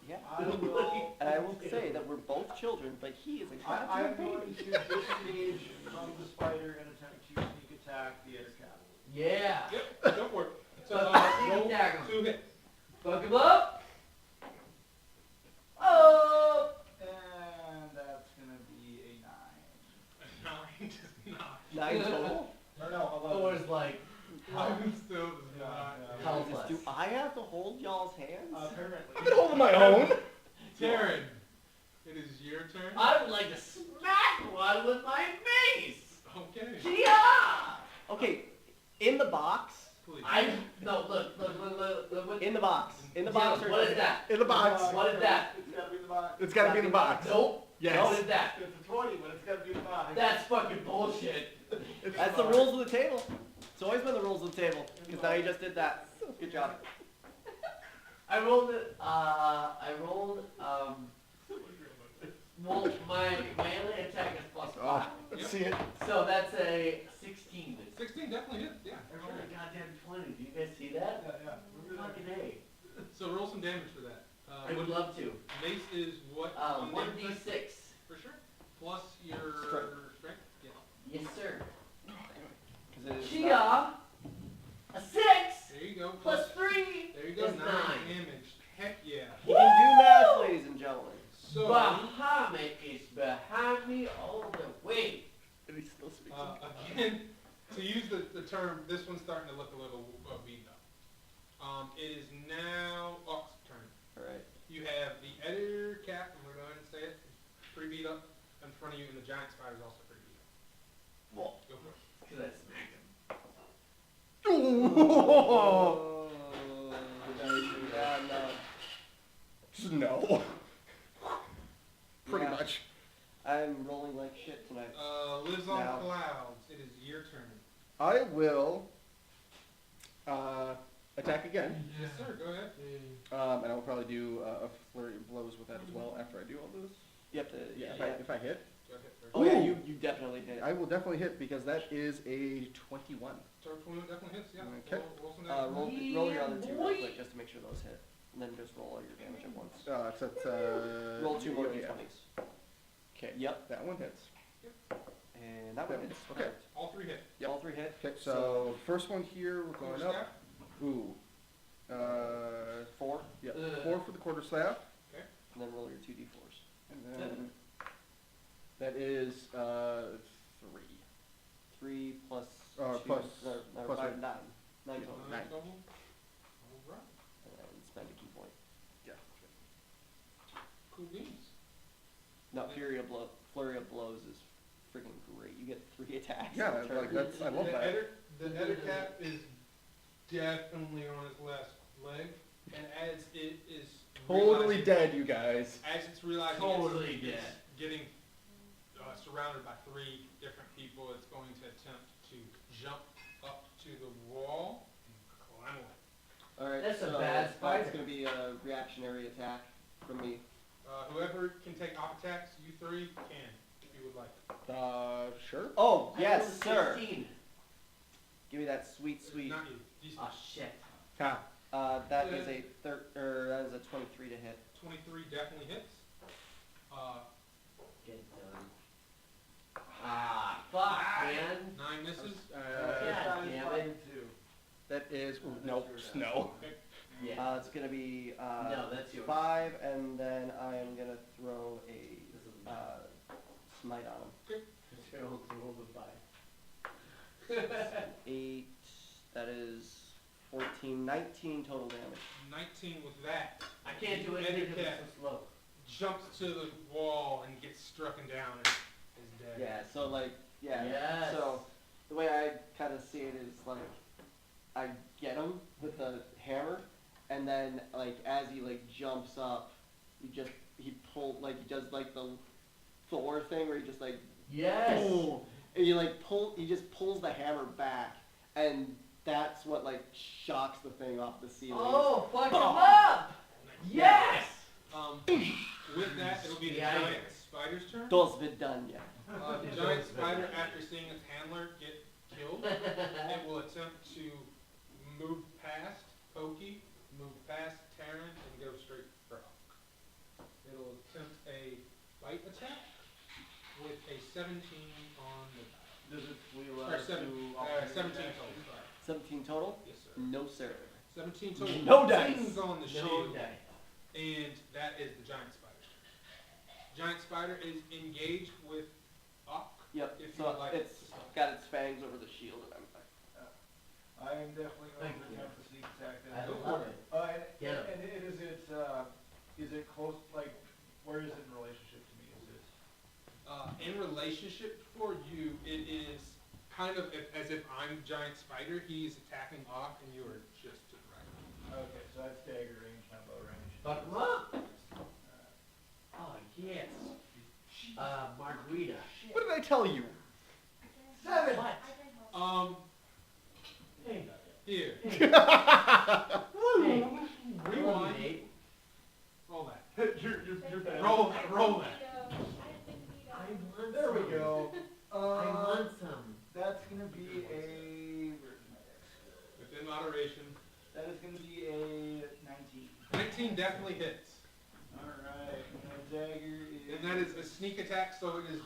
A: Yeah.
E: I will.
A: And I will say that we're both children, but he is a
E: I'm
A: goddamn
E: going
A: baby.
E: to disengage from the spider and attempt to sneak attack the other cat.
C: Yeah.
B: Yep, go for it. So
C: Sneak
B: roll
C: attack him.
B: 2 hits.
C: Fuck him up. Oh!
E: And that's gonna be a 9.
B: 9 does not.
A: 9 total?
E: Or no, 11.
C: Thor's like,
B: Eleven still does
E: Yeah,
B: not.
E: yeah.
C: Hell
A: Jesus,
C: bless.
A: do I have to hold y'all's hands?
E: Apparently.
D: I've been holding my own.
B: Darren, it is your turn.
C: I would like to smack one with my mace.
B: Okay.
C: Yeah.
A: Okay, in the box.
B: Please.
C: No, look.
A: In the box. In the
C: Jim,
A: box.
C: what is that?
D: In the box.
C: What is that?
E: It's gotta be in the box.
D: It's gotta be in the box.
C: Nope.
D: Yes.
C: What is that?
E: It's a 20, but it's gotta be in the box.
C: That's fucking bullshit.
A: That's the rules of the table. It's always been the rules of the table. Because now you just did that. Good job.
C: I rolled it. Well, my melee attack is +5.
D: Oh, let's see it.
C: So that's a 16.
B: 16 definitely hits, yeah.
C: I rolled a goddamn 20. Do you guys see that?
E: Yeah.
C: Fucking A.
B: So roll some damage for that.
C: I would love to.
B: Mace is what? on damage?
C: 1d6.
B: For sure. Plus your strength. Yeah.
C: Yes, sir.
A: 'Cause it is
C: Chia. A 6
B: There you go.
C: plus 3
B: There you go.
C: is
B: 9
C: 9.
B: damage. Heck yeah.
A: He can do math, ladies and gentlemen.
B: So
C: Bahamut is behind me all the way.
D: And he still speaks.
B: again, to use the term, this one's starting to look a little beat up. It is now Ox's turn.
A: Alright.
B: You have the editor cap, I'm gonna go ahead and say it, it's pretty beat up in front of you, and the giant spider is also pretty beat up.
C: Well,
B: Go for it.
C: because I smacked him.
A: Oh. Yeah, no.
D: Just no. Pretty
A: Yeah.
D: much.
A: I'm rolling like shit tonight.
B: Lives on
A: Now.
B: clouds. It is your turn.
D: I will attack again.
B: Yes, sir. Go ahead.
D: And I will probably do a flurry of blows with that as well after I do all this.
A: You have to.
D: Yeah,
A: Yeah.
D: if I hit.
B: Go ahead first.
A: Oh yeah,
D: Ooh.
A: you definitely hit.
D: I will definitely hit because that is a 21.
B: So 21 definitely hits. Yeah.
D: Okay.
B: Roll some damage.
A: Roll your other two real
C: boy.
A: quick just to make sure those hit. And then just roll all your damage at once.
D: So it's
A: Roll 2 more
D: yeah.
A: d20s.
D: Okay.
A: Yep.
D: That one hits.
A: And that one
D: That
A: hits.
D: one- okay.
A: Perfect.
B: All 3 hit.
A: All 3 hit.
D: Okay, so first one here, we're going up.
B: Quarterstaff.
D: Ooh.
A: 4.
D: Yeah,
C: Ugh.
D: 4 for the quarterstaff.
A: And then roll your 2d4s.
D: And then that is 3.
A: 3 plus 2.
D: Plus-
A: no,
D: plus
A: 5,
D: one.
A: 9. 9 total.
D: 9.
B: Total. All right.
A: And then spend a key point.
D: Yeah.
B: Cool beans.
A: No, Flurry of Blows is freaking great. You get 3 attacks.
D: Yeah,
A: per turn.
D: like that's I love that.
B: The Ettercap is definitely on its last leg, and as it is
D: Totally
B: realizing-
D: dead, you guys.
B: As it's realizing
C: Totally
B: it's
C: dead.
B: getting surrounded by 3 different people, it's going to attempt to jump up to the wall and climb away.
A: Alright,
C: That's a
A: so
C: bad
A: that's
C: spider.
A: gonna be a reactionary attack from me.
B: Whoever can take op attacks, you three can, if you would like.
D: Sure.
A: Oh,
C: I
A: yes,
C: rolled a
A: sir.
C: 16.
A: Give me that sweet, sweet.
B: Not you. These
C: Oh shit.
D: Ha.
A: That is a that is a 23 to hit.
B: 23 definitely hits.
C: Get done. Ah, fuck, man.
B: 9 misses.
C: God damn it.
D: That is, ooh, nope, no.
B: Okay.
C: Yeah.
A: It's gonna be
C: No, that's yours.
A: 5, and then I am gonna throw a
C: This is
A: smite on him.
C: roll the 5.
A: 8. That is 14, 19 total damage.
B: 19 with that.
C: I can't do anything because
B: Cat
C: it's so slow.
B: jumps to the wall and gets struck down and is dead.
A: Yeah. So like yeah.
C: Yes.
A: So the way I kind of see it is like I get him with the hammer, and then like as he like jumps up, he does like the Thor thing where he just like
C: Yes.
A: boom, and he just pulls the hammer back, and that's what like shocks the thing off the ceiling.
C: Oh, fuck him up! Yes!
B: With that, it'll be the
C: Yeah,
B: giant spider's turn.
A: Dos been done yet.
B: The giant spider, after seeing its handler get killed, it will attempt to move past Pokey, move past Terran, and go straight for Hawk. It'll attempt a bite attack with a 17 on the die.
E: Does it flee
B: Or
E: left
B: 17 total. Sorry.
A: 17 total?
B: Yes, sir.
A: No sir.
B: 17 total.
A: No dice.
B: Dings on the
C: No
B: shield.
C: day.
B: And that is the giant spider's turn. Giant spider is engaged with Hawk.
A: Yep.
B: If you
A: So
B: would like
A: it's
B: to start.
A: got its fangs over the shield, and I'm like,
E: I am definitely going
C: Thank
E: to
C: you.
E: attempt to sneak attack
C: I
E: that.
C: love it. Get him.
E: And is it close, like, where is it in relationship to me? Is it?
B: In relationship for you, it is kind of as if I'm giant spider. He's attacking Hawk, and you are just to the right.
E: Okay, so that's dagger range, not bow range.
C: Fuck him up! Oh, yes. Margarita.
D: What did I tell you?
E: 7!
C: What? Hey.
B: Here,
C: Hey. Hey.
B: Rewind.
C: Nate.
B: roll that.
E: You're bad.
B: Roll that.
C: I want
E: There we
C: some.
E: go.
C: I want some.
E: That's gonna be a. Where's my dice?
B: Within moderation.
E: That is gonna be a 19.
B: 19 definitely hits.
E: Alright, and dagger is.
B: And that is a sneak attack, so it is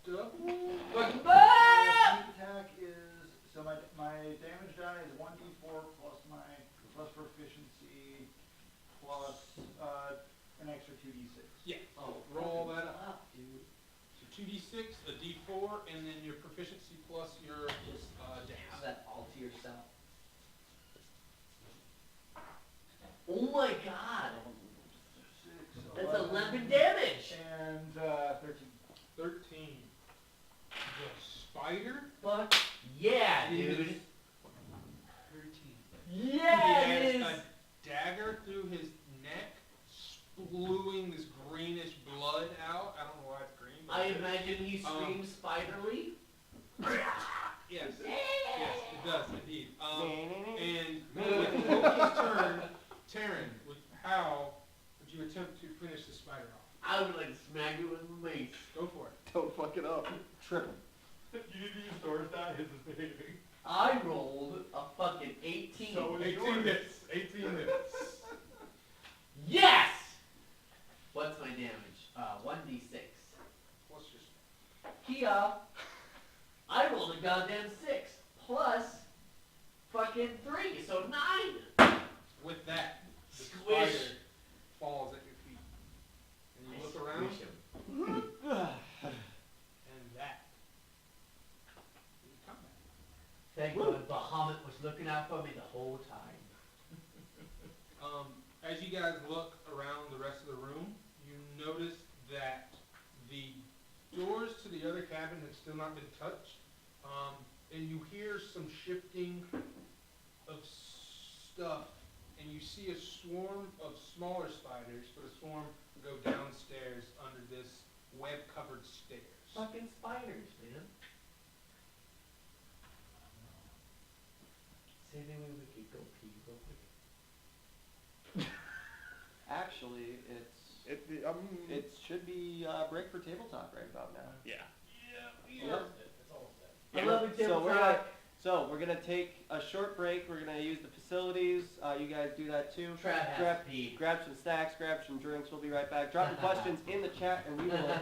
B: double.
C: Fuck him
E: Sneak
C: up!
E: attack is. So my damage die is 1d4 plus proficiency plus an extra 2d6.
B: Yeah.
C: Oh,
B: Roll
C: fuck
B: that
C: him
B: up.
C: dude.
B: So 2d6, a d4, and then your proficiency plus your
C: Have
B: dex.
C: that all to yourself. Oh my god!
E: 6,
C: That's 11 damage!
E: And 13.
B: 13. The spider
C: Fuck yeah,
B: is
C: dude!
B: 13.
C: Yeah,
B: He
C: it
B: has
C: is!
B: a dagger through his neck, spewing this greenish blood out. I don't know why it's green. But
C: I
B: it is.
C: imagine he screams spiderly.
B: Yes, yes, it does indeed. And with Pokey's turn, Terran, how would you attempt to finish the spider off?
C: I would like to smack you with a mace.
B: Go for it.
A: don't fuck it up. Triple.
E: You need to use Thor's die, his is behaving.
C: I rolled a fucking 18.
E: So is
B: 18
E: yours.
B: hits. 18 hits.
C: Yes! What's my damage? 1d6.
B: What's your
C: Kia, I rolled a goddamn 6 plus fucking 3, so 9.
B: With that, the
C: Squish.
B: spider falls at your feet. And you look around,
C: Squish him.
B: and that is combat.
C: Thank God Bahamut was looking out for me the whole time.
B: As you guys look around the rest of the room, you notice that the doors to the other cabin have still not been touched, and you hear some shifting of stuff, and you see a swarm of smaller spiders, but a swarm go downstairs under this web-covered stairs.
C: Fucking spiders, man.
A: Actually, it should be break for table talk right about now.
D: Yeah.
A: Yep.
C: I love it,
A: So
C: table talk.
A: we're gonna take a short break. We're gonna use the facilities. You guys do that too.
C: Trav has to pee.
A: Grab some snacks, grab some drinks. We'll be right back. Drop your questions in the chat, and we will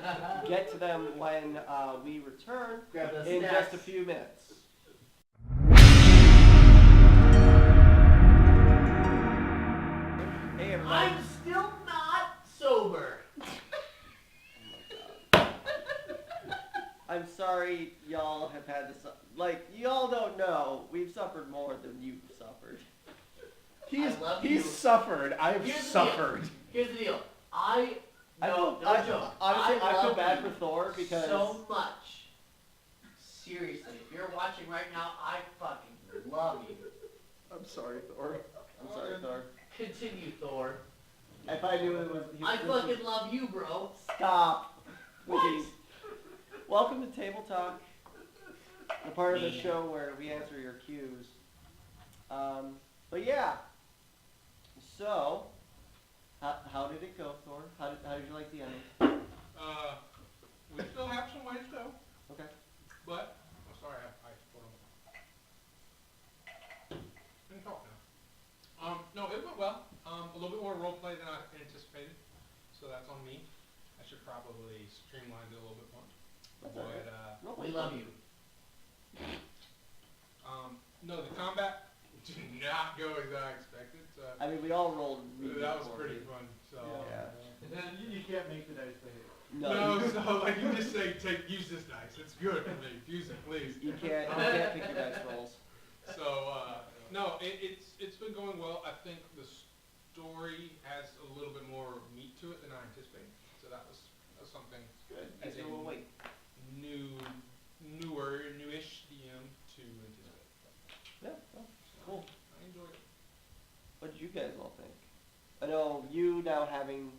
A: get to them when we return
C: Grab the
A: in
C: snacks.
A: just a few minutes. Hey everybody.
C: I'm still not sober.
A: I'm sorry y'all have had this. Like, y'all don't know. We've suffered more than you've suffered.
D: He's suffered. I've
C: Here's the
D: suffered.
C: Here's the deal. No joke.
A: Honestly, I feel
C: love
A: bad
C: you
A: for Thor because
C: so much. Seriously, if you're watching right now, I fucking love you.
D: I'm sorry, Thor.
A: I'm sorry, Thor.
C: Continue, Thor.
A: If I knew it was,
C: I fucking love you, bro.
A: stop, please. Welcome to Table Talk, the part of the
C: Me.
A: show where we answer your cues. But yeah. So, how did it go, Thor? How did you like the ending?
B: We still have some ways to go,
A: Okay.
B: but I'm sorry, I hold on. I can talk now. No, it went well. A little bit more role play than I anticipated, so that's on me. I should probably streamline it a little bit more.
A: That's
B: But
A: all right.
C: We love you.
B: no, the combat did not go as I expected. So
A: I mean, we all rolled really
B: that was
A: poorly.
B: pretty fun. So.
A: Yeah.
E: And then you can't make the dice behave.
B: No, so like you just say, use this dice. It's good for me. Use it, please.
A: You can't pick your dice rolls.
B: So no, it's been going well. I think the story has a little bit more meat to it than I anticipated. So that was something
A: Good.
B: as a
A: We'll wait.
B: newish DM to anticipate.
A: Yeah. Well, cool.
B: I enjoyed it.
A: What did you guys all think? I know you now having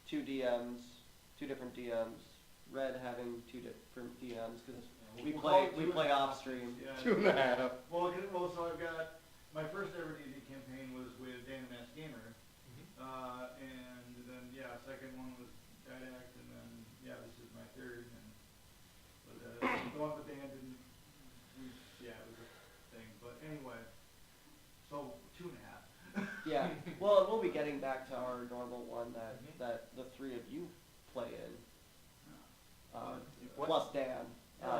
A: two different DMs. Red having two different DMs because we play off stream.
E: Yeah.
D: 2.5.
E: Well, so I've got my first ever D&D campaign was with Dan the Masked Gamer, and then second one was Didact, and then this is my third. But the one with Dan didn't. It was a thing. But anyway, so 2.5.
A: Yeah. Well, we'll be getting back to our normal one that the three of you play in. Plus Dan.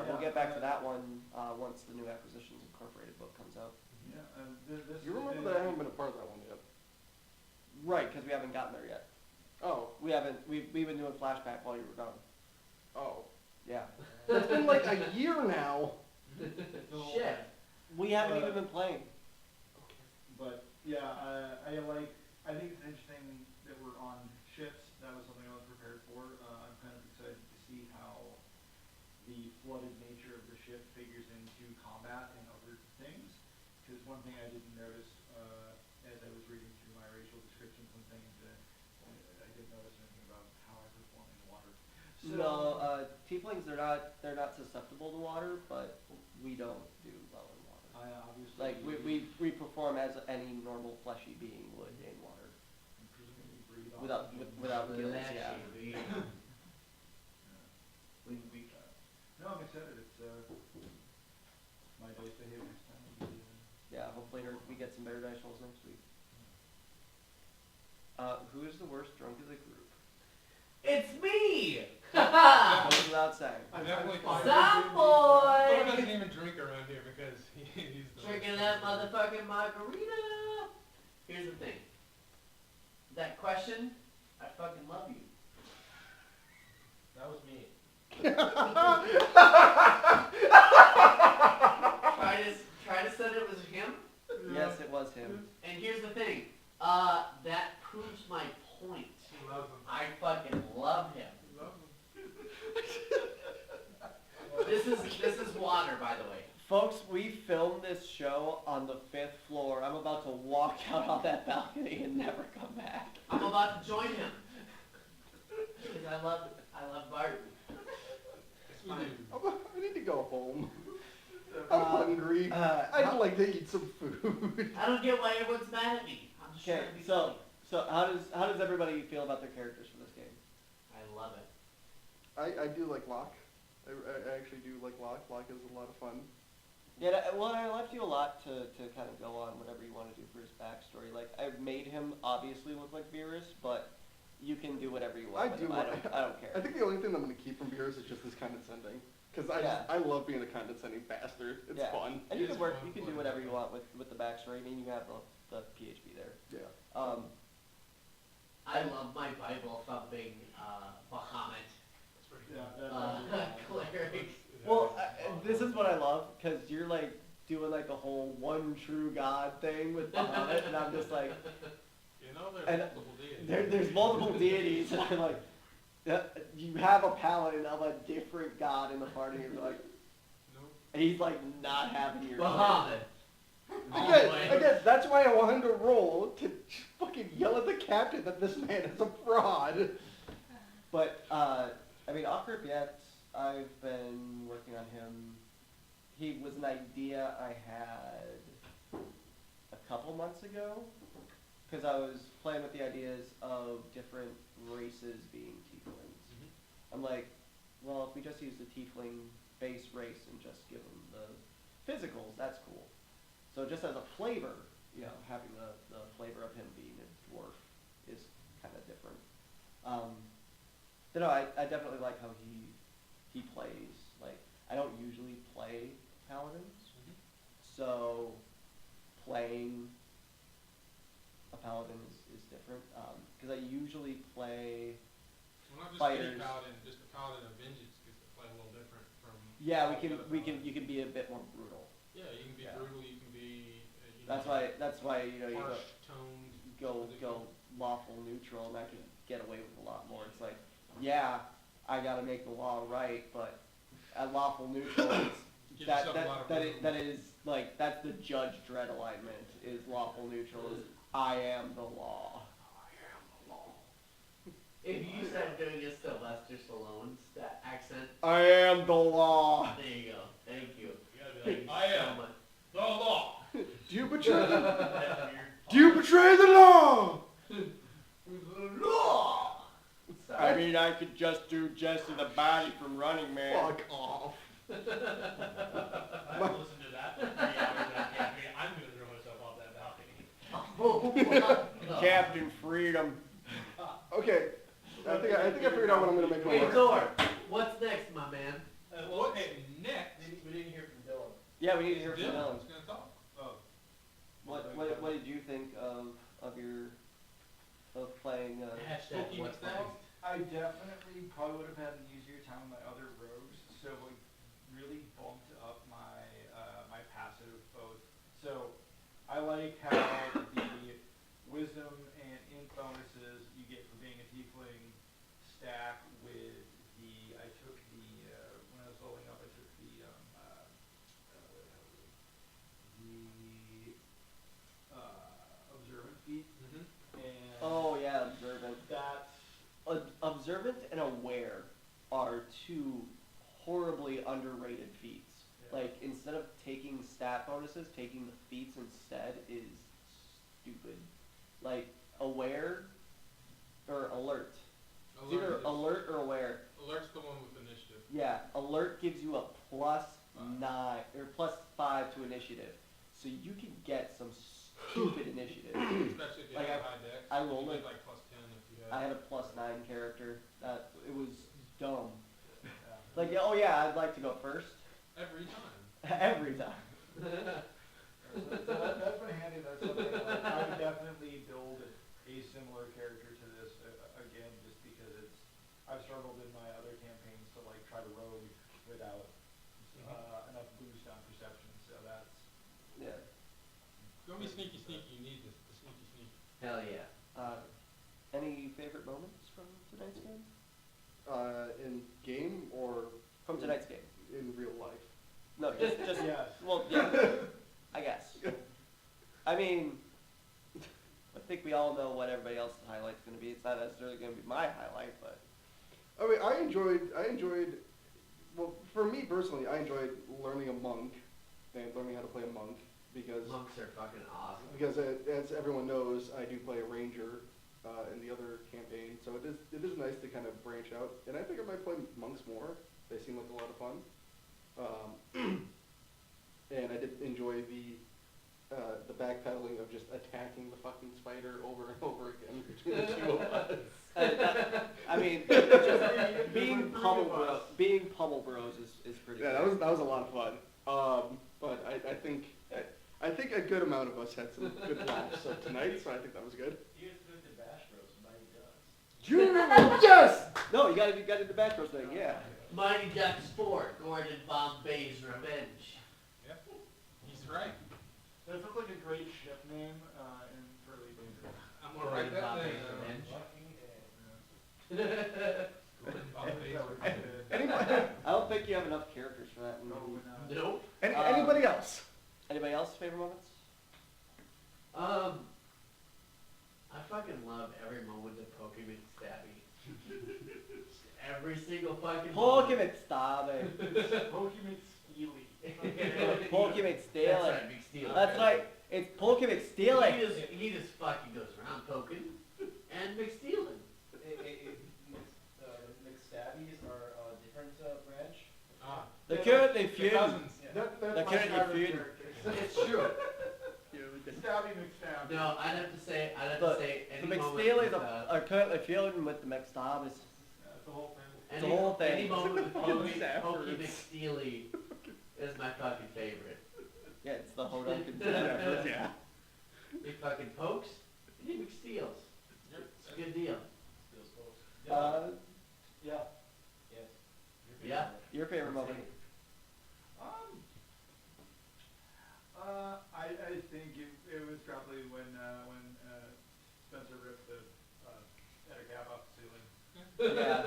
A: We'll get back to that one once the new Acquisitions Incorporated book comes out.
E: Yeah, and this
D: You remember that I haven't been a part of that one yet?
A: Right, because we haven't gotten there yet.
D: Oh.
A: We haven't. We've been doing flashback while you were gone.
D: Oh.
A: Yeah.
D: It's been like a year now.
C: Shit.
A: We haven't even been playing.
E: But I think it's interesting that we're on ships. That was something I was prepared for. I'm kind of excited to see how the flooded nature of the ship figures into combat and other things. Because one thing I didn't notice as I was reading through my racial descriptions and things, I didn't notice anything about how I perform in water. So,
A: No, tieflings they're not susceptible to water, but we don't do well in water.
E: I obviously
A: Like we perform as any normal fleshy being would in water,
E: presumably breathe off
A: without
E: the
A: gills.
C: Bless
A: Yeah.
C: you, dude.
E: No, I'm excited. It's my dice behave next time.
A: Yeah. Hopefully we get some better dice rolls next week. Who is the worst drunk of the group?
C: It's me!
A: Goes without saying.
B: I definitely
C: Some
B: Thor
C: boy!
B: doesn't even drink around here because he's the
C: Drinking that motherfucking margarita! Here's the thing. That question, I fucking love you.
B: That was me.
C: Try to say it was him.
A: Yes, it was him.
C: And here's the thing. That proves my point.
B: He loves him.
C: I fucking love him.
B: He loves him.
C: This is water, by the way.
A: Folks, we filmed this show on the 5th floor. I'm about to walk out on that balcony and never come back.
C: I'm about to join him. Because I love Barton.
B: Yes, we do.
D: I need to go home. I'm hungry. I'd like to eat some food.
C: I don't get why everyone's mad at me. I'm just
A: Okay,
C: trying to be
A: so So how does everybody feel about their characters for this game?
C: I love it.
D: I do like Locke. I actually do like Locke. Locke is a lot of fun.
A: Yeah, well, I left you a lot to kind of go on whatever you want to do for his backstory. Like, I've made him obviously look like Beerus, but you can do whatever you want with him. I don't care.
D: I think the only thing I'm going to keep from Beerus is just his condescending. Because I love being a condescending bastard. It's fun.
A: And you can do whatever you want with the backstory. I mean, you have the PHP there.
D: Yeah.
C: I love my Bible thumping Bahamut
B: That's pretty
E: Yeah,
B: cool.
C: cleric.
A: Well, this is what I love, because you're like doing like the whole one true God thing with Bahamut, and I'm just like,
B: You know, there's
A: and
B: multiple deities.
A: there's multiple deities, and I'm like, you have a paladin of a different God in the party, and you're like,
B: Nope.
A: and he's like not having your
C: Bahamut.
D: Again, that's why I want him to roll to fucking yell at the captain that this man is a fraud.
A: But, I mean, Awkward Yet, I've been working on him. He was an idea I had a couple months ago, because I was playing with the ideas of different races being tieflings.
B: Mhm.
A: I'm like, well, if we just use the tiefling base race and just give them the physicals, that's cool. So just as a flavor, you know, having the flavor of him being a dwarf is kind of different. But no, I definitely like how he plays. Like, I don't usually play paladins, so playing a paladin is different. Because I usually play
B: Well, not just
A: fighters.
B: any paladin, just a paladin of vengeance gets to play a little different from.
A: Yeah,
B: all the other
A: you
B: paladins.
A: can be a bit more brutal.
B: Yeah, you can be
A: Yeah.
B: brutal. You can be.
A: That's why you know you
B: harsh toned.
A: go lawful neutral, and I can get away with a lot more. It's like, yeah, I got to make the law right, but at lawful neutral,
B: Give yourself a lot of room.
A: that is like that's the Judge Dredd alignment. Is lawful neutral is I am the law.
C: If you start doing a Sylvester Stallone accent,
A: I am the law.
C: there you go. Thank you.
B: You gotta be like, I
C: So
B: am
C: much.
B: the law.
D: Do you betray the
B: That's weird.
D: Do you betray the law?
C: Law!
A: I mean, I could just do Jesse the Body from Running Man.
D: Fuck off.
B: I haven't listened to that for 3 hours and I can't be, I'm gonna throw myself off that balcony.
C: Oh,
A: Captain Freedom.
D: Okay. I think I figured out what I'm gonna make
C: Hey,
D: work.
C: Thor, what's next, my man?
B: What next?
E: We didn't hear from Dylan.
A: Yeah, we need to hear from
B: Dylan
A: Dylan.
B: was gonna talk. Oh.
A: What did you think of your playing?
C: Hashtag
B: Spooky
C: what's
B: mustache.
C: next?
E: I definitely probably would have had an easier time with my other rogues, so we really bumped up my my passive both. So I like how the wisdom and ink bonuses you get for being a tiefling stack with the I took the when I was leveling up I took the observant feat and
A: Oh yeah, observant.
E: that's
A: Observant and aware are two horribly underrated feats.
E: Yeah.
A: Like, instead of taking stat bonuses, taking the feats instead is stupid. Like, aware or alert. It's either
B: is-
A: alert or aware.
B: Alert's the one with initiative.
A: Yeah, alert gives you a +9 or +5 to initiative, so you can get some stupid initiative.
B: Especially if you
A: Like,
B: have a high dex.
A: I
B: You
A: rolled
B: get
A: it.
B: like +10 if you have.
A: I had a +9 character. It was dumb.
E: yeah.
A: Like, oh yeah, I'd like to go first
B: Every time.
A: every time.
E: So that's been handy. That's something I would definitely build a similar character to this again, just because I've struggled in my other campaigns to like try to rogue without enough boost on perception. So that's
A: Yeah.
B: Don't be sneaky. You need this. The sneaky.
C: Hell yeah.
A: Any favorite moments from tonight's game?
D: In game or
A: From tonight's game?
D: in real life?
A: No, just
E: yes.
A: well, yeah, I guess. I mean, I think we all know what everybody else's highlight's going to be. It's not necessarily going to be my highlight, but
D: I mean, I enjoyed. Well, for me personally, I enjoyed learning a monk and learning how to play a monk because
C: Monks are fucking awesome.
D: as everyone knows, I do play a ranger
F: in the other campaign, so it is nice to kind of branch out. And I think I might play monks more. They seem like a lot of fun. And I did enjoy the backpedaling of just attacking the fucking spider over and over again between the two of us.
A: I mean, just being pummel bros is pretty.
F: Yeah,
A: good.
F: that was a lot of fun. But I think a good amount of us had some good laughs tonight, so I think that was good.
E: You get to the Bash Bros, Mighty Ducks.
F: Yes.
A: No, you gotta do the back row thing. Yeah.
C: Mighty Ducks 4, Gordon Bombay's Revenge.
B: Yep, he's right.
E: That looked like a great ship name for Elite Dangerous.
B: I'm gonna write that
C: Bombay's
B: thing.
C: Revenge.
F: Anybody?
A: I don't think you have enough characters for that.
C: Nope.
F: Anybody else?
A: Anybody else favorite moments?
C: I fucking love every moment of Pokemon Stabby. Every single fucking
A: Pokemon Stabby.
E: Pokemon Steely.
A: Pokemon
C: That's
A: Stealing.
C: right, Big Steel.
A: That's right. It's Pokemon Stealing.
C: He just fucking goes around poking and McStealing.
G: McStabbies are a different branch.
A: The currently
B: The
A: feud.
B: cousins.
E: That's
A: The
E: my
A: currently
E: favorite
A: feud.
E: character.
C: It's true.
E: Stabby McStabby.
C: No, I'd have to say
A: The
C: any moment
A: McSteelies
C: with,
A: are currently feuding with the McStabbies.
E: That's the whole thing.
A: the whole thing.
C: Any moment with Pokey
F: Zaffords.
C: McSteely is my fucking favorite.
A: Yeah, it's the whole Duncan
F: Yeah.
C: He fucking pokes and he McSteals. It's a good deal.
E: Yeah.
G: Yes.
C: Yeah.
A: Your favorite moment?
E: I think it was probably when Spencer ripped the attic cap off the ceiling.
A: Yeah.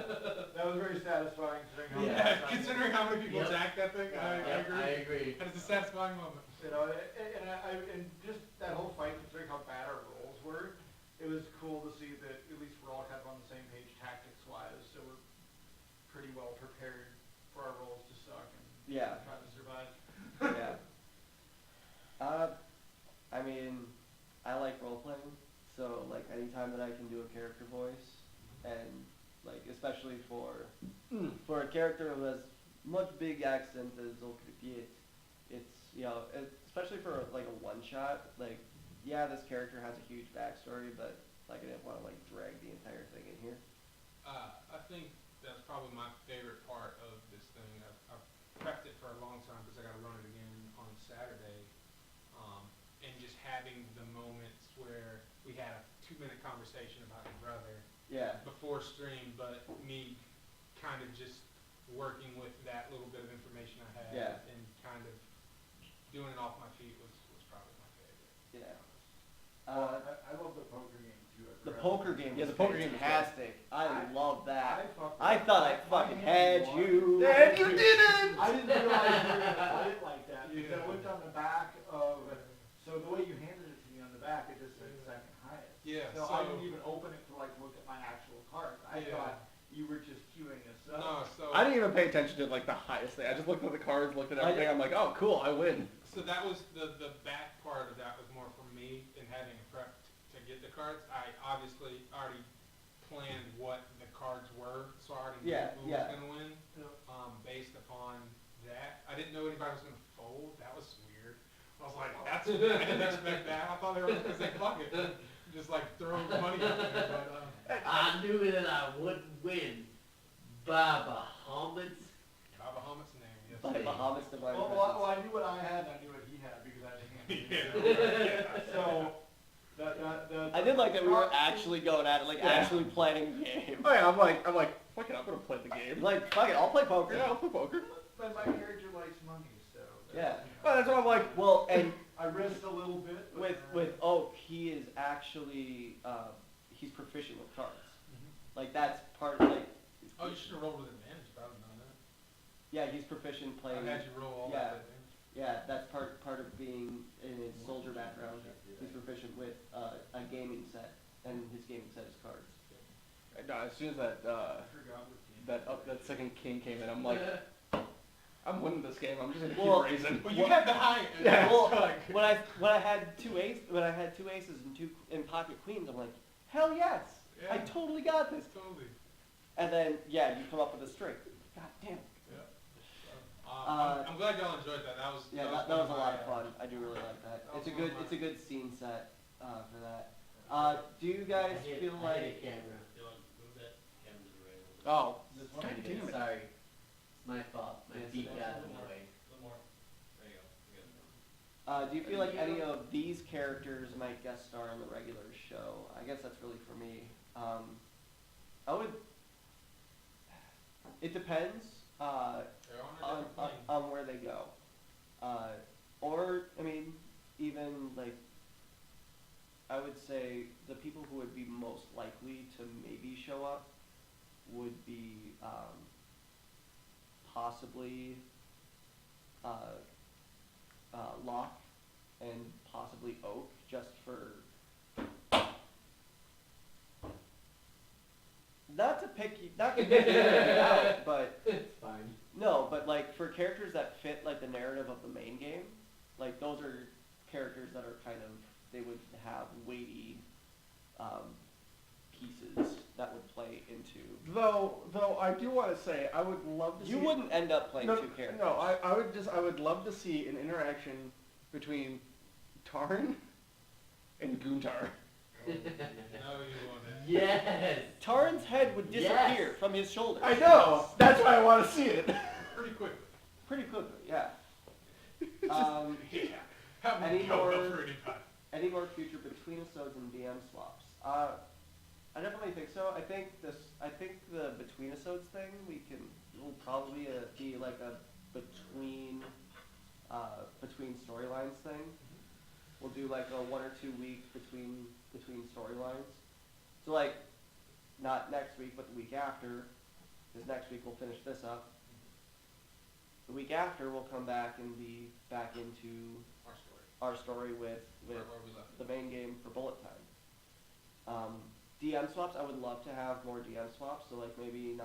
E: That was very satisfying.
A: Yeah.
B: Considering how many people
C: Yep.
B: attacked that thing, I
C: Yep,
B: agree.
C: I agree.
B: That is a satisfying moment.
E: You know, and just that whole fight, considering how bad our rolls were, it was cool to see that at least we're all kind of on the same page tactics-wise, so we're pretty well prepared for our rolls to suck and
A: Yeah.
E: try to survive.
A: Yeah. I mean, I like role playing, so like anytime that I can do a character voice, and like especially for a character who has much big accent as all could get, it's especially for like a one shot, like yeah, this character has a huge backstory, but like I didn't want to like drag the entire thing in here.
B: I think that's probably my favorite part of this thing. I've prepped it for a long time because I got to run it again on Saturday. And just having the moments where we had a 2-minute conversation about your brother
A: Yeah.
B: before stream, but me kind of just working with that little bit of information I had
A: Yeah.
B: and kind of doing it off my feet was probably my favorite.
A: Yeah.
E: I love the poker game too.
A: The poker game.
F: Yeah,
A: Was
F: the poker game was
A: fantastic. I love that.
E: fucked
A: I
E: with
A: thought I
E: it.
A: fucking
E: My hand
A: had
E: won.
A: you.
F: And you didn't.
E: I didn't realize you were gonna play it like that because
B: Yeah.
E: I looked on the back of. So the way you handed it to me on the back, it just said second highest.
B: Yeah,
E: So I didn't even open it to like look at my actual cards. I
B: Yeah.
E: thought you were just queuing us up.
B: No, so
F: I didn't even pay attention to like the highest thing. I just looked at the cards, looked at everything. I'm like, oh, cool, I win.
B: So that was the back part of that was more for me in having a prep to get the cards. I obviously already planned what the cards were, so I already knew
A: Yeah,
B: who
A: yeah.
B: was gonna win. Based upon that, I didn't know anybody was gonna fold. That was weird. I was like, I didn't expect that. I thought they were just gonna say fuck it, just like throw money out there. But
C: I knew that I wouldn't win by Bahamut's.
B: Baba Hamet's name, yes.
A: By Bahamas Divine
E: Well, I knew what I had and I knew what he had because I had to hand
B: Yeah.
E: it. So, the
A: I did like that we were
E: cards-
A: actually going at it, like
F: Yeah.
A: actually planning the game.
F: Oh yeah, I'm like, fuck it, I'm gonna play the game.
A: Like, fuck it, I'll play poker.
F: Yeah, I'll play poker.
E: But my character likes money, so.
A: Yeah.
F: Well, that's what I'm like.
A: Well, and
E: I risked a little bit. But,
A: with Oak, he is actually he's proficient with cards. Like that's part like.
B: Oh, you should have rolled with advantage. If I would have known that.
A: Yeah, he's proficient
B: I
A: playing.
B: had you roll all
A: Yeah.
B: that advantage.
A: Yeah, that's part of being in his soldier background. He's proficient with a gaming set, and his gaming set is cards.
F: No, as soon as
E: I forgot what game.
F: that second king came in, I'm like, I'm winning this game. I'm just gonna
A: Well,
F: keep raising.
B: Well, you had the high.
F: Yeah.
A: Well, when I had two aces and two in pocket queens, I'm like, hell yes, I
B: Yeah.
A: totally got this.
B: Totally.
A: And then, yeah, you come up with a string. God damn.
B: I'm glad y'all enjoyed that. That was
A: Yeah, that
B: one
A: was a
B: of
A: lot
B: my,
A: of fun. I do really like that.
B: that
A: It's a
B: was one
A: good,
B: of my-
A: it's a good scene set for that. Do you guys feel
C: I hit
A: like?
C: a camera.
G: Dylan, move that camera to the right a little bit.
D: Oh,
E: This one?
D: God damn it.
C: Sorry. It's my fault. My
A: Yes,
C: feet
A: it is.
C: got in the way.
G: A little more. There you go. Good.
A: Do you feel like any of these characters might guest star in the regular show? I guess that's really for me. I would. It depends
B: They're on a
A: on,
B: different plane.
A: on where they go, or I mean, even like. I would say the people who would be most likely to maybe show up would be possibly Locke and possibly Oak, just for not to pick anybody out, but
C: It's fine.
A: no, but like for characters that fit like the narrative of the main game, like those are characters that are kind of they would have weighty pieces that would play into.
D: Though I do want to say I would love to see.
A: You wouldn't end up playing
D: no,
A: two characters.
D: No, I would love to see an interaction between Tarn and Guntaar.
B: No, you won't.
C: Yes.
A: Tarn's head would disappear
C: Yes.
A: from his shoulders.
D: I know. That's why I want to see it.
B: Pretty quickly.
A: Pretty quickly, yeah.
B: Yeah. Have
A: Any
B: them go
A: more-
B: up for any time.
A: Any more future Betweenisodes and DM swaps? I definitely think so. I think the Betweenisodes thing will probably be like a between storylines thing. We'll do like a 1 or 2 week between storylines. So like, not next week, but the week after, because next week we'll finish this up. The week after we'll come back and be back into
B: Our story.
A: our story with
B: Where we left.
A: the main game for bullet time. DM swaps, I would love to have more DM swaps. So like maybe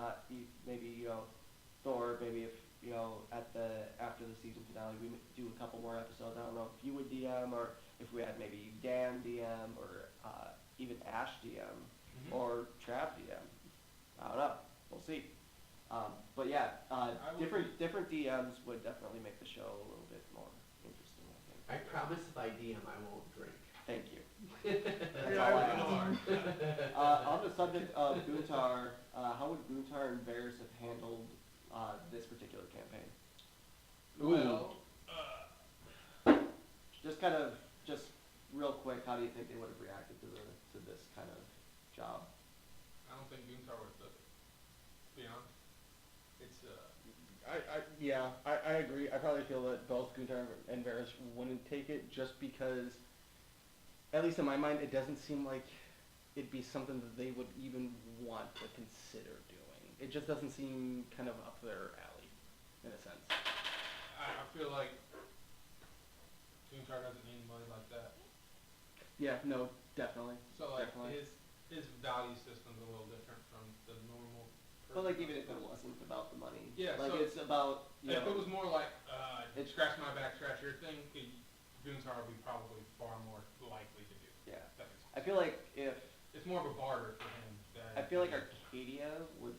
A: Thor. Maybe if after the season finale we do a couple more episodes. I don't know if you would DM or if we had maybe Dan DM or even Ash DM
B: Mhm.
A: or Trav DM. I don't know. We'll see. But yeah, different DMs would definitely make the show a little bit more interesting, I think.
C: I promise if I DM, I won't drink.
A: Thank you. That's all I ask. On the subject of Guntaar, how would Guntaar and Varys have handled this particular campaign?
B: Well,
A: Just real quick, how do you think they would have reacted to this kind of job?
B: I don't think Guntaar would have took it. To be honest. It's
D: I agree. I probably feel that both Guntaar and Varys wouldn't take it just because, at least in my mind, it doesn't seem like it'd be something that they would even want to consider doing. It just doesn't seem kind of up their alley, in a sense.
B: I feel like Guntaar doesn't need money like that.
D: Yeah, no, definitely.
B: So like
D: Definitely.
B: his value system's a little different from the normal.
A: But like even if it wasn't about the money,
B: Yeah,
A: like
B: so
A: it's about
B: if it was more like
A: It's-
B: scratch my back, scratch your thing, Guntaar would be probably far more likely to do.
A: yeah.
B: That makes sense.
A: I feel like if
B: It's more of a barter for him. Than
A: I feel like Arcadia would.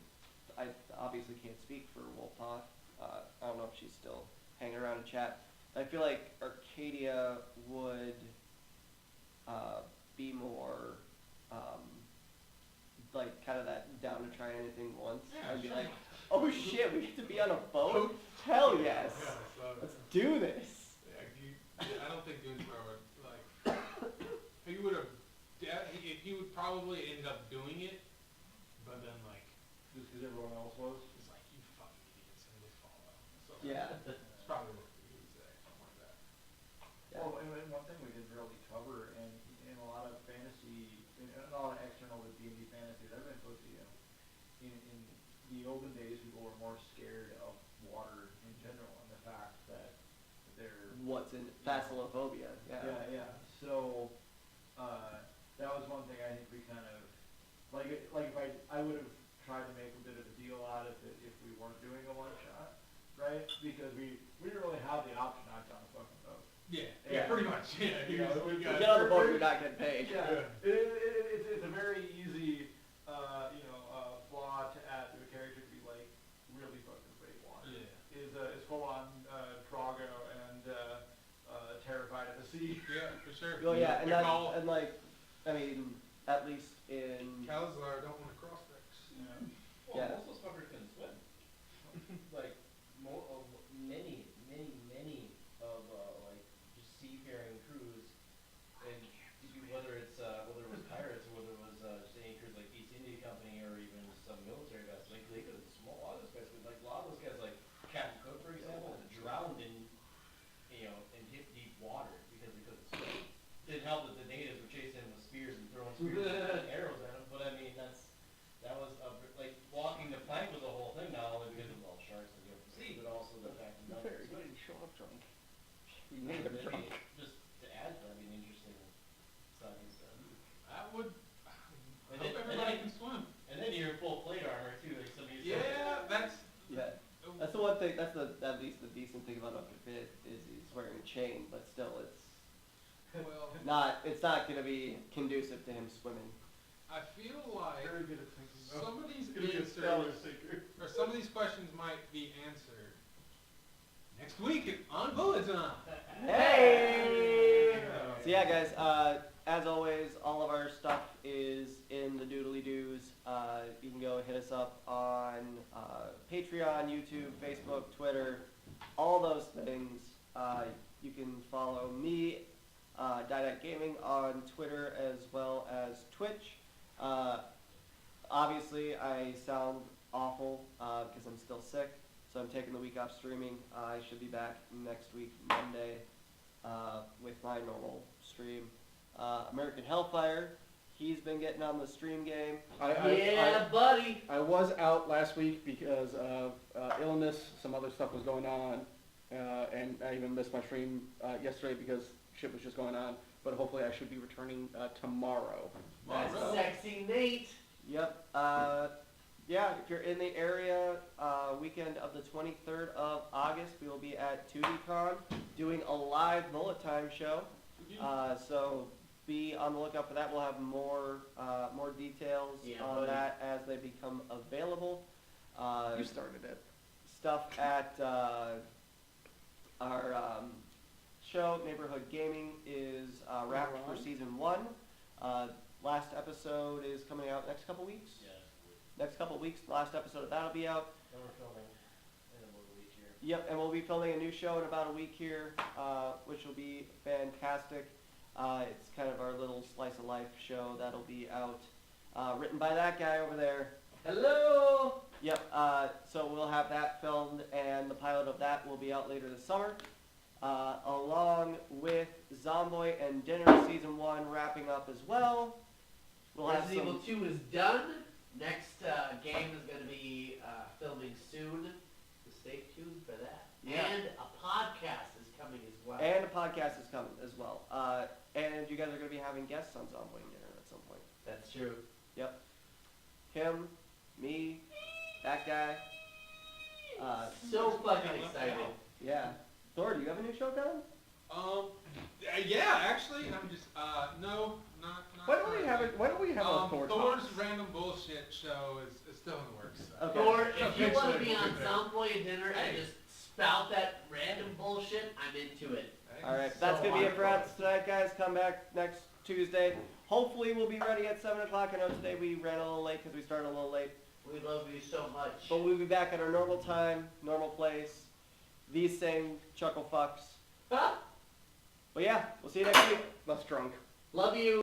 A: I obviously can't speak for Wolfhawk. I don't know if she's still hanging around in chat. I feel like Arcadia would be more like kind of that down to try anything once.
B: Yeah,
A: I'd be
B: sure.
A: like, oh shit, we get to be on a boat? Hell yes.
B: Yeah, so,
A: Let's do this.
B: I don't think Guntaar would like. He would have. He would probably end up doing it, but then like
E: Just because everyone else was?
B: it's like you fucking idiots and just follow. So
A: Yeah.
B: it's probably what he would say, something like that.
A: Yeah.
E: Well, and one thing we didn't really cover in a lot of fantasy, in a lot of external to D&D fantasy that I've been supposed to, in the olden days, people were more scared of water in general, and the fact that they're
A: What's in Phasalophobia? Yeah.
E: So that was one thing I think we kind of like if I would have tried to make a bit of a deal out of it if we weren't doing a one shot, right? Because we didn't really have the option to knock down the fucking boat.
B: Yeah,
E: Yeah.
B: pretty much. Yeah,
E: You know,
A: Get on the boat, you're not getting paid.
E: Yeah, it's a very see.
B: Yeah, for sure.
A: Oh yeah, and
B: They're
A: that's,
B: all
A: and like, I mean, at least in,
B: Calzar don't want to cross decks.
G: Well,
A: Yeah.
G: most of those fuckers can swim. Like, many of, like, just seafaring crews, and whether it was pirates or whether it was, just any crews like East India Company or even some military vessels, like, they could, a lot of those guys could, like, a lot of those guys, like Captain Cook, for example, drowned in, in hip deep water because they couldn't swim. Didn't help that the natives were chasing him with spears and throwing spears and arrows at him, but I mean, that was, like, walking the plank was a whole thing, not only because of all sharks in the open sea, but also the fact that none of
D: Fair,
G: them
D: he didn't show up drunk. He
G: I
D: made
G: mean,
D: him drunk.
G: just to add to that, it'd be an interesting study.
B: That would.
G: And
B: I hope
G: then-
B: everybody can swim.
G: And then you're in full plate armor too, like some of you said.
B: Yeah, that's.
A: yeah, that's the one thing, that's at least the decent thing about Dr. Fit is he's wearing a chain, but still it's
B: Well,
A: it's not gonna be conducive to him swimming.
B: I feel like
E: Very good at thinking. though.
B: some of these
E: Gonna be a
B: answers,
E: stellar seeker.
B: or some of these questions might be answered next week on Bulletin.
A: Hey! So yeah, guys, as always, all of our stuff is in the doodly-doos. You can go hit us up on Patreon, YouTube, Facebook, Twitter, all those things. You can follow me, Didact Gaming, on Twitter as well as Twitch. Obviously, I sound awful because I'm still sick, so I'm taking the week off streaming. I should be back next week, Monday, with my normal stream. American Hellfire, he's been getting on the stream game.
C: Buddy.
D: I was out last week because of illness. Some other stuff was going on, and I even missed my stream yesterday because shit was just going on. But hopefully, I should be returning tomorrow.
C: That's
B: Tomorrow.
C: sexy Nate.
A: Yep. Yeah, if you're in the area, weekend of the 23rd of August, we will be at 2DCon doing a live Bullet Time show. So be on the lookout for that. We'll have more details on that as they become available.
D: You started it.
A: Stuff at our show, Neighborhood Gaming, is wrapped for season 1. Last episode is coming out next couple weeks.
G: Yeah.
A: Next couple weeks, the last episode of that'll be out.
G: And we're filming in about a week here.
A: Yep, and we'll be filming a new show in about a week here, which will be fantastic. It's kind of our little slice of life show that'll be out, written by that guy over there.
C: Hello.
A: Yep, so we'll have that filmed, and the pilot of that will be out later this summer, along with Zomboy and Dinner Season 1 wrapping up as well. We'll have
C: Resident Evil
A: some...
C: 2 is done. Next game is going to be filming soon. So stay tuned for that.
A: Yeah.
C: And a podcast is coming as well.
A: And a podcast is coming as well. And you guys are going to be having guests on Zomboy and Dinner at some point.
C: That's true.
A: Yep. Him, me, that guy.
C: So fucking excited.
A: Yeah. Thor, do you have a new show coming?
B: Yeah, actually, I'm just, no, not.
D: Why don't we have it? Why don't we have a Thor
B: Thor's
D: talk?
B: random bullshit show is still in the works. So.
A: Okay.
C: Or if you want to
B: Eventually
C: be
B: we'll
C: on
B: get there.
C: Zomboy and Dinner and just spout that random bullshit, I'm into it.
A: All right. That's
C: So
A: going to be it for
C: hardcore.
A: us tonight, guys. Come back next Tuesday. Hopefully we'll be ready at 7 o'clock. I know today we ran a little late because we started a little late.
C: We love you so much.
A: But we'll be back at our normal time, normal place. These same chuckle fucks.
C: Huh?
A: But yeah, we'll see you next week.
D: Less drunk.
C: Love you.